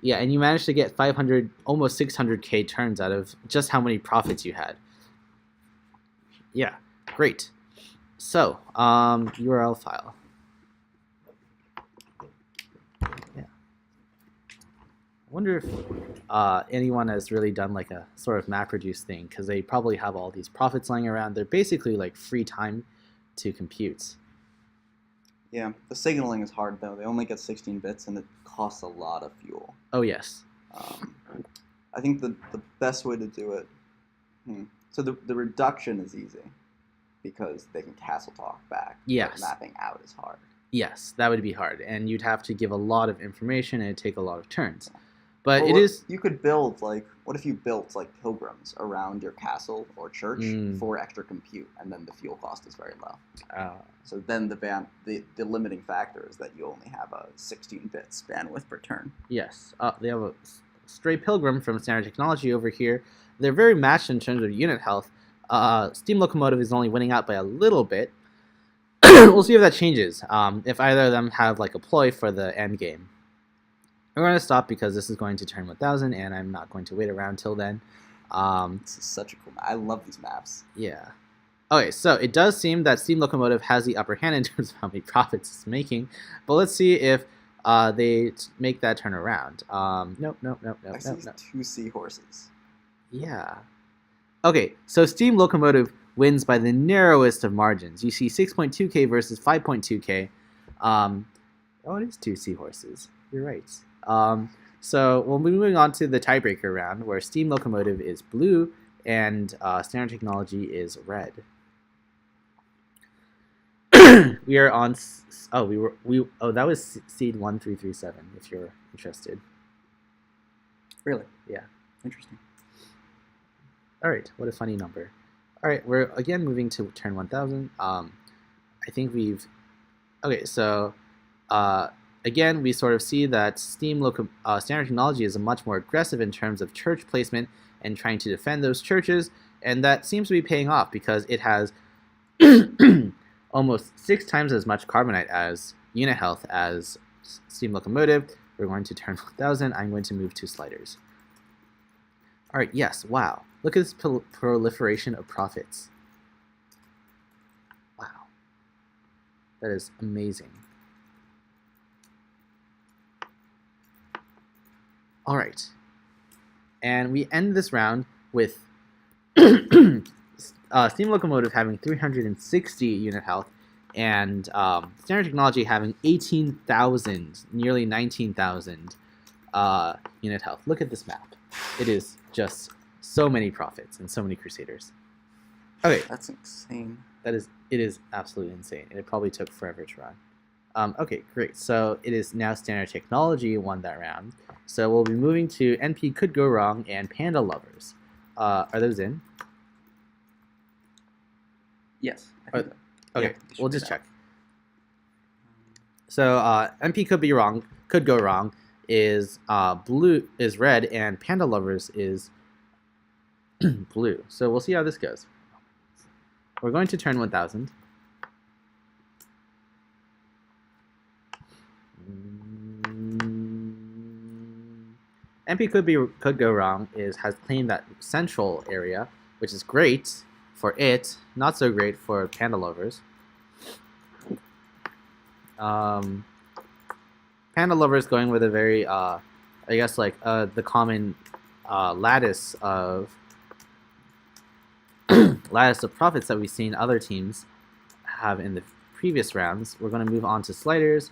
Yeah, and you managed to get 500, almost 600k turns out of just how many profits you had. Yeah, great. So, URL file. Yeah. I wonder if anyone has really done like a sort of MapReduce thing, because they probably have all these profits lying around. They're basically like free time to compute. Yeah, the signaling is hard though. They only get 16 bits and it costs a lot of fuel. Oh, yes. I think the best way to do it, so the reduction is easy because they can castle talk back. Yes. But mapping out is hard. Yes, that would be hard, and you'd have to give a lot of information and it'd take a lot of turns. But Well, it is... You could build, like, what if you built, like, pilgrims around your castle or church for extra compute, and then the fuel cost is very low. So then the limiting factor is that you only have a 16 bits bandwidth per turn. Yes, they have a stray pilgrim from standard technology over here. They're very matched in terms of unit health. Steam locomotive is only winning out by a little bit. We'll see if that changes. If either of them have like a ploy for the end game. We're going to stop because this is going to turn 1000, and I'm not going to wait around till then. This is such a cool map. I love these maps. Yeah. Okay, so it does seem that Steam Locomotive has the upper hand in terms of how many profits it's making, but let's see if they make that turn around. Nope. I see 2 seahorses. Yeah. Okay, so Steam Locomotive wins by the narrowest of margins. You see 6.2k versus 5.2k. Oh, it is 2 seahorses. You're right. So we'll be moving on to the tiebreaker round, where Steam Locomotive is blue and Standard Technology is red. We are on. That was seed 1337. If you're interested. Really? Yeah. Interesting. All right. What a funny number. All right. We're again moving to turn 1000. I think we've. Okay. So. Again, we sort of see that Standard Technology is much more aggressive in terms of church placement and trying to defend those churches, and that seems to be paying off because it has almost 6 times as much carbonite as unit health as Steam Locomotive. We're going to turn 1000. I'm going to move to sliders. All right, yes, wow. Look at this proliferation of profits. Wow. That is amazing. All right, and we end this round with Steam Locomotive having 360 unit health and Standard Technology having 18,000, nearly 19,000 unit health. Look at this map. It is just so many profits and so many Crusaders. Okay, That's insane. it is absolutely insane, and it probably took forever to run. Okay, great. So it is now Standard Technology won that round. So we'll be moving to NP Could Go Wrong and Panda Lovers. Are those in? Yes. I think Okay, Yeah, we'll should just be check. So NP Could Be Wrong, Could Go Wrong is blue is red, and Panda Lovers is blue. So we'll see how this goes. We're going to turn 1000. MP could go wrong has claimed that central area, which is great for it, not so great for panda lovers. Panda lovers going with a very, I guess like the common lattice of profits that we've seen other teams have in the previous rounds. We're going to move on to sliders.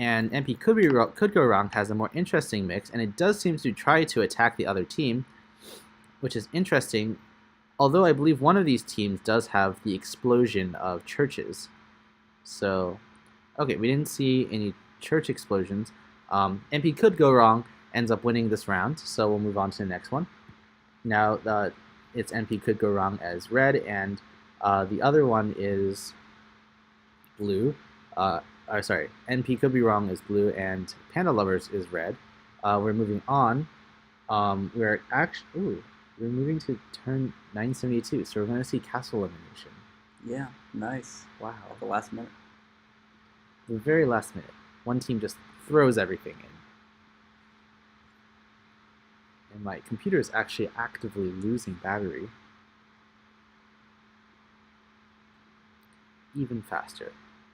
And MP could go wrong has a more interesting mix, and it does seem to try to attack the other team, which is interesting. Although I believe one of these teams does have the explosion of churches. So, okay, we didn't see any church explosions. MP could go wrong ends up winning this round, so we'll move on to the next one. Now, it's MP could go wrong as red, and the other one is blue. Sorry, NP could be wrong is blue, and Panda Lovers is red. We're moving on. We're moving to turn 972, so we're going to see castle elimination. Yeah, nice. Wow. At the last minute. The very last minute. One team just throws everything in. And my computer is actually actively losing battery. Even faster.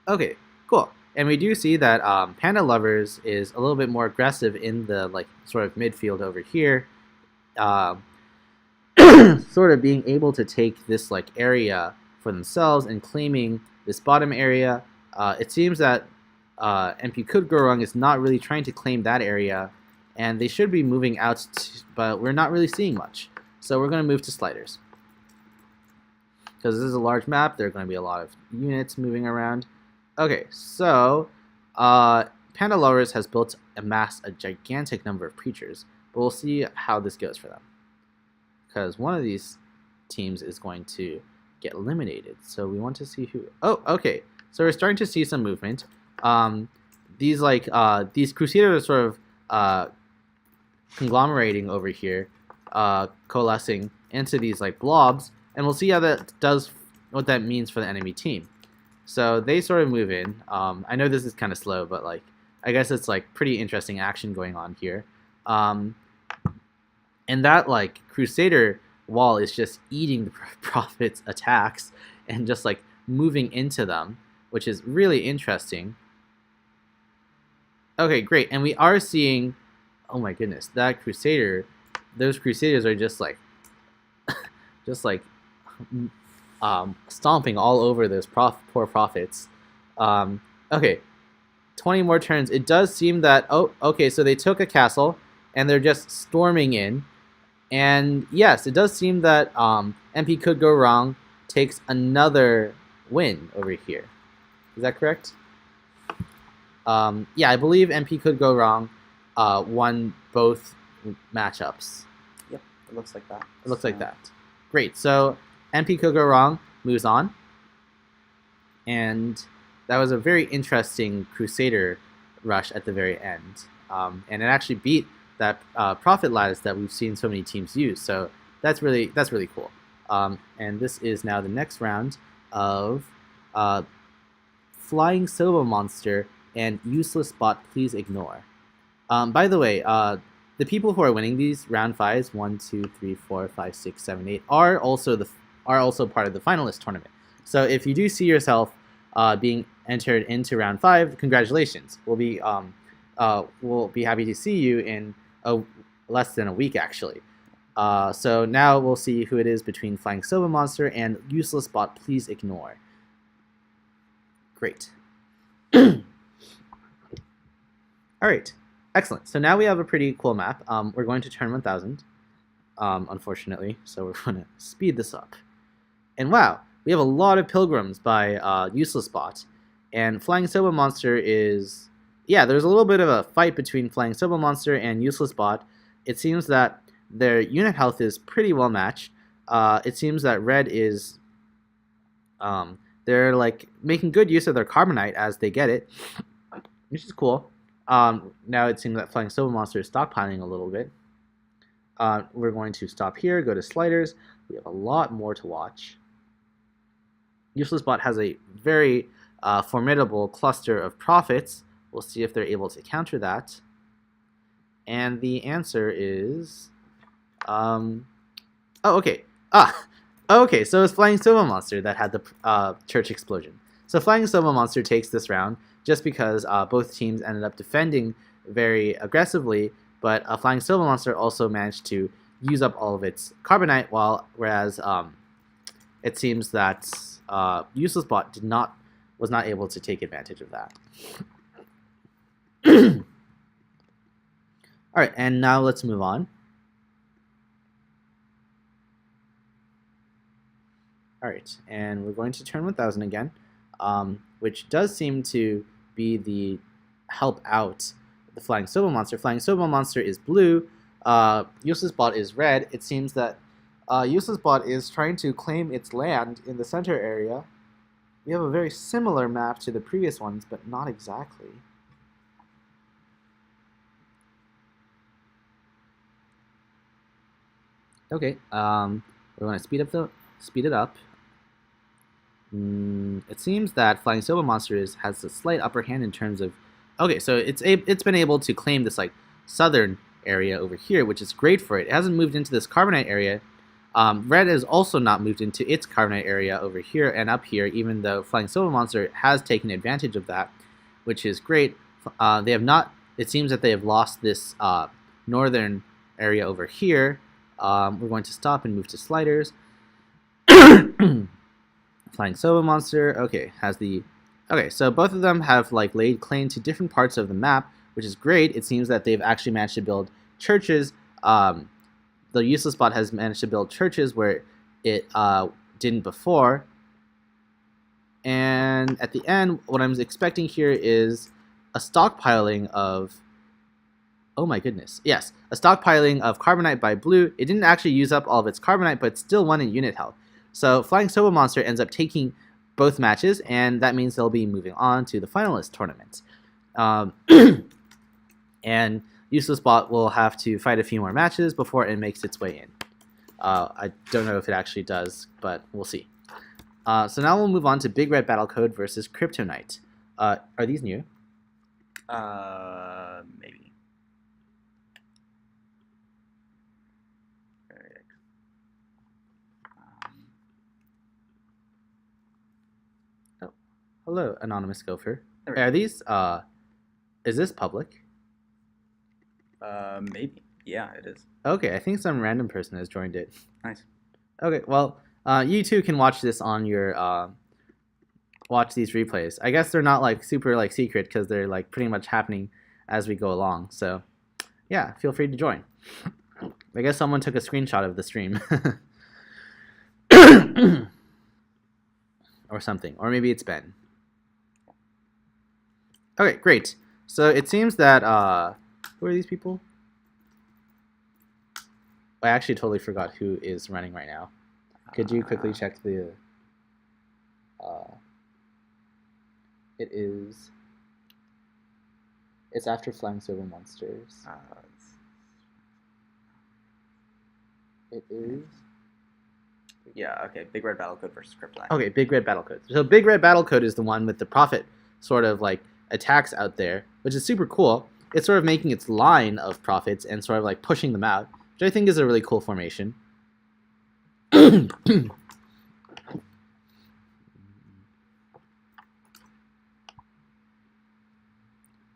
Okay, cool. And we do see that Panda Lovers is a little bit more aggressive in the sort of midfield over here, sort of being able to take this area for themselves and claiming this bottom area. It seems that MP could go wrong is not really trying to claim that area, and they should be moving out, but we're not really seeing much. So we're going to move to sliders. Because this is a large map, there are going to be a lot of units moving around. Okay, so Panda Lovers has amassed a gigantic number of creatures, but we'll see how this goes for them. Because one of these teams is going to get eliminated, so we want to see who. Oh, okay. So we're starting to see some movement. These Crusaders are sort of conglomerating over here, coalescing into these blobs, and we'll see how that does, what that means for the enemy team. So they sort of move in. I know this is kind of slow, but I guess it's pretty interesting action going on here. And that Crusader wall is just eating the Prophet's attacks and just moving into them, which is really interesting. Okay, great. And we are seeing, oh my goodness, that Crusader, those Crusaders are just stomping all over those poor Prophets. Okay, 20 more turns. It does seem that, oh, okay, so they took a castle, and they're just storming in. And yes, it does seem that MP could go wrong, takes another win over here. Is that correct? Yeah, I believe MP could go wrong won both matchups. Yep, it looks like that. It looks like that. Great, so MP could go wrong, moves on. And that was a very interesting Crusader rush at the very end. And it actually beat that Prophet lattice that we've seen so many teams use. So that's really cool. And this is now the next round of Flying Soba Monster and Useless Bot Please Ignore. By the way, the people who are winning these round 5s, 1, 2, 3, 4, 5, 6, 7, 8, are also part of the finalist tournament. So if you do see yourself being entered into round 5, congratulations. We'll be happy to see you in less than a week, actually. So now we'll see who it is between Flying Soba Monster and Useless Bot Please Ignore. Great. All right. Excellent. So now we have a pretty cool map. We're going to turn 1000, unfortunately, so we're going to speed this up. And wow, we have a lot of pilgrims by Useless Bot. And Flying Soba Monster is... Yeah, there's a little bit of a fight between Flying Soba Monster and Useless Bot. It seems that their unit health is pretty well matched. It seems that Red is... they're making good use of their Carbonite as they get it, which is cool. Now it seems that Flying Soba Monster is stockpiling a little bit. We're going to stop here, go to sliders. We have a lot more to watch. Useless Bot has a very formidable cluster of Prophets. We'll see if they're able to counter that. And the answer is, oh, okay. Okay, so it's Flying Silver Monster that had the church explosion. So Flying Silver Monster takes this round just because both teams ended up defending very aggressively, but Flying Silver Monster also managed to use up all of its Carbonite, whereas it seems that Useless Bot was not able to take advantage of that. All right, and now let's move on. All right, and we're going to turn 1000 again, which does seem to be the help out the Flying Silver Monster. Flying Silver Monster is blue. Useless Bot is red. It seems that Useless Bot is trying to claim its land in the center area. We have a very similar map to the previous ones, but not exactly. Okay, we're going to speed it up. It seems that Flying Silver Monster has a slight upper hand in terms of. Okay, so it's been able to claim this like southern area over here, which is great for it. It hasn't moved into this Carbonite area. Red has also not moved into its Carbonite area over here and up here, even though Flying Silver Monster has taken advantage of that, which is great. They have not. It seems that they have lost this northern area over here. We're going to stop and move to sliders. Flying Silver Monster, okay, has the... Okay, so both of them have like laid claim to different parts of the map, which is great. It seems that they've actually managed to build churches. The Useless Bot has managed to build churches where it didn't before. And at the end, what I'm expecting here is a stockpiling of... Oh my goodness. Yes, a stockpiling of Carbonite by blue. It didn't actually use up all of its Carbonite, but still won in unit health. So Flying Silver Monster ends up taking both matches, and that means they'll be moving on to the finalist tournament. And Useless Bot will have to fight a few more matches before it makes its way in. I don't know if it actually does, but we'll see. So now we'll move on to Big Red Battlecode versus Kryptonite. Are these new? Maybe. Hello, Anonymous Gopher. Are these, is this public? Maybe. Yeah, it is. Okay, I think some random person has joined it. Nice. Okay, well, you too can watch this on your, watch these replays. I guess they're not, like, super, like, secret, because they're, like, pretty much happening as we go along. So, yeah, feel free to join. I guess someone took a screenshot of the stream. Or something. Or maybe it's Ben. Okay, great. So it seems that, who are these people? I actually totally forgot who is running right now. Could you quickly check the, it's after Flying Silver Monsters. It is... Yeah, okay, Big Red Battlecode versus Kryptonite. Okay, Big Red Battlecode. So Big Red Battlecode is the one with the Prophet sort of like attacks out there, which is super cool. It's sort of making its line of Prophets and sort of like pushing them out, which I think is a really cool formation.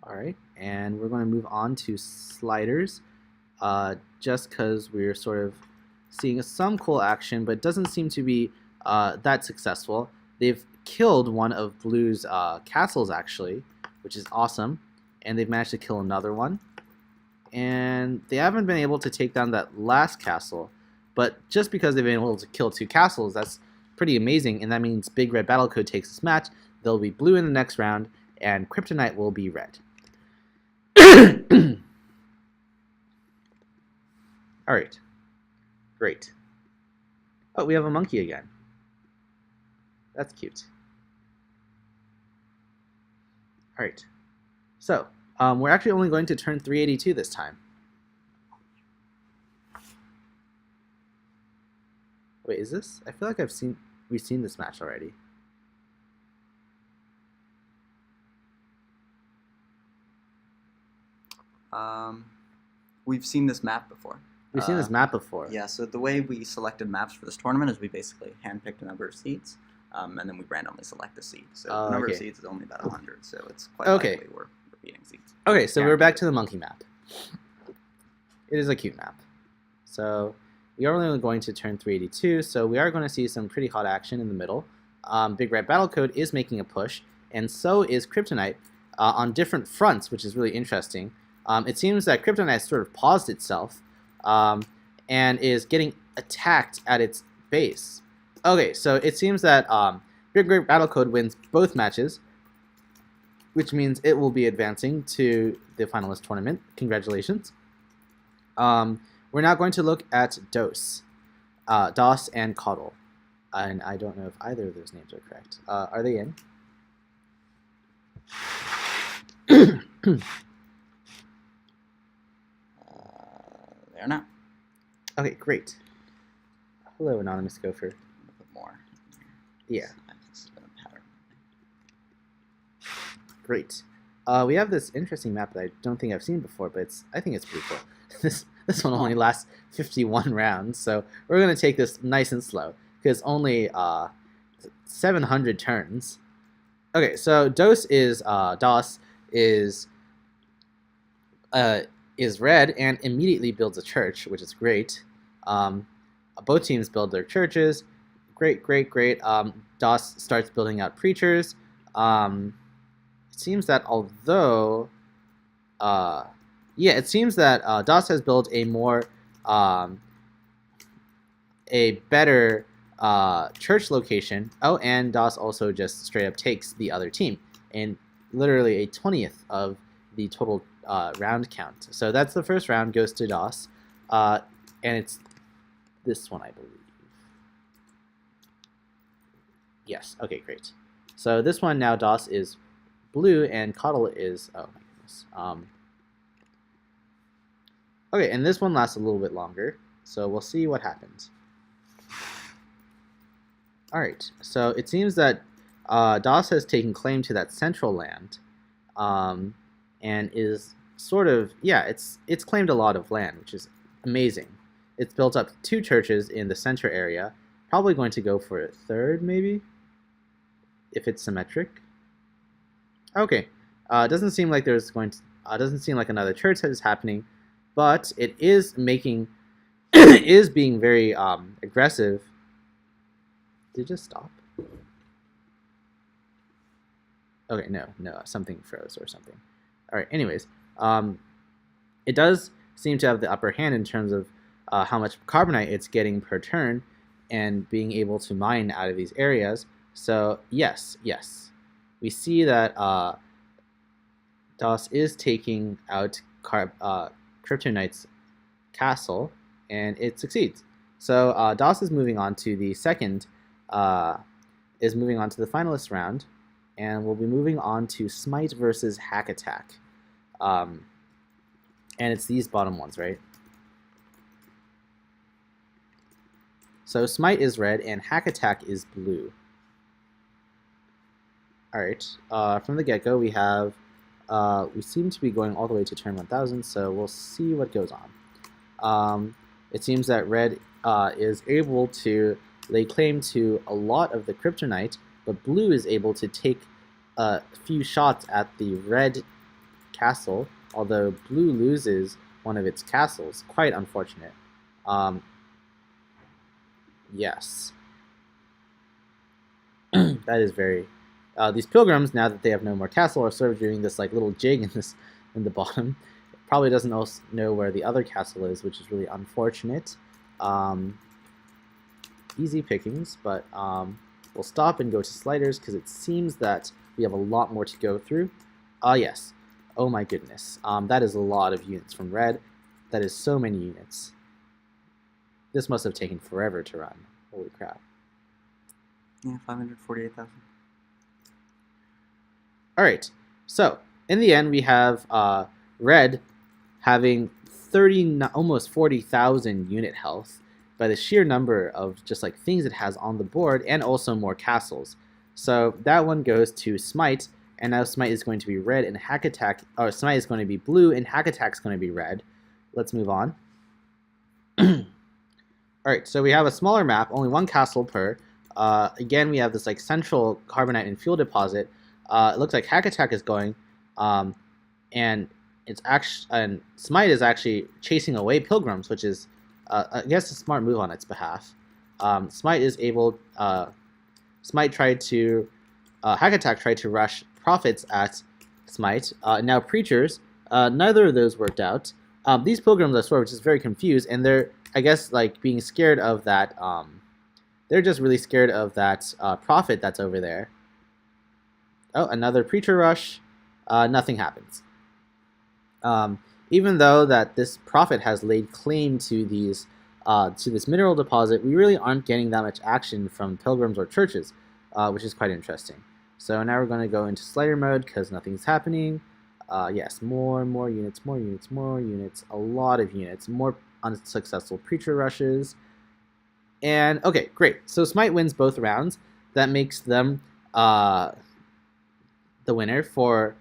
Alright, and we're going to move on to sliders, just because we're sort of seeing some cool action, but it doesn't seem to be that successful. They've killed one of Blue's castles, actually, which is awesome, and they've managed to kill another one. And they haven't been able to take down that last castle, but just because they've been able to kill 2 castles, that's pretty amazing, and that means Big Red Battlecode takes this match. They'll be blue in the next round, and Kryptonite will be red. Alright. Great. Oh, we have a monkey again. That's cute. Alright. So, we're actually only going to turn 382 this time. Wait, is this? I feel like we've seen this match already. We've seen this map before. We've seen this map before. Yeah, so the way we selected maps for this tournament is we basically handpicked a number of seeds, and then we randomly select a seed. So the number of seeds is only about 100, so it's quite likely we're beating seeds. Okay, so we're back to the monkey map. It is a cute map. So we are only going to turn 382, so we are going to see some pretty hot action in the middle. Big Red Battlecode is making a push, and so is Kryptonite on different fronts, which is really interesting. It seems that Kryptonite sort of paused itself and is getting attacked at its base. Okay, so it seems that Big Red Battlecode wins both matches, which means it will be advancing to the finalist tournament. Congratulations. We're now going to look at DOS and Coddle. And I don't know if either of those names are correct. Are they in? They're not. Okay, great. Hello, Anonymous Gopher. A little bit more. Yeah. This has been a pattern. Great. We have this interesting map that I don't think I've seen before, but I think it's pretty cool. This one only lasts 51 rounds, so we're going to take this nice and slow, because only 700 turns. Okay, so DOS is red and immediately builds a church, which is great. Both teams build their churches. Great. DOS starts building out preachers. It seems that although... it seems that DOS has built a more... a better church location. Oh, and DOS also just straight up takes the other team. And literally a 20th of the total round count. So that's the first round, goes to DOS. And it's this one, I believe. Yes, okay, great. So this one now, DOS is blue and Coddle is... Oh my goodness. Okay, and this one lasts a little bit longer. So we'll see what happens. Alright, so it seems that DOS has taken claim to that central land. And is sort of, it's claimed a lot of land, which is amazing. It's built up 2 churches in the center area. Probably going to go for a third, maybe, if it's symmetric. Okay, doesn't seem like there's going to, doesn't seem like another church is happening, but it is making, is being very aggressive. Did it just stop? Okay, no, something froze or something. All right, anyways, it does seem to have the upper hand in terms of how much carbonite it's getting per turn and being able to mine out of these areas. So yes, we see that DOS is taking out Kryptonite's castle, and it succeeds. So DOS is moving on to the finalist round, and we'll be moving on to Smite versus Hack Attack. And it's these bottom ones, right? So Smite is red and Hack Attack is blue. Alright, from the get-go we have, we seem to be going all the way to turn 1000, so we'll see what goes on. It seems that red is able to lay claim to a lot of the kryptonite, but blue is able to take a few shots at the red castle, although blue loses one of its castles. Quite unfortunate. Yes. That is very... these pilgrims, now that they have no more castle, are sort of doing this like little jig in the bottom. Probably doesn't also know where the other castle is, which is really unfortunate. Easy pickings, but we'll stop and go to sliders because it seems that we have a lot more to go through. Yes. Oh my goodness. That is a lot of units from red. That is so many units. This must have taken forever to run. Holy crap. Yeah, 548,000. Alright, so in the end we have red having almost 40,000 unit health by the sheer number of just like things it has on the board, and also more castles. So that one goes to Smite, and now Smite is going to be red and Hack Attack, or Smite is going to be blue and Hack Attack is going to be red. let's move on. All right, so we have a smaller map, only one castle per. Again, we have this like central carbonite and fuel deposit. It looks like Hack Attack is going, and Smite is actually chasing away pilgrims, which is, I guess, a smart move on its behalf. Smite is able. Smite tried to. Hack Attack tried to rush prophets at Smite. Now Preachers, neither of those worked out. These pilgrims are sort of just very confused, and they're, I guess, like being scared of that. They're just really scared of that prophet that's over there. Oh, another Preacher rush. Nothing happens. Even though that this prophet has laid claim to these to this mineral deposit, we really aren't getting that much action from pilgrims or churches, which is quite interesting. So now we're going to go into slider mode because nothing's happening. Yes, more units, more units, a lot of units, more unsuccessful Preacher rushes. And okay, great. So Smite wins both rounds. That makes them the winner for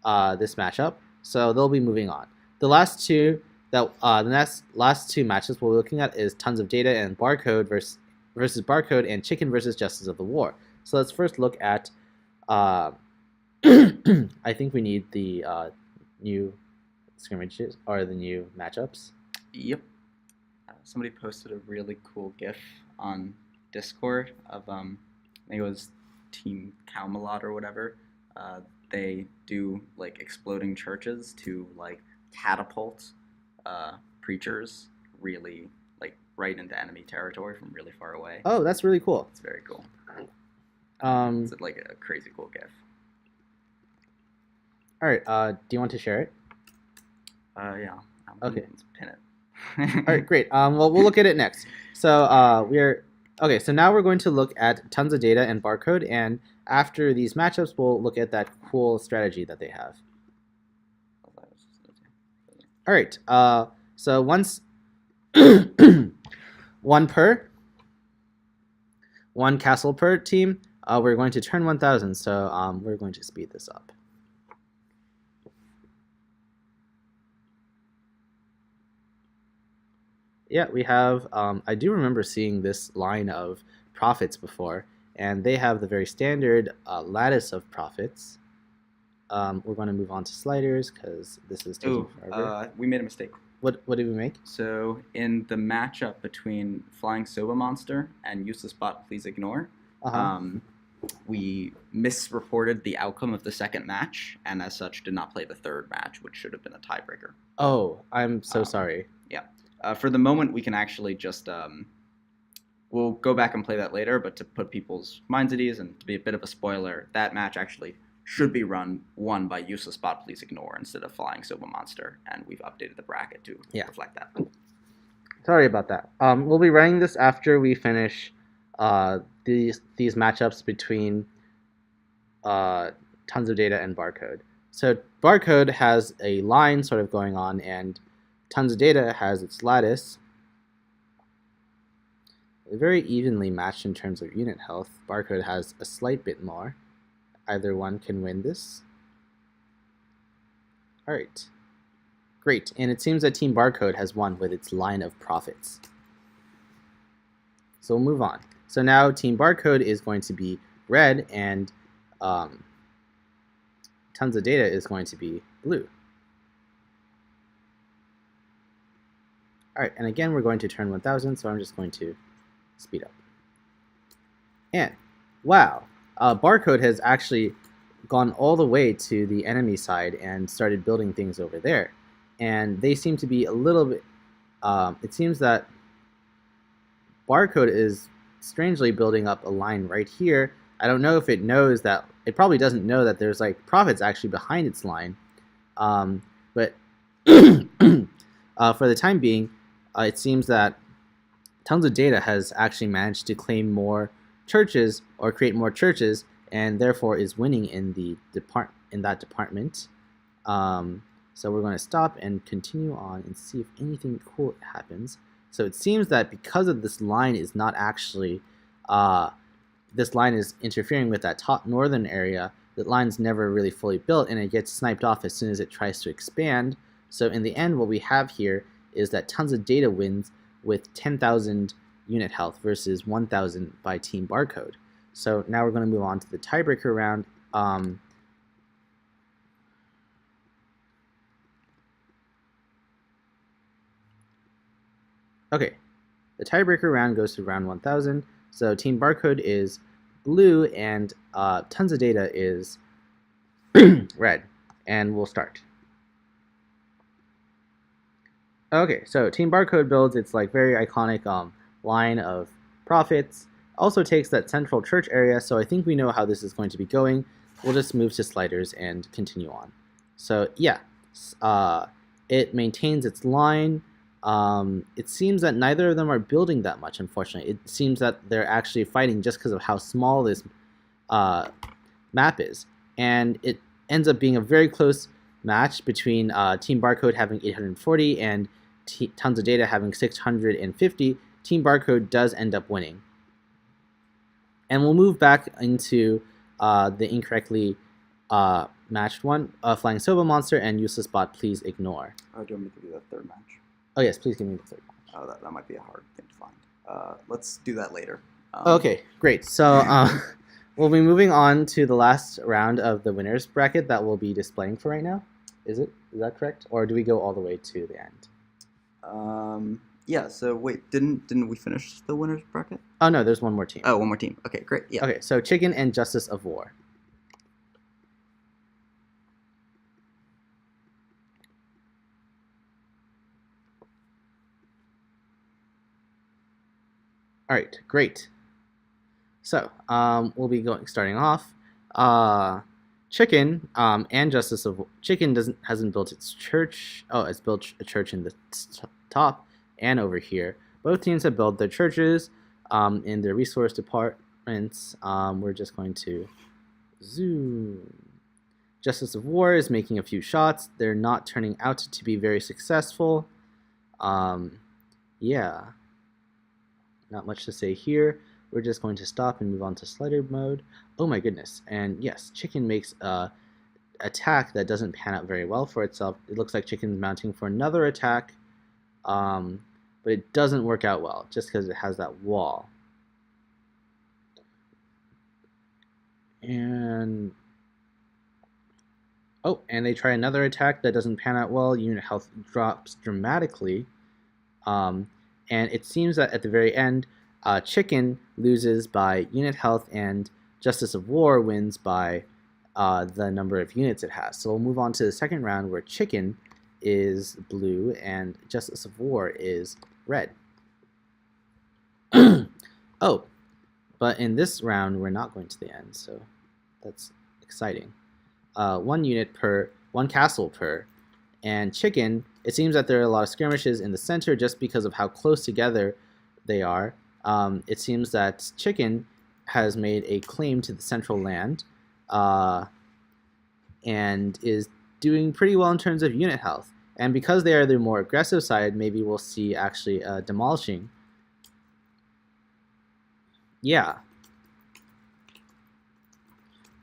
this matchup. So they'll be moving on. The last two last two matches we'll be looking at is Tons of Data and Barcode versus Barcode, and Chicken versus Justice of the War. So let's first look at. I think we need the new scrimmages or the new matchups. Yep. Somebody posted a really cool GIF on Discord of I think it was Team Camelot or whatever. They do like exploding churches to like catapult preachers really like right into enemy territory from really far away. Oh, that's really cool. It's very cool. It's like a crazy cool GIF. All right. Do you want to share it? Yeah. Okay. Let's pin it. All right, great. Well, we'll look at it next. So okay. So now we're going to look at Tons of Data and Barcode, and after these matchups, we'll look at that cool strategy that they have. All right. So once one castle per team. We're going to turn 1,000. So we're going to speed this up. Yeah, we have, I do remember seeing this line of prophets before, and they have the very standard lattice of prophets. We're going to move on to sliders, because this is taking forever. We made a mistake. What did we make? So, in the matchup between Flying Soba Monster and Useless Bot Please Ignore, we misreported the outcome of the second match, and as such did not play the third match, which should have been a tiebreaker. Oh, I'm so sorry. Yeah. For the moment, we can actually just, we'll go back and play that later, but to put people's minds at ease and to be a bit of a spoiler, that match actually should be won by Useless Bot Please Ignore instead of Flying Soba Monster, and we've updated the bracket to reflect that. Sorry about that. We'll be running this after we finish these matchups between Tons of Data and Barcode. So Barcode has a line sort of going on, and Tons of Data has its lattice. They're very evenly matched in terms of unit health. Barcode has a slight bit more. Either one can win this. Alright. Great. And it seems that Team Barcode has won with its line of prophets. So we'll move on. So now Team Barcode is going to be red, and Tons of Data is going to be blue. Alright, and again we're going to turn 1,000, so I'm just going to speed up. And, wow, Barcode has actually gone all the way to the enemy side and started building things over there. And they seem to be a little bit, it seems that Barcode is strangely building up a line right here. I don't know if it knows that, it probably doesn't know that there's like prophets actually behind its line. But for the time being, it seems that Tons of Data has actually managed to claim more churches or create more churches, and therefore is winning in that department. So we're going to stop and continue on and see if anything cool happens. So it seems that because of this line is not actually, this line is interfering with that top northern area, that line's never really fully built, and it gets sniped off as soon as it tries to expand. So in the end, what we have here is that Tons of Data wins with 10,000 unit health versus 1,000 by Team Barcode. So now we're going to move on to the tiebreaker round. Okay, the tiebreaker round goes to round 1,000. So Team Barcode is blue and Tons of Data is red. And we'll start. Okay, so Team Barcode builds its like very iconic line of prophets. Also takes that central church area, so I think we know how this is going to be going. We'll just move to sliders and continue on. So yeah, it maintains its line. It seems that neither of them are building that much, unfortunately. It seems that they're actually fighting just because of how small this map is. And it ends up being a very close match between Team Barcode having 840 and Tons of Data having 650. Team Barcode does end up winning. And we'll move back into the incorrectly matched one. Flying Soba Monster and Useless Bot, please ignore. Oh, do you want me to do that third match? Oh yes, please give me the third match. Oh, that might be a hard thing to find. Let's do that later. Okay, great. So we'll be moving on to the last round of the winners bracket that we'll be displaying for right now. Is that correct? Or do we go all the way to the end? Yeah, so wait, didn't we finish the winners bracket? Oh no, there's one more team. Oh, one more team. Okay, great. Yeah. Okay, so Chicken and Justice of War. All right, great. So we'll be starting off. Chicken and Justice of Chicken hasn't built its church. Oh, it's built a church in the top and over here. Both teams have built their churches in their resource departments. We're just going to zoom. Justice of War is making a few shots. They're not turning out to be very successful. Yeah, not much to say here. We're just going to stop and move on to slider mode. Oh my goodness. And yes, Chicken makes a attack that doesn't pan out very well for itself. It looks like Chicken's mounting for another attack, but it doesn't work out well just because it has that wall. And oh, and they try another attack that doesn't pan out well. Unit health drops dramatically. And it seems that at the very end, Chicken loses by unit health and Justice of War wins by the number of units it has. So we'll move on to the second round where Chicken is blue and Justice of War is red. Oh, but in this round we're not going to the end, so that's exciting. 1 unit per, 1 castle per, and Chicken, it seems that there are a lot of skirmishes in the center just because of how close together they are. It seems that Chicken has made a claim to the central land and is doing pretty well in terms of unit health. And because they are the more aggressive side, maybe we'll see actually demolishing. Yeah.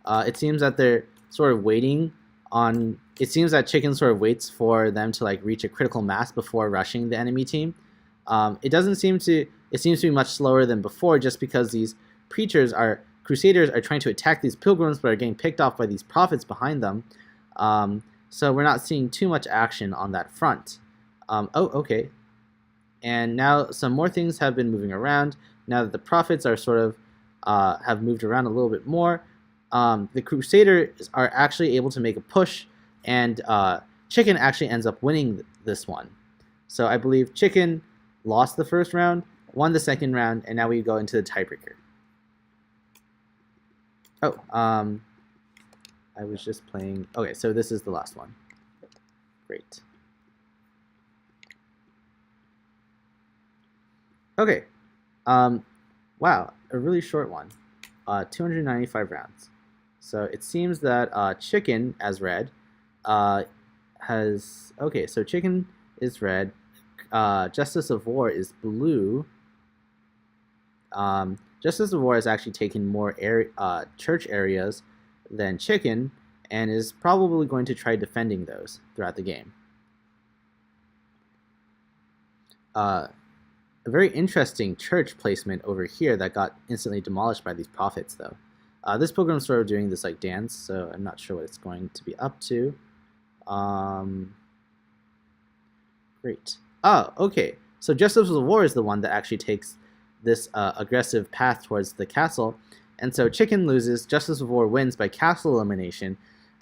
It seems that they're sort of waiting on... It seems that Chicken sort of waits for them to like reach a critical mass before rushing the enemy team. It doesn't seem to... It seems to be much slower than before just because these Crusaders are trying to attack these pilgrims but are getting picked off by these prophets behind them. So we're not seeing too much action on that front. Oh, okay. And now some more things have been moving around. Now that the prophets are sort of have moved around a little bit more, the Crusaders are actually able to make a push, and Chicken actually ends up winning this one. So I believe Chicken lost the first round, won the second round, and now we go into the tiebreaker. Oh, I was just playing... Okay, so this is the last one. Great. Okay. Wow, a really short one. 295 rounds. So it seems that Chicken, as red, has... Okay, so Chicken is red. Justice of War is blue. Justice of War has actually taken more church areas than Chicken, and is probably going to try defending those throughout the game. a very interesting church placement over here that got instantly demolished by these prophets, though. This pilgrim's sort of doing this like dance, so I'm not sure what it's going to be up to. Great. Oh, okay. So Justice of the War is the one that actually takes this aggressive path towards the castle. And so Chicken loses, Justice of War wins by castle elimination,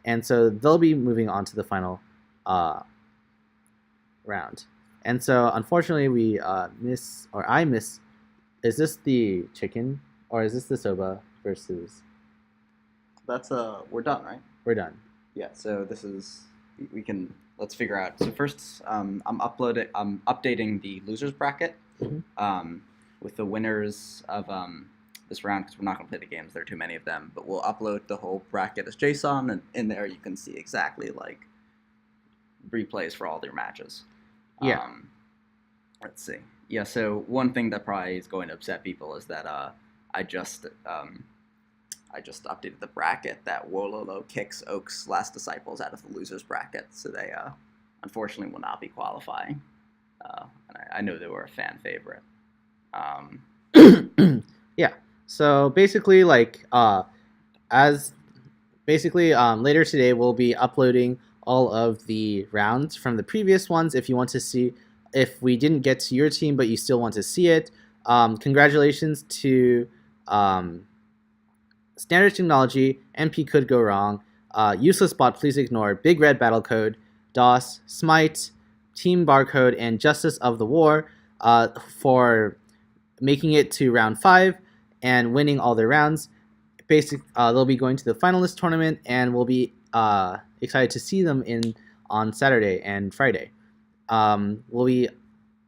and so they'll be moving on to the final round. And so unfortunately we I miss, is this the chicken or is this the soba versus? That's we're done, right? We're done. Yeah, so this is, let's figure out. So first, I'm updating the losers bracket with the winners of this round, because we're not going to play the games. There are too many of them, but we'll upload the whole bracket as JSON, and in there you can see exactly like replays for all their matches. Yeah. Let's see. Yeah, so one thing that probably is going to upset people is that I just updated the bracket that Wololo kicks Oak's Last Disciples out of the losers bracket, so they unfortunately will not be qualifying. And I know they were a fan favorite. Yeah. So basically, like later today we'll be uploading all of the rounds from the previous ones. If you want to see, if we didn't get to your team but you still want to see it, congratulations to Standard Technology, MP Could Go Wrong, Useless Bot Please Ignore, Big Red Battlecode, DOS, Smite, Team Barcode, and Justice of the War for making it to round 5 and winning all their rounds. They'll be going to the finalist tournament, and we'll be excited to see them on Saturday and Friday. We'll be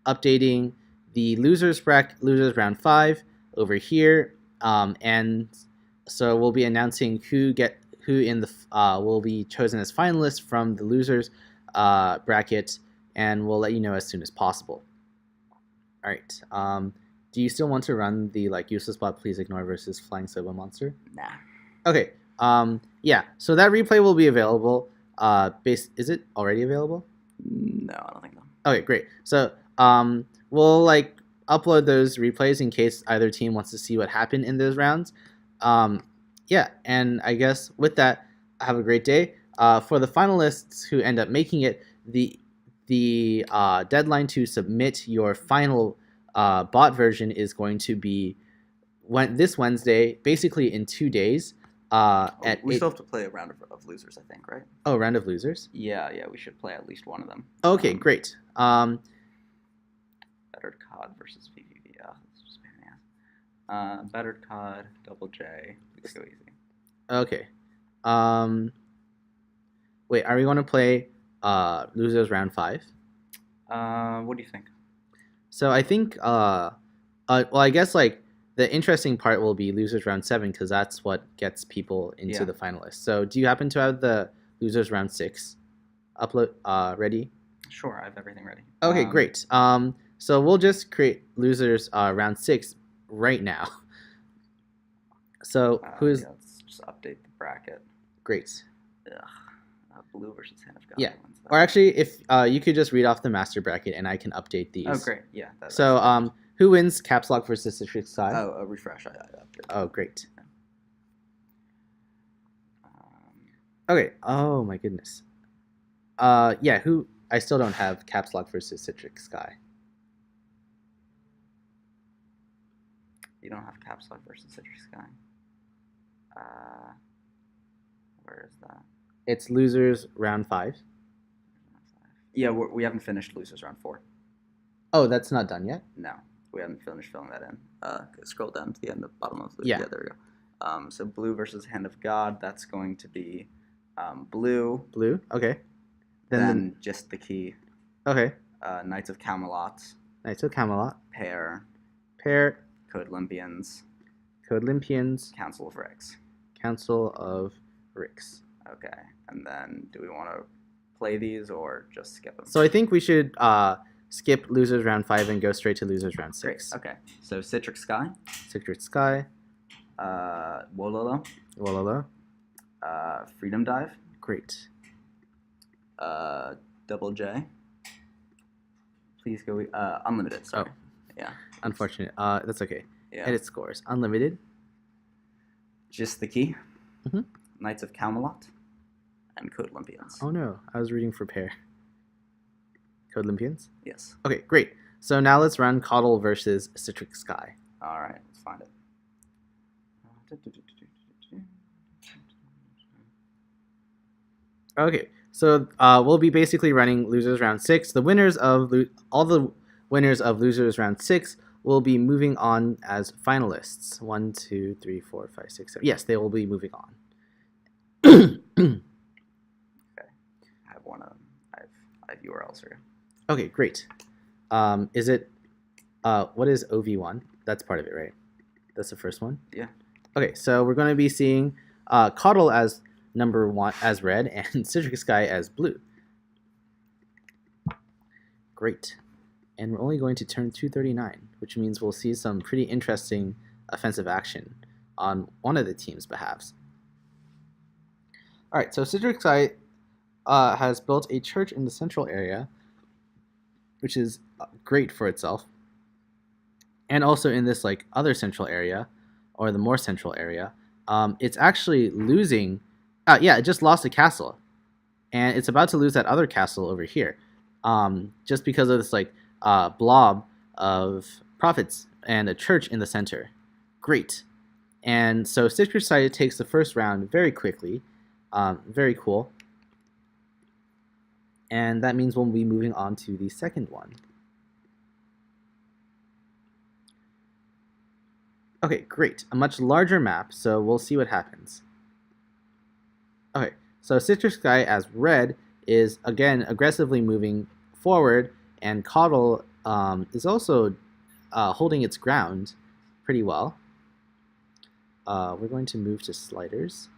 updating the losers round 5 over here, and so we'll be announcing who will be chosen as finalists from the losers bracket, and we'll let you know as soon as possible. All right. Do you still want to run the Useless Bot Please Ignore versus Flying Soba Monster? Nah. Okay. Yeah. So that replay will be available. Is it already available? No, I don't think so. Okay, great. So we'll upload those replays in case either team wants to see what happened in those rounds. Yeah, and I guess with that, have a great day. For the finalists who end up making it, the deadline to submit your final bot version is going to be this Wednesday, basically in 2 days. We still have to play a round of losers, I think, right? Oh, round of losers? Yeah, we should play at least one of them. Okay, great. Battered COD versus PvP. Oh, that's just pain in the ass. Battered COD, Double J. Please go easy. Okay. Wait, are we going to play losers round 5? What do you think? So I think, well, I guess the interesting part will be losers round 7, because that's what gets people into the finalists. So do you happen to have the losers round 6 ready? Sure, I have everything ready. Okay, great. So we'll just create losers round 6 right now. So let's just update the bracket. Great. Blue versus Hand of God. Yeah. Or actually, if you could just read off the master bracket and I can update these. Oh, great. Yeah. So who wins Caps Lock versus Citrix Sky? Oh, refresh. Oh, great. Okay. Oh my goodness. Yeah. I still don't have Caps Lock versus Citrix Sky. You don't have Caps Lock versus Citrix Sky. Where is that? It's losers round 5. Yeah, we haven't finished losers round 4. Oh, that's not done yet? No, we haven't finished filling that in. Scroll down to the end, the bottom of the. Yeah, there we go. So blue versus Hand of God. That's going to be blue. Blue. Okay. Then just the key. Okay. Knights of Camelot. Knights of Camelot. Pair. Code Olympians. Council of Ricks. Okay, and then do we want to play these or just skip them? So I think we should skip losers round 5 and go straight to losers round 6. Great. Okay, so Citrix Sky. Wololo. Freedom Dive. Great. Double J. Please go unlimited. Sorry. Oh. Yeah. Unfortunate. That's okay. Yeah. Edit scores. Unlimited. Just the key. Mhm. Knights of Camelot and Code Olympians. Oh no, I was reading for pair. Code Olympians? Yes. Okay, great. So now let's run Coddle versus Citric Sky. All right, let's find it. Okay, so we'll be basically running Losers Round 6. The winners of all the winners of Losers Round 6 will be moving on as finalists. 1, 2, 3, 4, 5, 6, 7. Yes, they will be moving on. Okay, I have one. I have URLs here. Okay, great. Is it what is OV1? That's part of it, right? That's the first one? Yeah. Okay, so we're going to be seeing Coddle as number 1 as red and Citric Sky as blue. Great. And we're only going to turn 239, which means we'll see some pretty interesting offensive action on one of the team's behalves. All right, so Citric Sky has built a church in the central area, which is great for itself. And also in this like other central area, or the more central area, it's actually losing. Yeah, it just lost a castle, and it's about to lose that other castle over here, just because of this like blob of profits and a church in the center. Great. And so Citric Sky takes the first round very quickly. Very cool. And that means we'll be moving on to the second one. Okay, great. A much larger map, so we'll see what happens. Okay, so Citric Sky as red is, again, aggressively moving forward, and Coddle is also holding its ground pretty well. We're going to move to sliders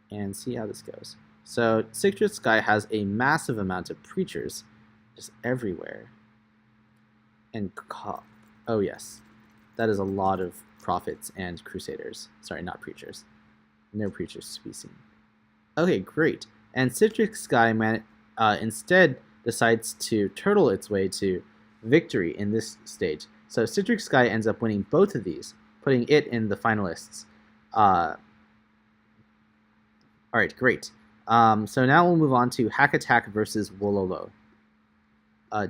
and see how this goes. So Citric Sky has a massive amount of preachers just everywhere. And oh yes, that is a lot of prophets and crusaders. Sorry, not preachers. No preachers to be seen. Okay, great. And Citric Sky instead decides to turtle its way to victory in this stage. So Citric Sky ends up winning both of these, putting it in the finalists. All right, great. So now we'll move on to Hack Attack versus Wololo.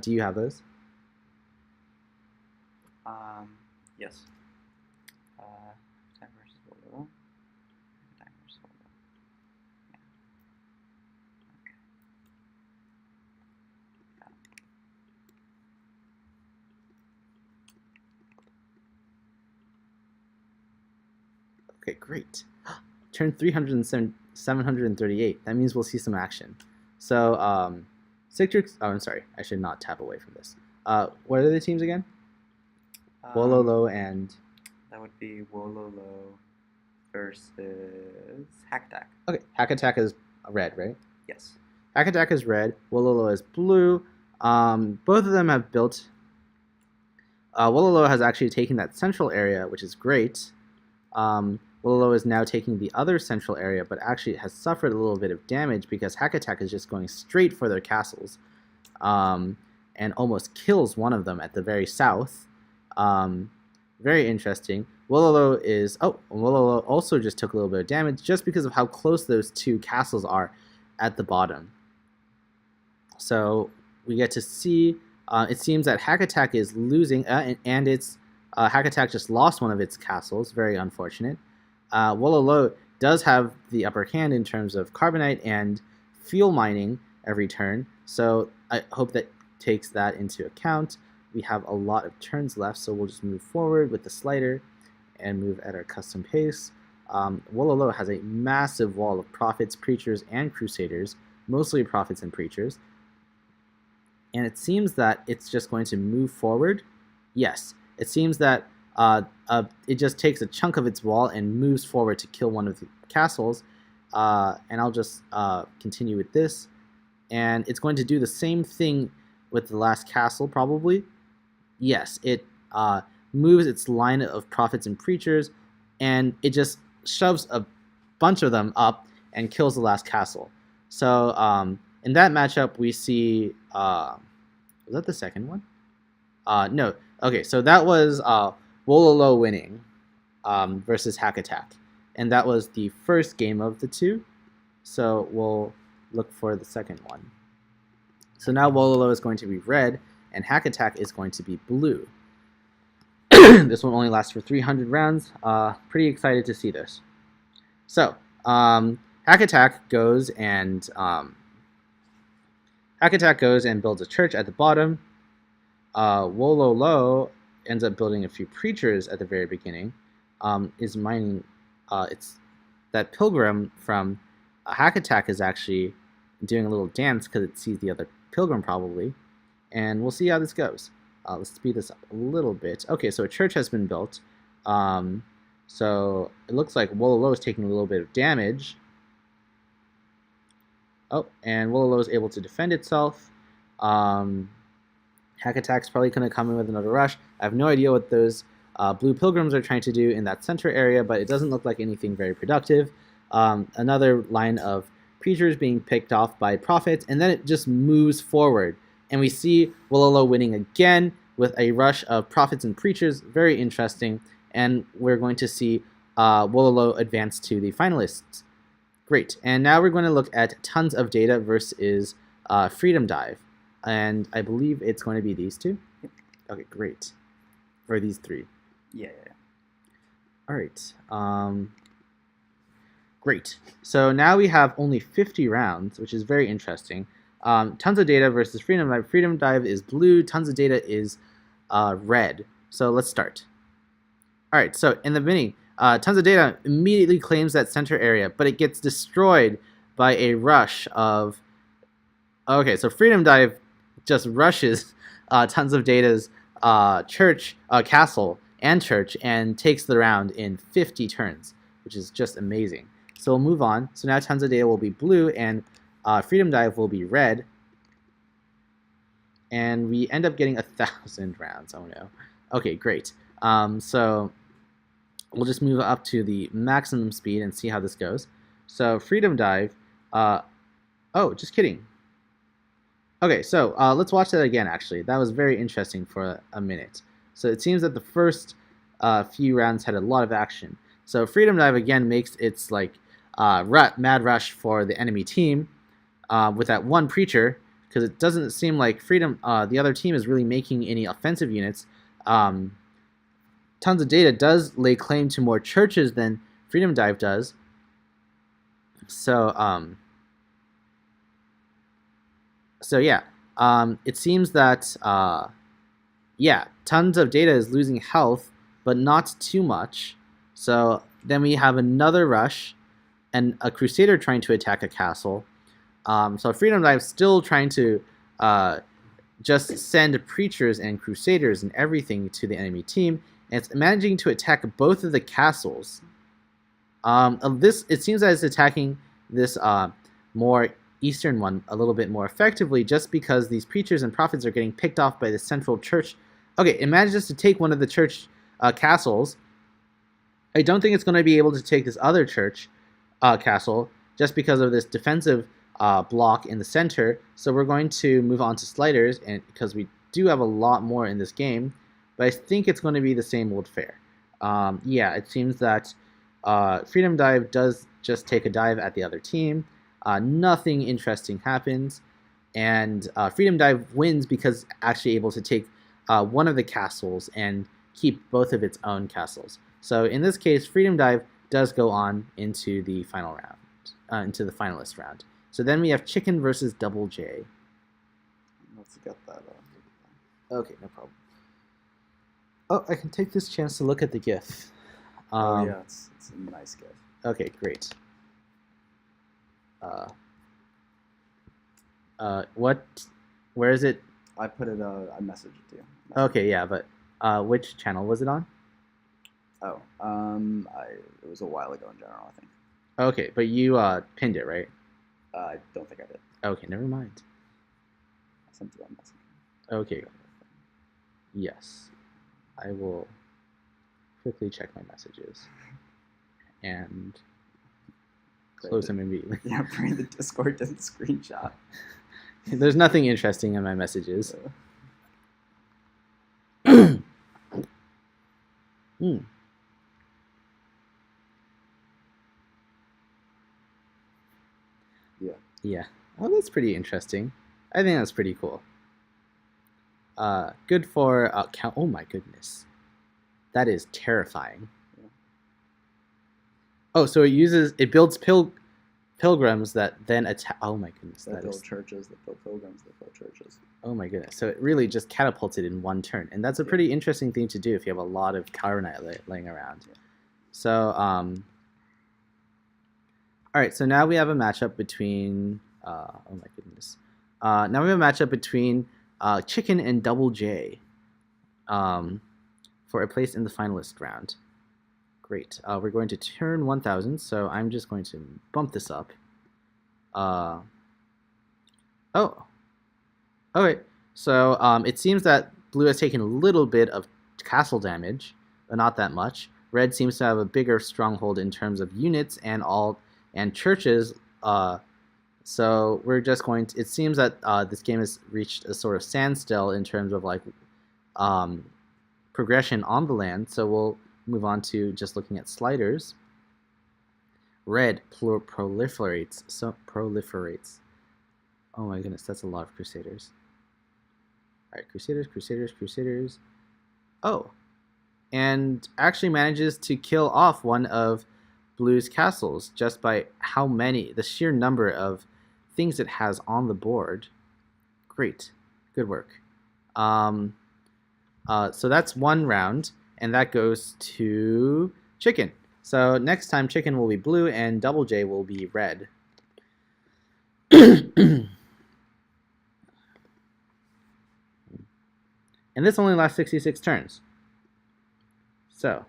Do you have those? Yes. Attack versus Wololo. Attack versus Wololo. Yeah. Okay. Got it. Okay, great. Turn 738. That means we'll see some action. So, Citric. Oh, I'm sorry. I should not tap away from this. What are the teams again? Wololo and. That would be Wololo versus Hack Attack. Okay, Hack Attack is red, right? Yes. Hack Attack is red. Wololo is blue. Both of them have built. Wololo has actually taken that central area, which is great. Wololo is now taking the other central area, but actually has suffered a little bit of damage because Hack Attack is just going straight for their castles, and almost kills one of them at the very south. Very interesting. Wololo also just took a little bit of damage just because of how close those two castles are at the bottom. So we get to see. It seems that Hack Attack is losing, and its Hack Attack just lost one of its castles. Very unfortunate. Wololo does have the upper hand in terms of carbonite and fuel mining every turn, so I hope that takes that into account. We have a lot of turns left, so we'll just move forward with the slider and move at our custom pace. Wololo has a massive wall of prophets, preachers, and crusaders, mostly prophets and preachers. And it seems that it's just going to move forward. Yes, it seems that it just takes a chunk of its wall and moves forward to kill one of the castles. And I'll just continue with this. And it's going to do the same thing with the last castle, probably. Yes, it moves its line of prophets and preachers, and it just shoves a bunch of them up and kills the last castle. So in that matchup, we see Was that the second one? No. Okay, so that was Wololo winning versus Hack Attack. And that was the first game of the two. So we'll look for the second one. So now Wololo is going to be red, and Hack Attack is going to be blue. This one only lasts for 300 rounds. Pretty excited to see this. So, Hack Attack goes and builds a church at the bottom. Wololo ends up building a few preachers at the very beginning. Is mining. It's that pilgrim from Hack Attack is actually doing a little dance because it sees the other pilgrim probably, and we'll see how this goes. Let's speed this up a little bit. Okay, so a church has been built. So it looks like Wololo is taking a little bit of damage. Oh, and Wololo is able to defend itself. Hack Attack's probably going to come in with another rush. I have no idea what those blue pilgrims are trying to do in that center area, but it doesn't look like anything very productive. Another line of preachers being picked off by prophets, and then it just moves forward. And we see Wololo winning again with a rush of prophets and preachers. Very interesting. And we're going to see Wololo advance to the finalists. Great. And now we're going to look at Tons of Data versus Freedom Dive. And I believe it's going to be these two. Okay, great. Or these three. Yeah. All right. Great. So now we have only 50 rounds, which is very interesting. Tons of Data versus Freedom Dive. Freedom Dive is blue. Tons of Data is red. So let's start. All right. So in the beginning, Tons of Data immediately claims that center area, but it gets destroyed by a rush of. Okay. So Freedom Dive just rushes Tons of Data's castle and church and takes the round in 50 turns, which is just amazing. So we'll move on. So now Tons of Data will be blue and Freedom Dive will be red, and we end up getting 1,000 rounds. Oh no. Okay, great. So we'll just move up to the maximum speed and see how this goes. So Freedom Dive. Oh, just kidding. Okay, so let's watch that again. Actually, that was very interesting for a minute. So it seems that the first few rounds had a lot of action. So Freedom Dive again makes its mad rush for the enemy team. With that one preacher, because it doesn't seem like the other team is really making any offensive units. Tons of Data does lay claim to more churches than Freedom Dive does. So yeah, it seems that Tons of Data is losing health, but not too much. So then we have another rush, and a Crusader trying to attack a castle. So Freedom Dive still trying to just send preachers and crusaders and everything to the enemy team, and it's managing to attack both of the castles. It seems that it's attacking this more eastern one a little bit more effectively, just because these preachers and prophets are getting picked off by the central church. Okay, it manages to take one of the church castles. I don't think it's going to be able to take this other church castle just because of this defensive block in the center. So we're going to move on to sliders, and because we do have a lot more in this game, but I think it's going to be the same old fare. Yeah, it seems that Freedom Dive does just take a dive at the other team. Nothing interesting happens, and Freedom Dive wins because actually able to take one of the castles and keep both of its own castles. So in this case, Freedom Dive does go on into the final round, into the finalist round. So then we have Chicken versus Double J. Let's get that. Okay, no problem. Oh, I can take this chance to look at the GIF. Yeah, it's a nice GIF. Okay, great. Where is it? I put it. I messaged it to you. Okay, yeah, but which channel was it on? Oh, it was a while ago in general, I think. Okay, but you pinned it, right? I don't think I did. Okay, never mind. I sent it on message. Okay. Yes. I will quickly check my messages and close them immediately. Yeah, pray the Discord doesn't screenshot. There's nothing interesting in my messages. Hmm. Yeah. Oh, that's pretty interesting. I think that's pretty cool. Good for count. Oh my goodness, that is terrifying. Yeah. Oh, so it builds pilgrims that then attack. Oh my goodness, That build churches, that build pilgrims, that build churches. Oh my goodness, so it really just catapulted in one turn, and that's a pretty interesting thing to do if you have a lot of carbonite laying around. Yeah. So all right, so now we have a matchup between. Oh my goodness. Now we have a matchup between Chicken and Double J for a place in the finalist round. Great. We're going to turn 1000, so I'm just going to bump this up. Oh. Okay, so it seems that blue has taken a little bit of castle damage, but not that much. Red seems to have a bigger stronghold in terms of units and churches. So we're just going to. It seems that this game has reached a sort of standstill in terms of like progression on the land. So we'll move on to just looking at sliders. Red proliferates. Oh my goodness, that's a lot of Crusaders. All right, Crusaders. Oh, and actually manages to kill off one of Blue's castles just by the sheer number of things it has on the board. Great, good work. So that's one round, and that goes to Chicken. So next time, Chicken will be blue, and Double J will be red. And this only lasts 66 turns. So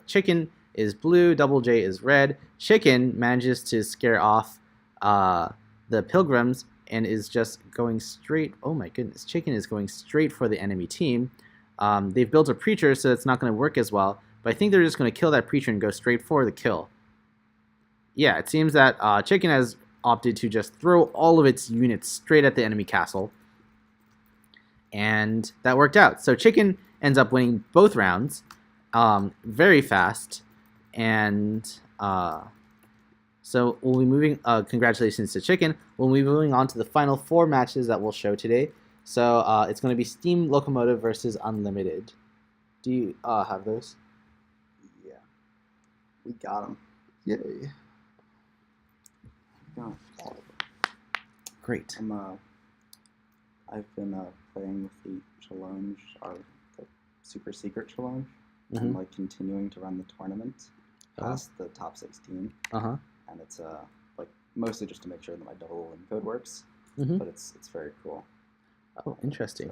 Chicken is blue, Double J is red. Chicken manages to scare off the pilgrims and is just going straight. Oh my goodness, Chicken is going straight for the enemy team. They've built a preacher, so it's not going to work as well. But I think they're just going to kill that preacher and go straight for the kill. Yeah, it seems that Chicken has opted to just throw all of its units straight at the enemy castle. And that worked out. So Chicken ends up winning both rounds very fast. And so we'll be moving, congratulations to Chicken. We'll be moving on to the final 4 matches that we'll show today. So it's going to be Steam Locomotive versus Unlimited. Do you have those? Yeah. We got them. Yay. Got all of them. Great. I've been playing with the challenge, the super secret challenge. Mm-hmm. I'm like continuing to run the tournament past the top 16. Uh-huh. And it's like mostly just to make sure that my double win code works. Mm-hmm. But it's very cool. Oh, interesting.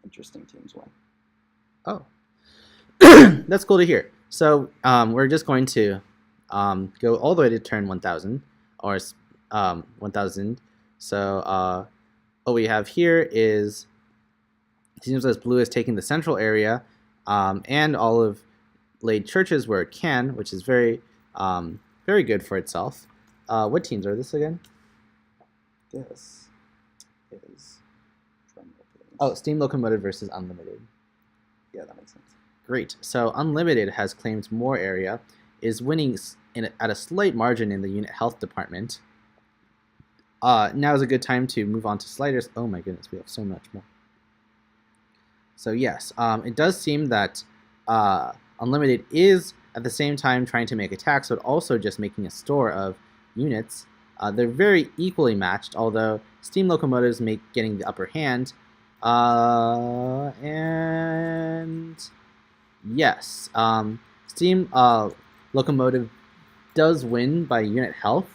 Interesting teams win. Oh. That's cool to hear. So we're just going to go all the way to turn 1000 or 1000. So what we have here is it seems as blue is taking the central area and all of laid churches where it can, which is very good for itself. What teams are this again? This is Steam Locomotive versus Unlimited. Yeah, that makes sense. Great. So Unlimited has claimed more area, is winning at a slight margin in the unit health department. Now is a good time to move on to sliders. Oh my goodness, we have so much more. So yes, it does seem that Unlimited is at the same time trying to make attacks, but also just making a store of units. They're very equally matched, although Steam Locomotives getting the upper hand. And yes, Steam Locomotive does win by unit health.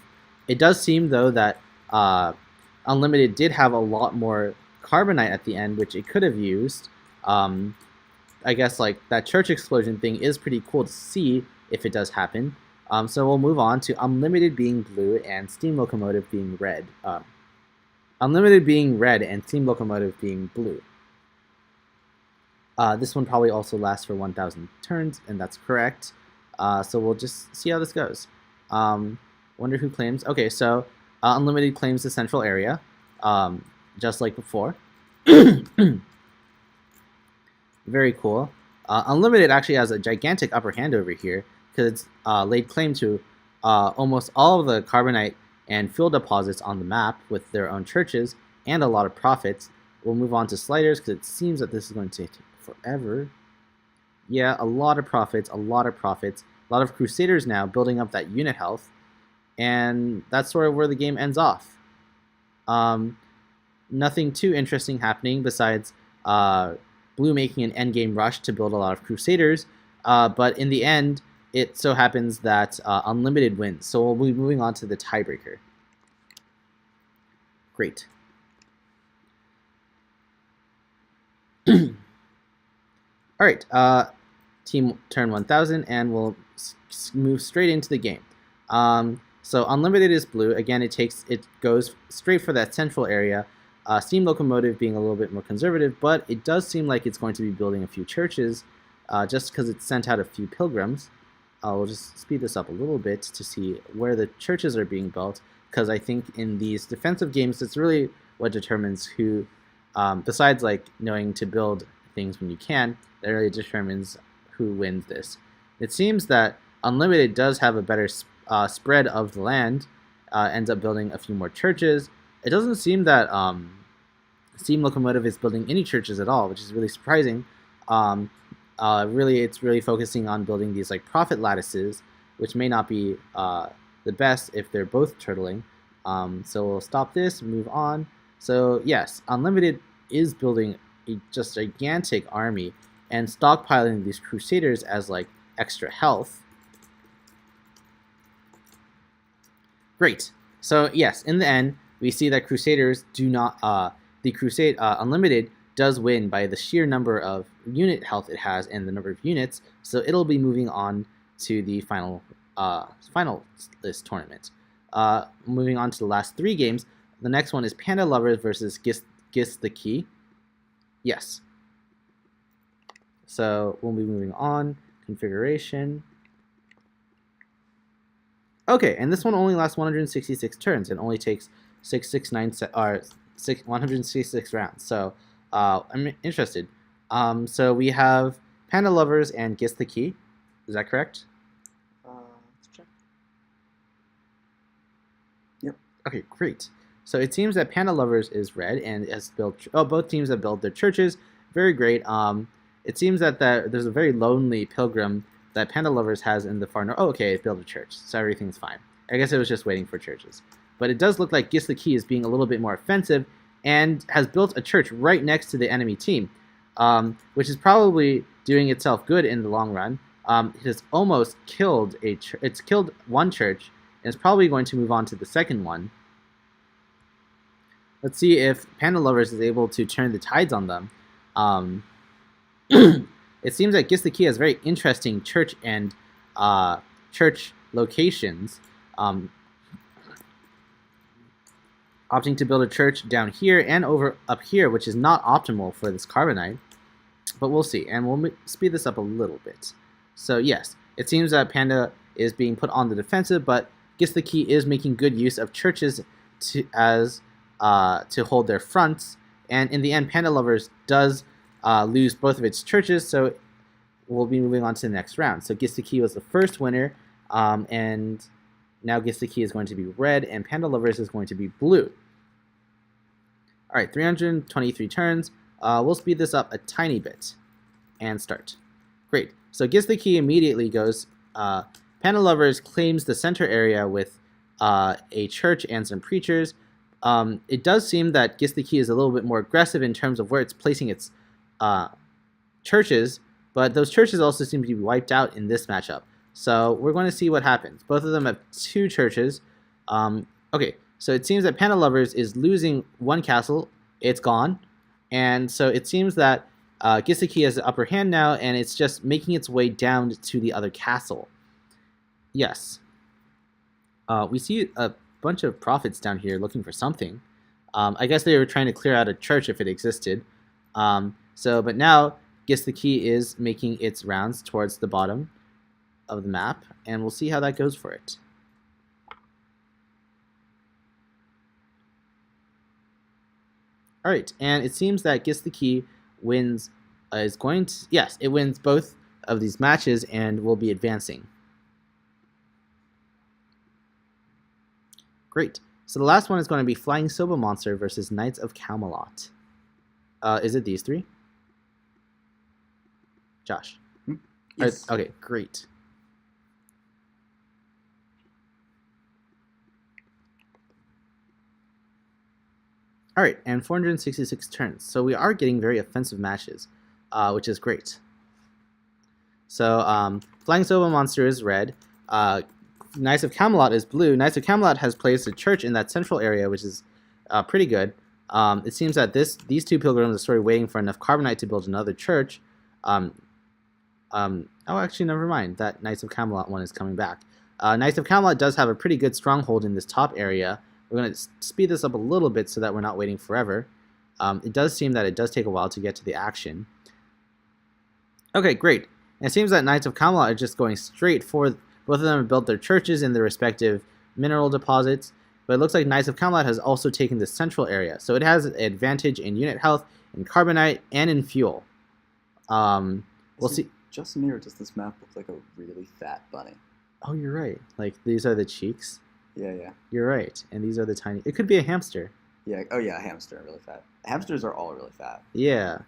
It does seem, though, that Unlimited did have a lot more carbonite at the end, which it could have used. I guess like that church explosion thing is pretty cool to see if it does happen. So we'll move on to Unlimited being blue and Steam Locomotive being red. Unlimited being red and Steam Locomotive being blue. This one probably also lasts for 1000 turns, and that's correct. So we'll just see how this goes. Wonder who claims. Okay, so Unlimited claims the central area, just like before. Very cool. Unlimited actually has a gigantic upper hand over here because it's laid claim to almost all of the carbonite and fuel deposits on the map with their own churches and a lot of profits. We'll move on to sliders because it seems that this is going to take forever. Yeah, a lot of profits, a lot of profits. A lot of Crusaders now building up that unit health. And that's sort of where the game ends off. Nothing too interesting happening besides Blue making an endgame rush to build a lot of Crusaders. But in the end, it so happens that Unlimited wins. So we'll be moving on to the tiebreaker. Great. All right, team turn 1000, and we'll move straight into the game. So Unlimited is blue. Again, it goes straight for that central area. Steam Locomotive being a little bit more conservative, but it does seem like it's going to be building a few churches, just because it sent out a few pilgrims. We'll just speed this up a little bit to see where the churches are being built, because I think in these defensive games, it's really what determines who, besides like knowing to build things when you can, that really determines who wins this. It seems that Unlimited does have a better spread of the land, ends up building a few more churches. It doesn't seem that Steam Locomotive is building any churches at all, which is really surprising. It's really focusing on building these like profit lattices, which may not be the best if they're both turtling. So we'll stop this, move on. So yes, Unlimited is building a just gigantic army and stockpiling these Crusaders as like extra health. Great. So yes, in the end, we see that Crusaders do not. Unlimited does win by the sheer number of unit health it has and the number of units. So it'll be moving on to the final list tournament. Moving on to the last 3 games. The next one is Panda Lovers versus Gis the Key. Yes. So we'll be moving on. Configuration. Okay, and this one only lasts 166 turns and only takes 166 rounds. So I'm interested. So we have Panda Lovers and Gis the Key. Is that correct? Let's check. Yep. Okay, great. So it seems that Panda Lovers is red and has built. Both teams have built their churches. Very great. It seems that there's a very lonely pilgrim that Panda Lovers has in the far north. Oh, okay, it built a church, so everything's fine. I guess it was just waiting for churches. But it does look like Gis the Key is being a little bit more offensive and has built a church right next to the enemy team, which is probably doing itself good in the long run. It has almost killed it's killed one church, and it's probably going to move on to the second one. Let's see if Panda Lovers is able to turn the tides on them. It seems that Gis the Key has very interesting church and church locations. Opting to build a church down here and over up here, which is not optimal for this carbonite. But we'll see, and we'll speed this up a little bit. So yes, it seems that Panda is being put on the defensive, but Gis the Key is making good use of churches to hold their fronts. And in the end, Panda Lovers does lose both of its churches, so we'll be moving on to the next round. So Gis the Key was the first winner, and now Gis the Key is going to be red, and Panda Lovers is going to be blue. All right, 323 turns. We'll speed this up a tiny bit and start. Great. So Gis the Key immediately goes. Panda Lovers claims the center area with a church and some preachers. It does seem that Gis the Key is a little bit more aggressive in terms of where it's placing its churches, but those churches also seem to be wiped out in this matchup. So we're going to see what happens. Both of them have 2 churches. Okay, so it seems that Panda Lovers is losing one castle. It's gone. And so it seems that Gis the Key has the upper hand now, and it's just making its way down to the other castle. Yes. We see a bunch of prophets down here looking for something. I guess they were trying to clear out a church if it existed. But now Gis the Key is making its rounds towards the bottom of the map, and we'll see how that goes for it. All right, and it seems that Gets the Key wins. Is going to it wins both of these matches and will be advancing. Great. So the last one is going to be Flying Soba Monster versus Knights of Camelot. Is it these three? Josh. Yes. Okay, great. All right, and 466 turns. So we are getting very offensive matches, which is great. So Flying Soba Monster is red. Knights of Camelot is blue. Knights of Camelot has placed a church in that central area, which is pretty good. It seems that these two pilgrims are sort of waiting for enough carbonite to build another church. Oh, actually, never mind. That Knights of Camelot one is coming back. Knights of Camelot does have a pretty good stronghold in this top area. We're going to speed this up a little bit so that we're not waiting forever. It does seem that it does take a while to get to the action. Okay, great. And it seems that Knights of Camelot are just going straight for... Both of them have built their churches in their respective mineral deposits. But it looks like Knights of Camelot has also taken the central area. So it has an advantage in unit health, in carbonite, and in fuel. We'll see. Just mirror, does this map look like a really fat bunny? Oh, you're right. Like, these are the cheeks. Yeah. You're right. And these are the tiny... It could be a hamster. Yeah. Oh, yeah, a hamster, really fat. Hamsters are all really fat. Yeah.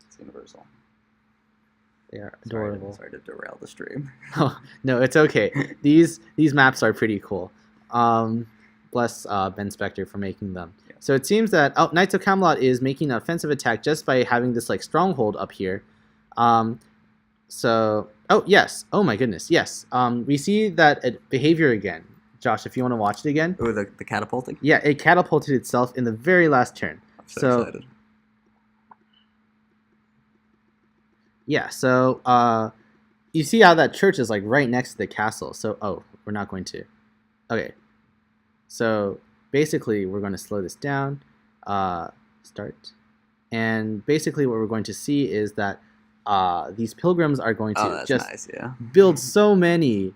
It's universal. They are adorable. Sorry to derail the stream. Oh, no, it's okay. These maps are pretty cool. Bless Ben Spector for making them. Yeah. So it seems that Knights of Camelot is making an offensive attack just by having this like stronghold up here. So, oh yes, oh my goodness, yes. We see that behavior again. Josh, if you want to watch it again. Oh, the catapulting? Yeah, it catapulted itself in the very last turn. I'm so excited. Yeah, so you see how that church is like right next to the castle. So, oh, we're not going to. Okay. So basically, we're going to slow this down. Start. And basically, what we're going to see is that these pilgrims are going to build so many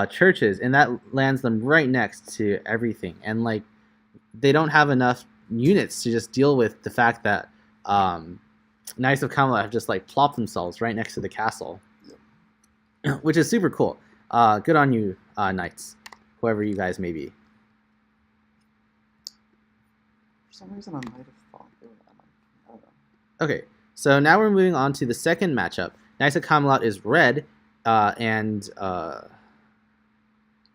churches, and that lands them right next to everything. And like, they don't have enough units to just deal with the fact that Knights of Camelot have just like plopped themselves right next to the castle, which is super cool. Good on you, Knights, whoever you guys may be. For some reason, I might have thought I don't know. Okay, so now we're moving on to the second matchup. Knights of Camelot is red, and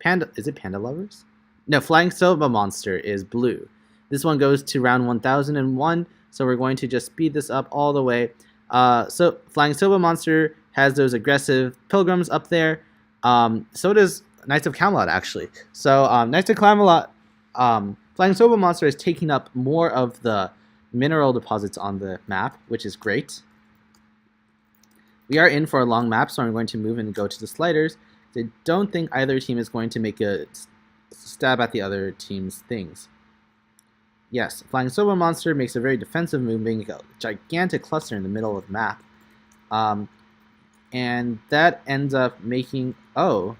Panda. Is it Panda Lovers? No, Flying Soba Monster is blue. This one goes to round 1001. So we're going to just speed this up all the way. So Flying Soba Monster has those aggressive pilgrims up there. So does Knights of Camelot, actually. So Knights of Camelot, Flying Soba Monster is taking up more of the mineral deposits on the map, which is great. We are in for a long map, so I'm going to move and go to the sliders. I don't think either team is going to make a stab at the other team's things. Yes, Flying Soba Monster makes a very defensive move, making a gigantic cluster in the middle of the map. And that ends up making... Oh,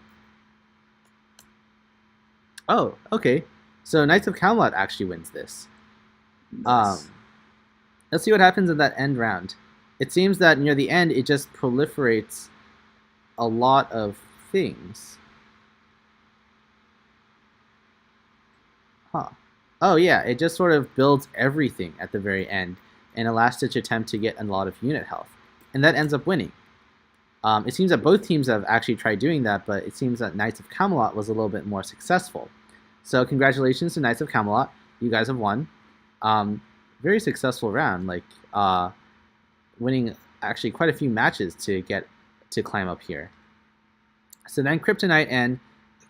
okay. So Knights of Camelot actually wins this. Nice. Let's see what happens in that end round. It seems that near the end, it just proliferates a lot of things. Huh. Oh yeah, it just sort of builds everything at the very end in a last-ditch attempt to get a lot of unit health. And that ends up winning. It seems that both teams have actually tried doing that, but it seems that Knights of Camelot was a little bit more successful. So congratulations to Knights of Camelot. You guys have won. Very successful round, like winning actually quite a few matches to get to climb up here. So then Kryptonite and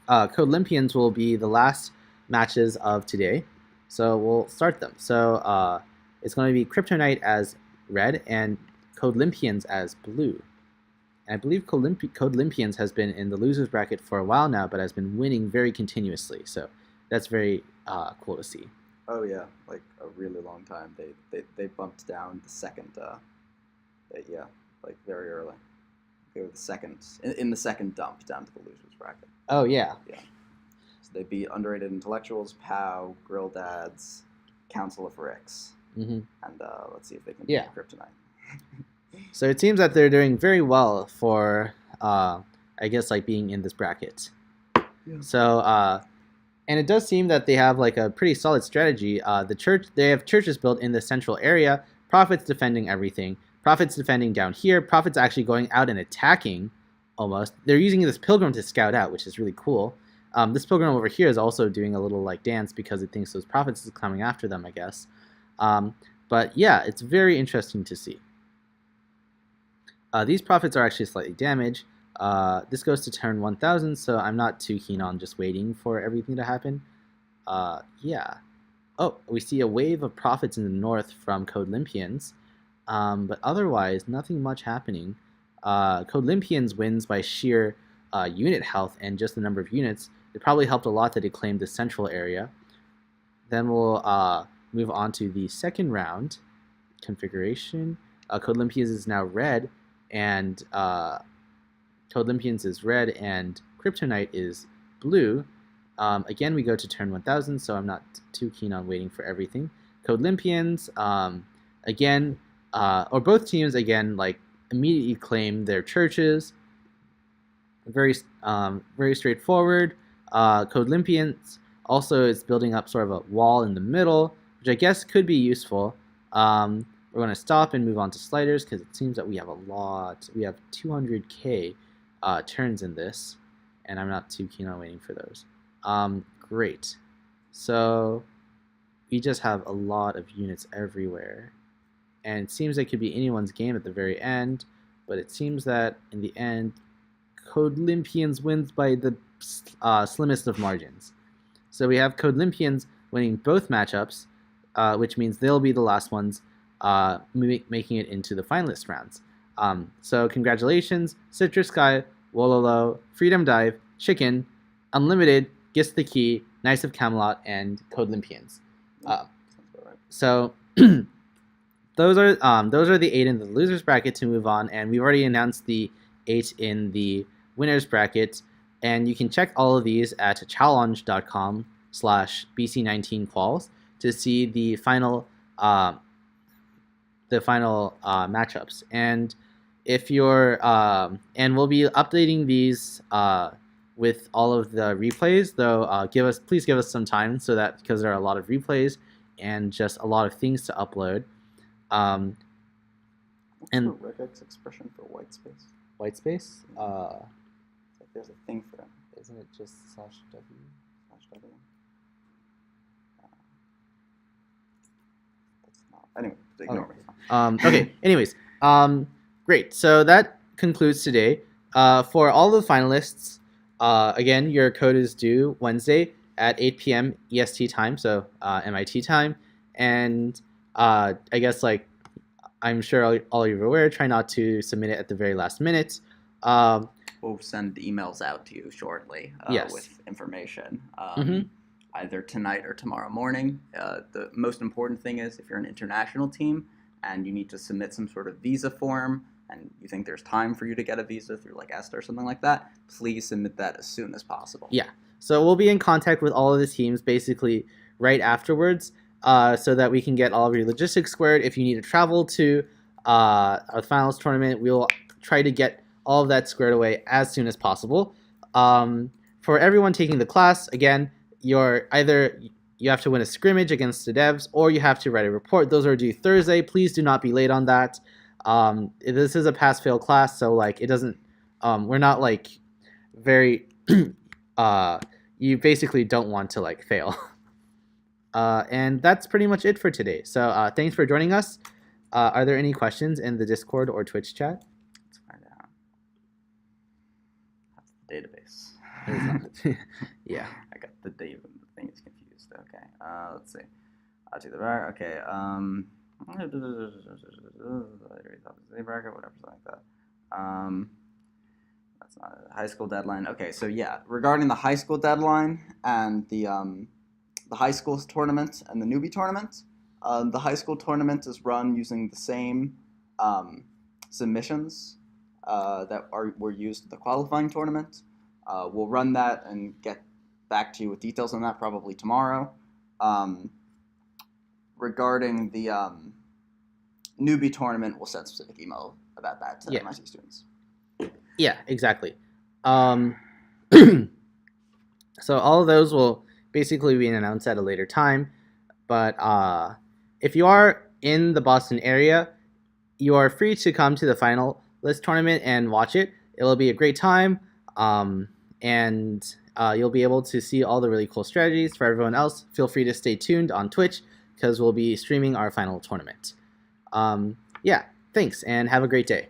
Code Olympians will be the last matches of today. So we'll start them. So it's going to be Kryptonite as red and Code Olympians as blue. And I believe Code Olympians has been in the losers bracket for a while now, but has been winning very continuously. So that's very cool to see. Oh yeah, like a really long time. They bumped down the second. Like very early. They were the second in the second dump down to the losers bracket. Oh yeah. Yeah. So they beat Underrated Intellectuals, POW, Grill Dads, Council of Ricks. Mm-hmm. And let's see if they can Yeah. beat Kryptonite. So it seems that they're doing very well for, I guess, like being in this bracket. Yeah. So, and it does seem that they have like a pretty solid strategy. They have churches built in the central area. Prophets defending everything. Prophets defending down here. Prophets actually going out and attacking. Almost, they're using this pilgrim to scout out, which is really cool. This pilgrim over here is also doing a little like dance because it thinks those prophets is coming after them, I guess. But yeah, it's very interesting to see. These prophets are actually slightly damaged. This goes to turn 1000, so I'm not too keen on just waiting for everything to happen. Yeah. Oh, we see a wave of prophets in the north from Codelympians, but otherwise, nothing much happening. Codelympians wins by sheer unit health and just the number of units. It probably helped a lot that it claimed the central area. Then we'll move on to the second round configuration. Codelympians is now red, and Codelympians is red, and Kryptonite is blue. Again, we go to turn 1000, so I'm not too keen on waiting for everything. Codelympians, again, or both teams, again, like immediately claim their churches. Very straightforward. Codelympians also is building up sort of a wall in the middle, which I guess could be useful. We're going to stop and move on to sliders because it seems that we have a lot. We have 200k turns in this, and I'm not too keen on waiting for those. Great. So we just have a lot of units everywhere, and it seems like it could be anyone's game at the very end, but it seems that in the end, Codelympians wins by the slimmest of margins. So we have Codelympians winning both matchups, which means they'll be the last ones making it into the finalist rounds. So congratulations, Citrus Sky, Wololo, Freedom Dive, Chicken, Unlimited, Gets the Key, Knights of Camelot, and Codelympians. So those are the 8 in the losers bracket to move on, and we've already announced the 8 in the winners bracket, and you can check all of these at challenge.com/bc19quals to see the final matchups. And if you're and we'll be updating these with all of the replays, though. Please give us some time, so that because there are a lot of replays and just a lot of things to upload. What's the regex expression for white space? White space? It's like there's a thing for it. Isn't it just /w? /w. That's not. Anyway, ignore me. Okay. Anyways, great. So that concludes today. For all the finalists, again, your code is due Wednesday at 8 p.m. EST time, so MIT time, and I guess like I'm sure all you're aware, try not to submit it at the very last minute. We'll send emails out to you shortly with information, either tonight or tomorrow morning. The most important thing is if you're an international team and you need to submit some sort of visa form and you think there's time for you to get a visa through like ESTA or something like that, please submit that as soon as possible. Yeah. So we'll be in contact with all of the teams basically right afterwards, so that we can get all of your logistics squared. If you need to travel to our finals tournament, we'll try to get all of that squared away as soon as possible. For everyone taking the class, again, you have to win a scrimmage against the devs, or you have to write a report. Those are due Thursday. Please do not be late on that. This is a pass-fail class, so like it doesn't. We're not like very. You basically don't want to like fail. And that's pretty much it for today. So thanks for joining us. Are there any questions in the Discord or Twitch chat? Let's find out. That's the database. Yeah. I got the date. The thing is confused. Okay. Let's see. To the right. Okay. Whatever, something like that. That's not a high school deadline. Okay. So yeah, regarding the high school deadline and the high school tournament and the newbie tournament. The high school tournament is run using the same submissions that were used at the qualifying tournament. We'll run that and get back to you with details on that probably tomorrow. regarding the newbie tournament, we'll send specific email about that to MIT students. Yeah, exactly. So all of those will basically be announced at a later time. But if you are in the Boston area, you are free to come to the finalist tournament and watch it. It will be a great time, and you'll be able to see all the really cool strategies. For everyone else, feel free to stay tuned on Twitch because we'll be streaming our final tournament. Yeah, thanks, and have a great day.